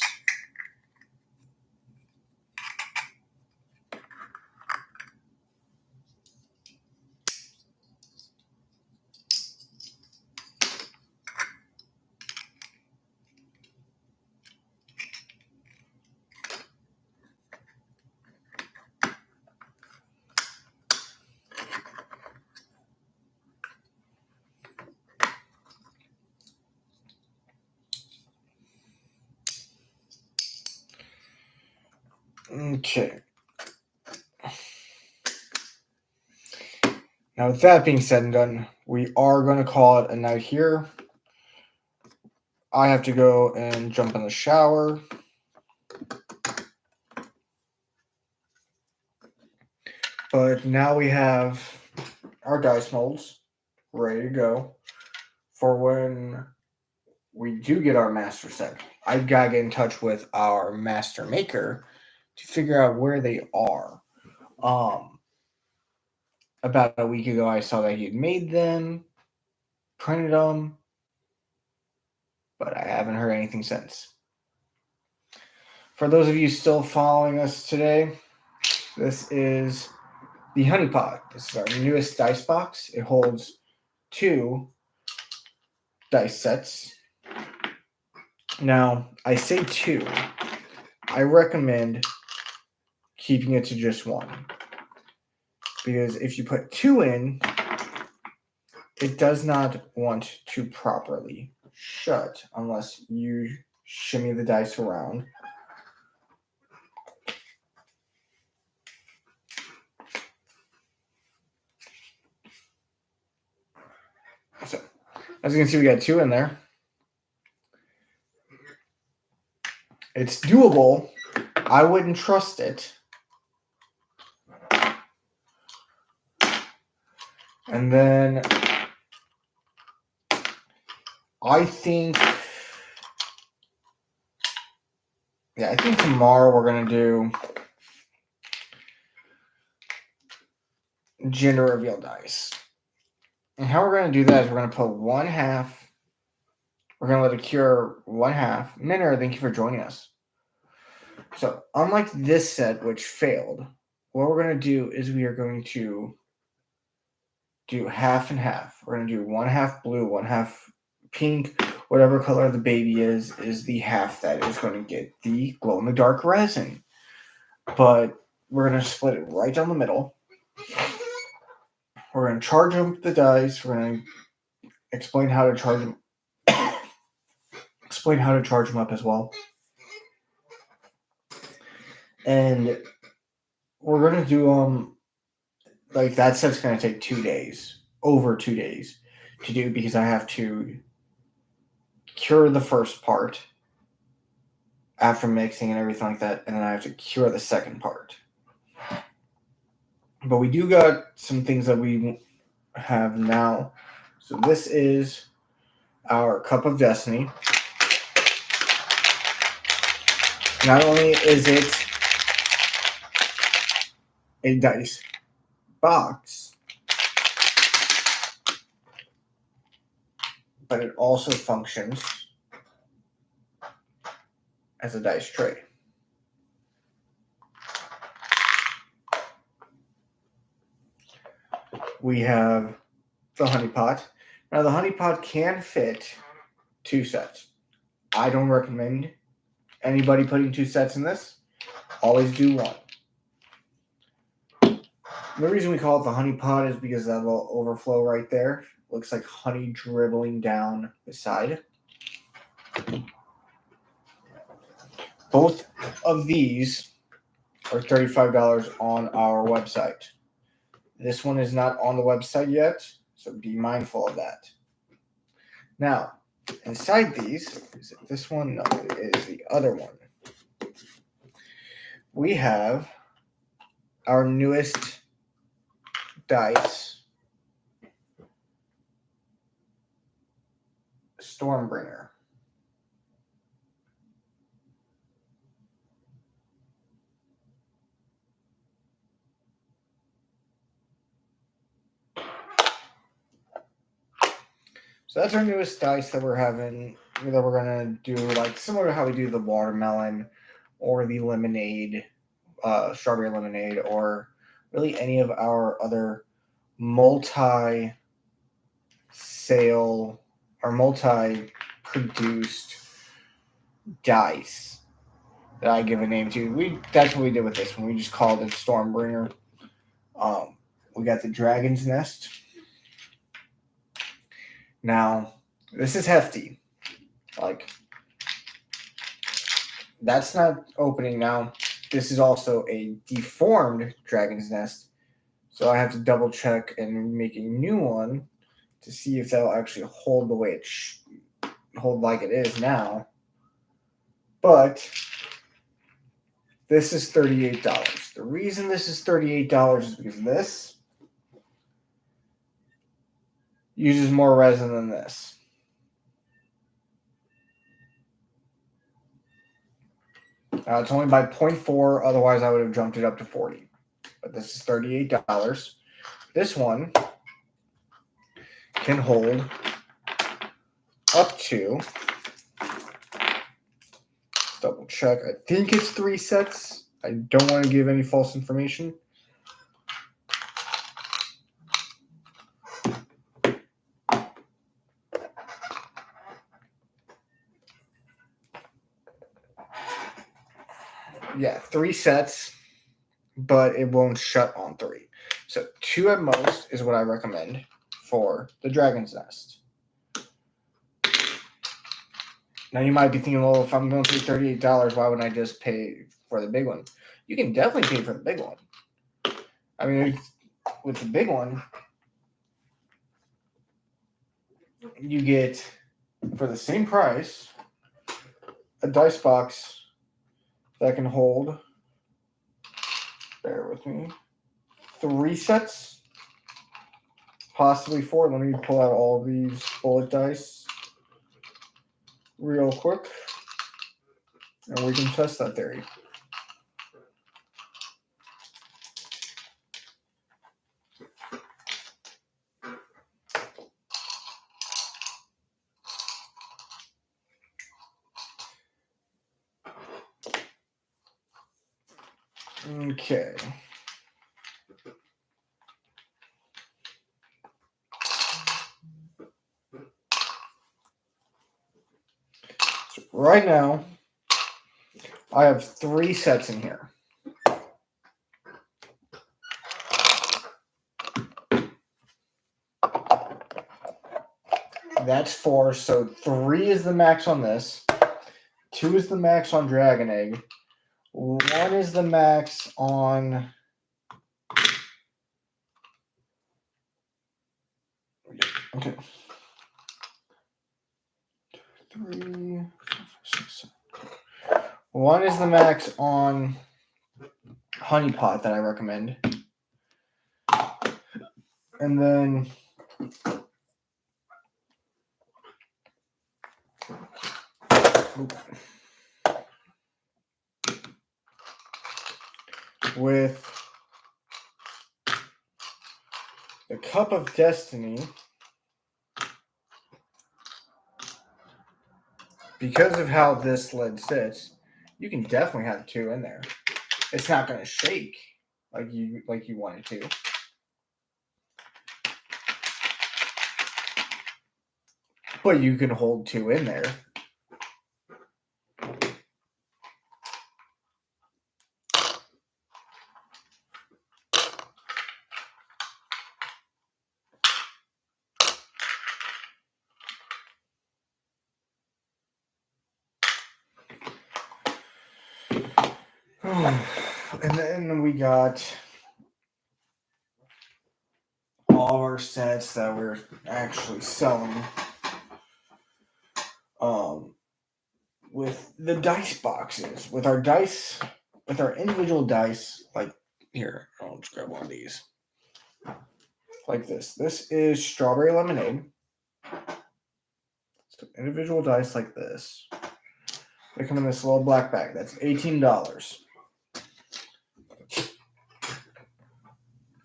Okay. Now, with that being said and done, we are going to call it a night here. I have to go and jump in the shower. But now we have our dice molds ready to go for when we do get our master set. I've got to get in touch with our master maker to figure out where they are. About a week ago, I saw that he had made them, printed them, but I haven't heard anything since. For those of you still following us today, this is the Honey Pot. This is our newest dice box. It holds 2 dice sets. Now, I say 2. I recommend keeping it to just 1. Because if you put 2 in, it does not want to properly shut unless you shimmy the dice around. So, as you can see, we got 2 in there. It's doable. I wouldn't trust it. And then I think tomorrow we're going to do gender reveal dice. And how we're going to do that is we're going to put 1/2. We're going to let it cure 1/2. Minner, thank you for joining us. So, unlike this set, which failed, what we're going to do is we are going to do half and half. We're going to do 1/2 blue, 1/2 pink. Whatever color the baby is the half that is going to get the glow-in-the-dark resin. But we're going to split it right down the middle. We're going to charge up the dice. We're going to explain how to charge them. Explain how to charge them up as well. And we're going to do like that set's going to take 2 days, over 2 days to do, because I have to cure the first part after mixing and everything like that, and then I have to cure the second part. But we do got some things that we have now. So this is our Cup of Destiny. Not only is it a dice box, but it also functions as a dice tray. We have the honey pot. Now, the honey pot can fit 2 sets. I don't recommend anybody putting 2 sets in this. Always do 1. The reason we call it the honey pot is because that little overflow right there looks like honey dribbling down the side. Both of these are $35 on our website. This one is not on the website yet, so be mindful of that. Now, inside these, is it this one? No, it is the other one. We have our newest dice, Stormbringer. So that's our newest dice that we're having, that we're going to do, like similar to how we do the watermelon or the lemonade, strawberry lemonade, or really any of our other multi-sale or multi-produced dice that I give a name to. That's what we did with this one. We just called it Stormbringer. We got the Dragon's Nest. Now, this is hefty. Like, that's not opening now. This is also a deformed Dragon's Nest. So I have to double check and make a new one to see if that'll actually hold the way hold like it is now. But this is $38. The reason this is $38 is because this uses more resin than this. It's only by 0.4, otherwise I would have jumped it up to 40. But this is $38. This one can hold up to, let's double check, I think it's 3 sets. I don't want to give any false information. Yeah, 3 sets, but it won't shut on 3. So 2 at most is what I recommend for the Dragon's Nest. Now you might be thinking, well, if I'm going to pay $38, why wouldn't I just pay for the big one? You can definitely pay for the big one. I mean, with the big one, you get, for the same price, a dice box that can hold, bear with me, 3 sets, possibly 4. Let me pull out all these bullet dice real quick, and we can test that theory. Okay. So right now, I have 3 sets in here. That's 4, so 3 is the max on this. 2 is the max on Dragon Egg. 1 is the max on... Okay. 3, 4, 5, 6, 7. 1 is the max on Honey Pot that I recommend. And then with the Cup of Destiny, because of how this lid sits, you can definitely have 2 in there. It's not going to shake like you want it to. But you can hold 2 in there. And then we got all our sets that we're actually selling. With the dice boxes, with our individual dice, like here, I'll just grab one of these. Like this. This is strawberry lemonade. So individual dice like this. They come in this little black bag. That's $18.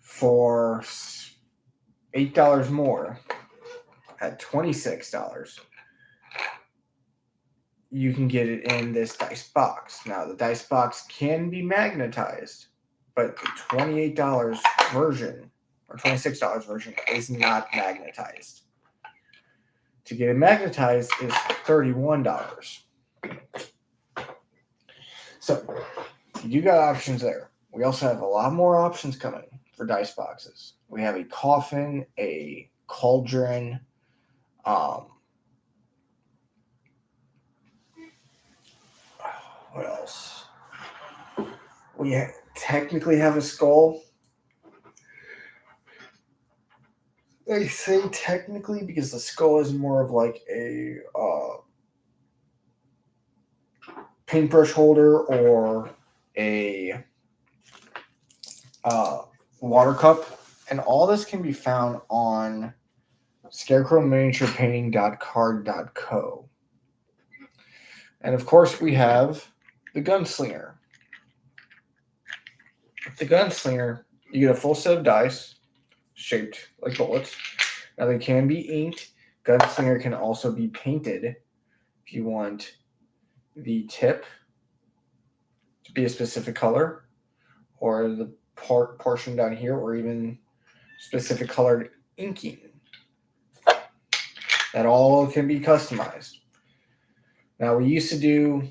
For $8 more, at $26, you can get it in this dice box. Now, the dice box can be magnetized, but the $28 version or $26 version is not magnetized. To get it magnetized is $31. So, you got options there. We also have a lot more options coming for dice boxes. We have a coffin, a cauldron, what else? We technically have a skull. I say technically because the skull is more of like a paintbrush holder or a water cup. And all this can be found on scarecrowminiaturepainting.card.co. And of course, we have the Gunslinger. With the Gunslinger, you get a full set of dice shaped like bullets. Now, they can be inked. Gunslinger can also be painted if you want the tip to be a specific color, or the portion down here, or even specific colored inking. That all can be customized. Now, we used to do,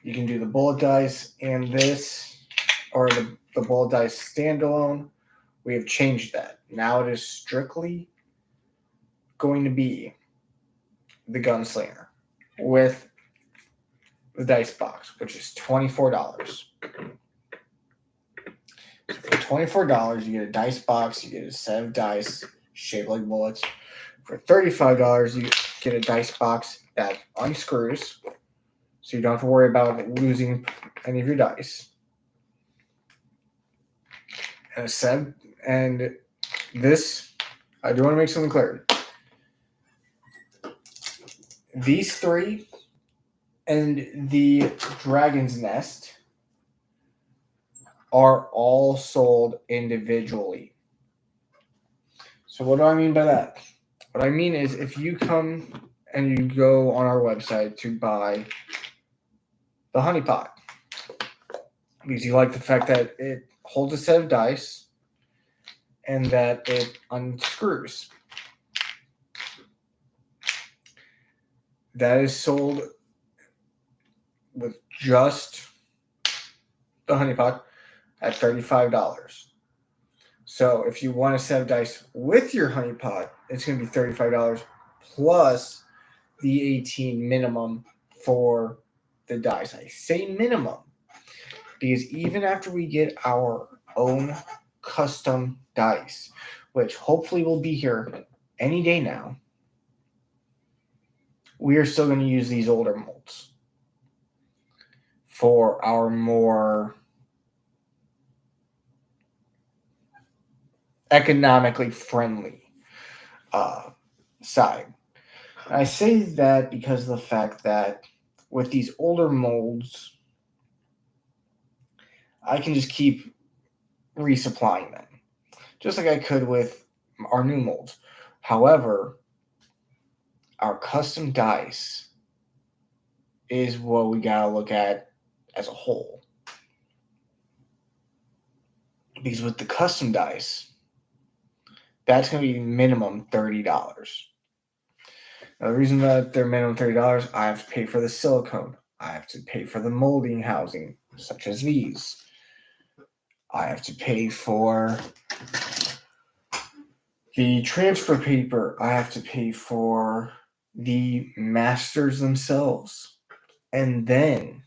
you can do the bullet dice and this, or the bullet dice standalone. We have changed that. Now it is strictly going to be the Gunslinger with the dice box, which is $24. So for $24, you get a dice box, you get a set of dice shaped like bullets. For $35, you get a dice box that unscrews, so you don't have to worry about losing any of your dice. And this, I do want to make something clear. These three and the Dragon's Nest are all sold individually. So what do I mean by that? What I mean is, if you come and you go on our website to buy the Honey Pot, because you like the fact that it holds a set of dice and that it unscrews, that is sold with just the Honey Pot at $35. So if you want a set of dice with your Honey Pot, it's going to be $35 plus the $18 minimum for the dice. I say minimum because even after we get our own custom dice, which hopefully will be here any day now, we are still going to use these older molds for our more economically friendly side. I say that because of the fact that with these older molds, I can just keep resupplying them, just like I could with our new molds. However, our custom dice is what we gotta look at as a whole. Because with the custom dice, that's going to be minimum $30. Now, the reason that they're minimum $30, I have to pay for the silicone. I have to pay for the molding housing, such as these. I have to pay for the transfer paper. I have to pay for the masters themselves. And then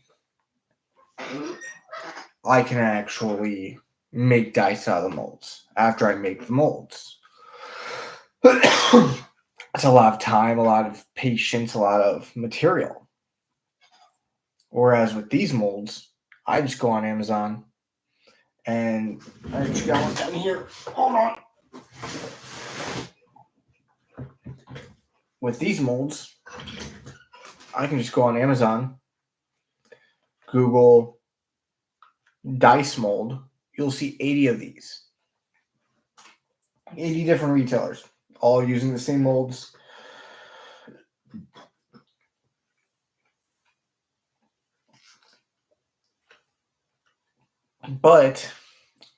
I can actually make dice out of the molds after I make the molds. It's a lot of time, a lot of patience, a lot of material. Whereas with these molds, I just go on Amazon and I just got one down here. Hold on. With these molds, I can just go on Amazon, Google dice mold. You'll see 80 of these. 80 different retailers, all using the same molds. But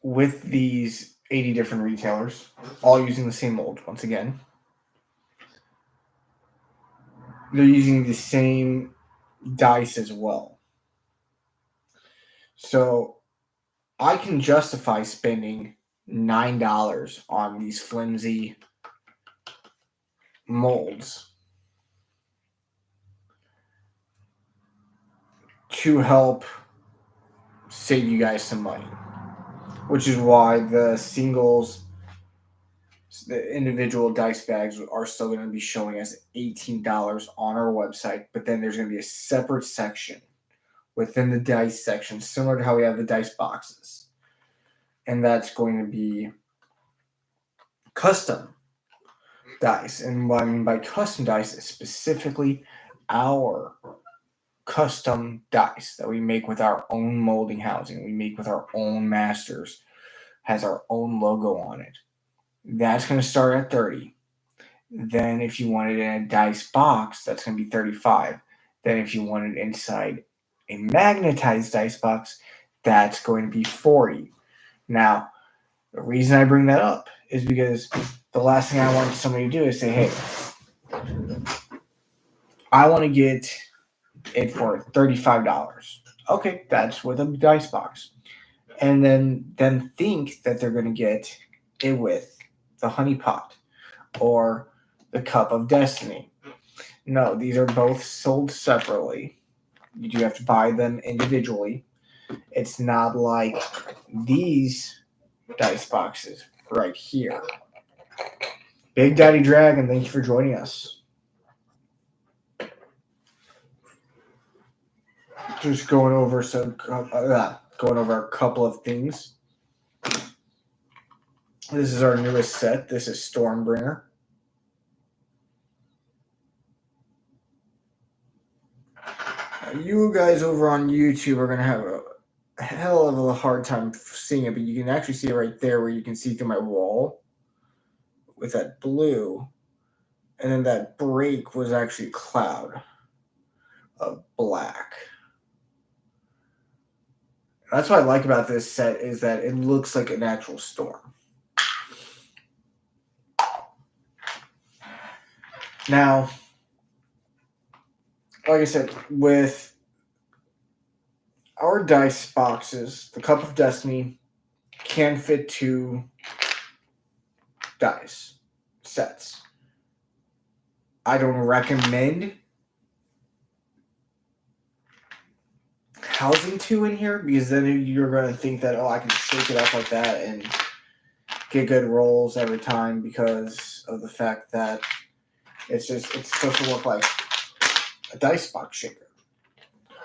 with these 80 different retailers, all using the same mold, once again, they're using the same dice as well. So I can justify spending $9 on these flimsy molds to help save you guys some money, which is why the singles, the individual dice bags are still going to be showing as $18 on our website, but then there's going to be a separate section within the dice section, similar to how we have the dice boxes, and that's going to be custom dice. And what I mean by custom dice is specifically our custom dice that we make with our own molding housing, we make with our own masters, has our own logo on it. That's going to start at 30. Then if you want it in a dice box, that's going to be 35. Then if you want it inside a magnetized dice box, that's going to be 40. Now, the reason I bring that up is because the last thing I want somebody to do is say, hey, I want to get it for $35. Okay, that's with a dice box. And then think that they're going to get it with the honey pot or the cup of destiny. No, these are both sold separately. You do have to buy them individually. It's not like these dice boxes right here. Big Daddy Dragon, thank you for joining us. Just going over a couple of things. This is our newest set. This is Stormbringer. You guys over on YouTube are going to have a hell of a hard time seeing it, but you can actually see it right there where you can see through my wall with that blue. And then that break was actually a cloud of black. That's what I like about this set is that it looks like an actual storm. Now, like I said, with our dice boxes, the Cup of Destiny can fit 2 dice sets. I don't recommend housing 2 in here because then you're going to think that, I can shake it up like that and get good rolls every time because of the fact that it's supposed to look like a dice box shaker,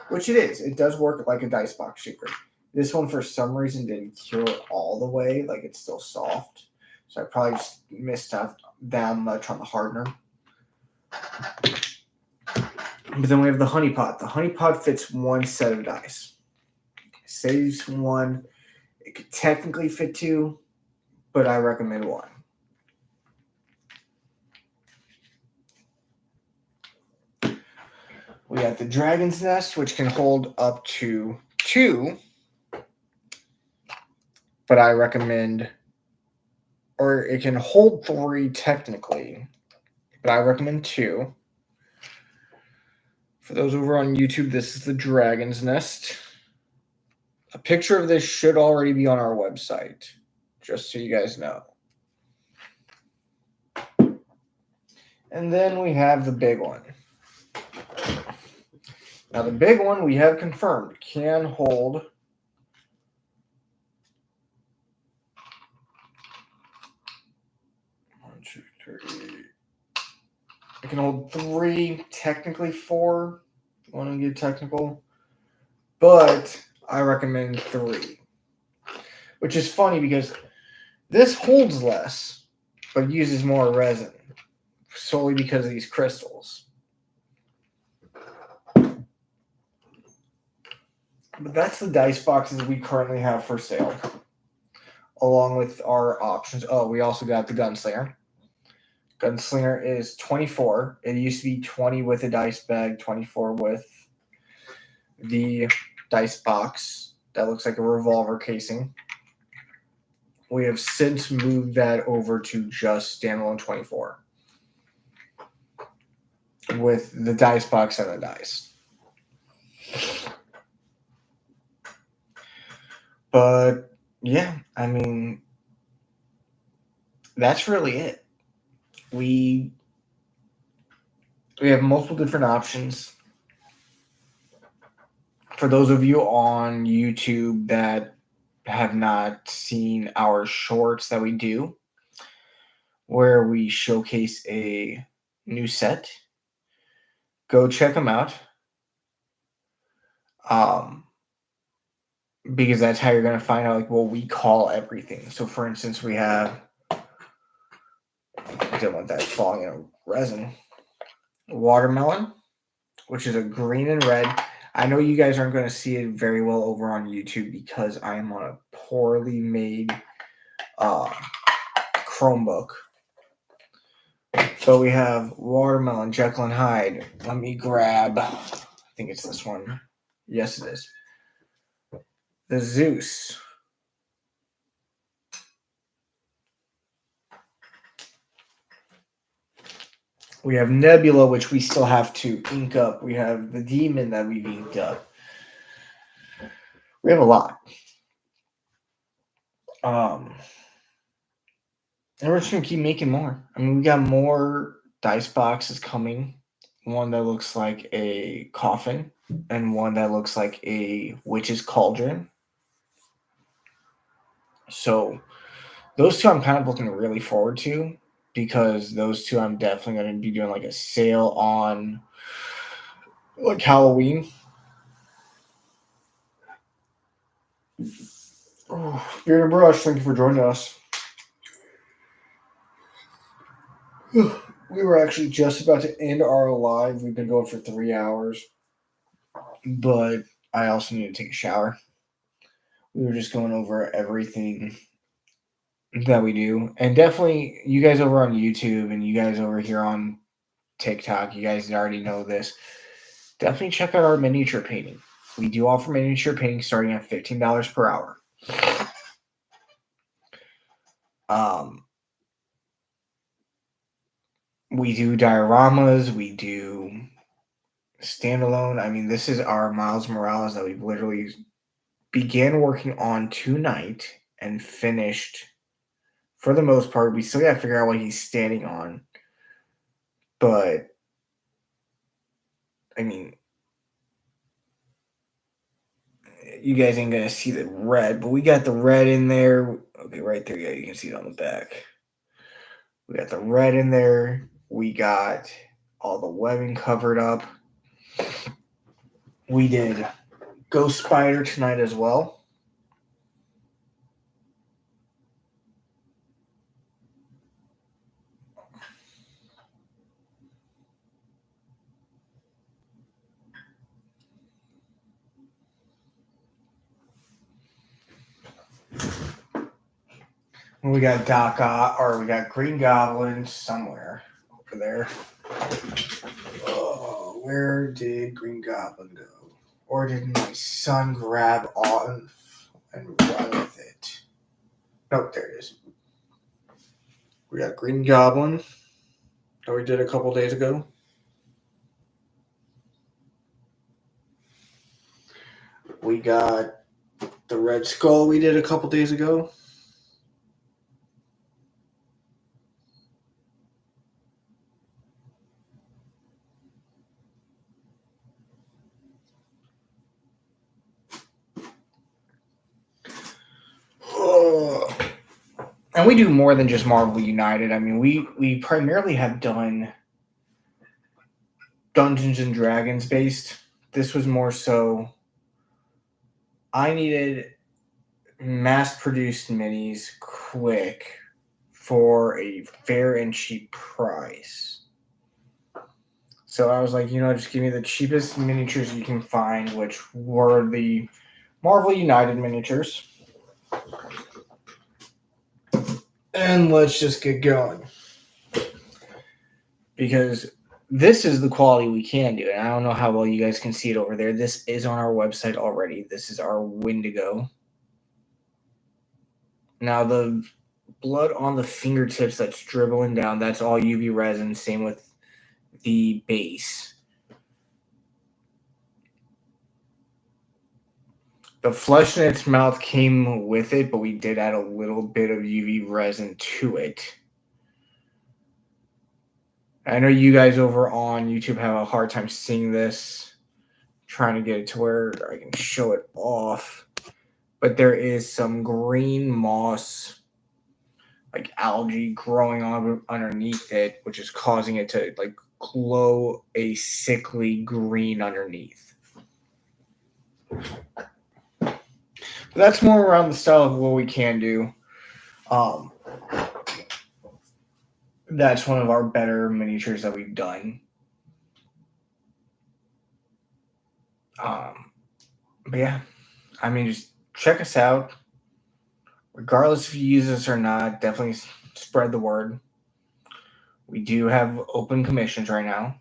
which it is. It does work like a dice box shaker. This one, for some reason, didn't cure it all the way. Like, it's still soft. So I probably just missed out that much on the hardener. But then we have the honey pot. The honey pot fits one set of dice. Saves one. It could technically fit two, but I recommend one. We got the Dragon's Nest, which can hold up to two, but I recommend, or it can hold three technically, but I recommend two. For those over on YouTube, this is the Dragon's Nest. A picture of this should already be on our website, just so you guys know. And then we have the big one. Now, the big one we have confirmed can hold 1, 2, 3. It can hold 3, technically 4. If you want to get technical, but I recommend 3, which is funny because this holds less, but uses more resin solely because of these crystals. But that's the dice boxes we currently have for sale, along with our options. Oh, we also got the Gunslinger. Gunslinger is 24. It used to be 20 with a dice bag, 24 with the dice box that looks like a revolver casing. We have since moved that over to just standalone 24 with the dice box and the dice. But yeah, I mean, that's really it. We have multiple different options. For those of you on YouTube that have not seen our shorts that we do, where we showcase a new set, go check them out. Because that's how you're going to find out like what we call everything. So for instance, we have, I don't want that falling in a resin, watermelon, which is a green and red. I know you guys aren't going to see it very well over on YouTube because I am on a poorly made Chromebook. So we have watermelon, Jekyll and Hyde. Let me grab, I think it's this one. Yes, it is. The Zeus. We have Nebula, which we still have to ink up. We have the Demon that we've inked up. We have a lot. And we're just going to keep making more. I mean, we got more dice boxes coming. One that looks like a coffin and one that looks like a witch's cauldron. So those two I'm kind of looking really forward to because those two I'm definitely going to be doing like a sale on like Halloween. Oh, Beard and Brush, thank you for joining us. We were actually just about to end our live. We've been going for 3 hours, but I also need to take a shower. We were just going over everything that we do. And definitely, you guys over on YouTube and you guys over here on TikTok, you guys already know this. Definitely check out our miniature painting. We do offer miniature painting starting at $15 per hour. We do dioramas. We do standalone. I mean, this is our Miles Morales that we've literally began working on tonight and finished for the most part. We still got to figure out what he's standing on. But, I mean, you guys ain't going to see the red, but we got the red in there. Okay, right there. Yeah, you can see it on the back. We got the red in there. We got all the webbing covered up. We did Ghost Spider tonight as well. We got we got Green Goblin somewhere over there. Oh, where did Green Goblin go? Or did my son grab on and run with it? Nope, there it is. We got Green Goblin that we did a couple days ago. We got the Red Skull we did a couple days ago. And we do more than just Marvel United. I mean, we primarily have done Dungeons and Dragons based. This was more so I needed mass-produced minis quick for a fair and cheap price. So I was like, just give me the cheapest miniatures you can find, which were the Marvel United miniatures. And let's just get going. Because this is the quality we can do. And I don't know how well you guys can see it over there. This is on our website already. This is our Wendigo. Now, the blood on the fingertips that's dribbling down, that's all UV resin. Same with the base. The flesh in its mouth came with it, but we did add a little bit of UV resin to it. I know you guys over on YouTube have a hard time seeing this, trying to get it to where I can show it off. But there is some green moss, like algae, growing on underneath it, which is causing it to like glow a sickly green underneath. But that's more around the style of what we can do. That's one of our better miniatures that we've done. But yeah, I mean, just check us out. Regardless if you use us or not, definitely spread the word. We do have open commissions right now.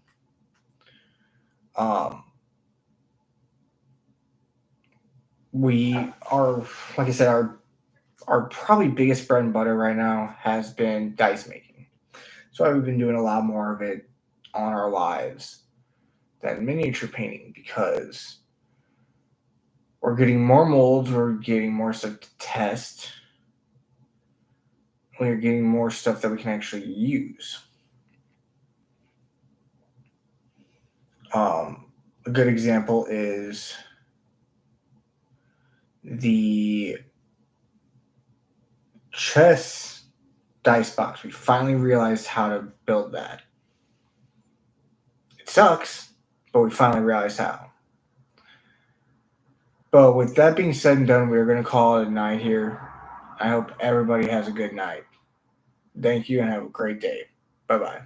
We are, like I said, our probably biggest bread and butter right now has been dice making. So we've been doing a lot more of it on our lives than miniature painting because we're getting more molds, we're getting more stuff to test, we're getting more stuff that we can actually use. A good example is the chess dice box. We finally realized how to build that. It sucks, but we finally realized how. But with that being said and done, we're going to call it a night here. I hope everybody has a good night. Thank you and have a great day. Bye-bye.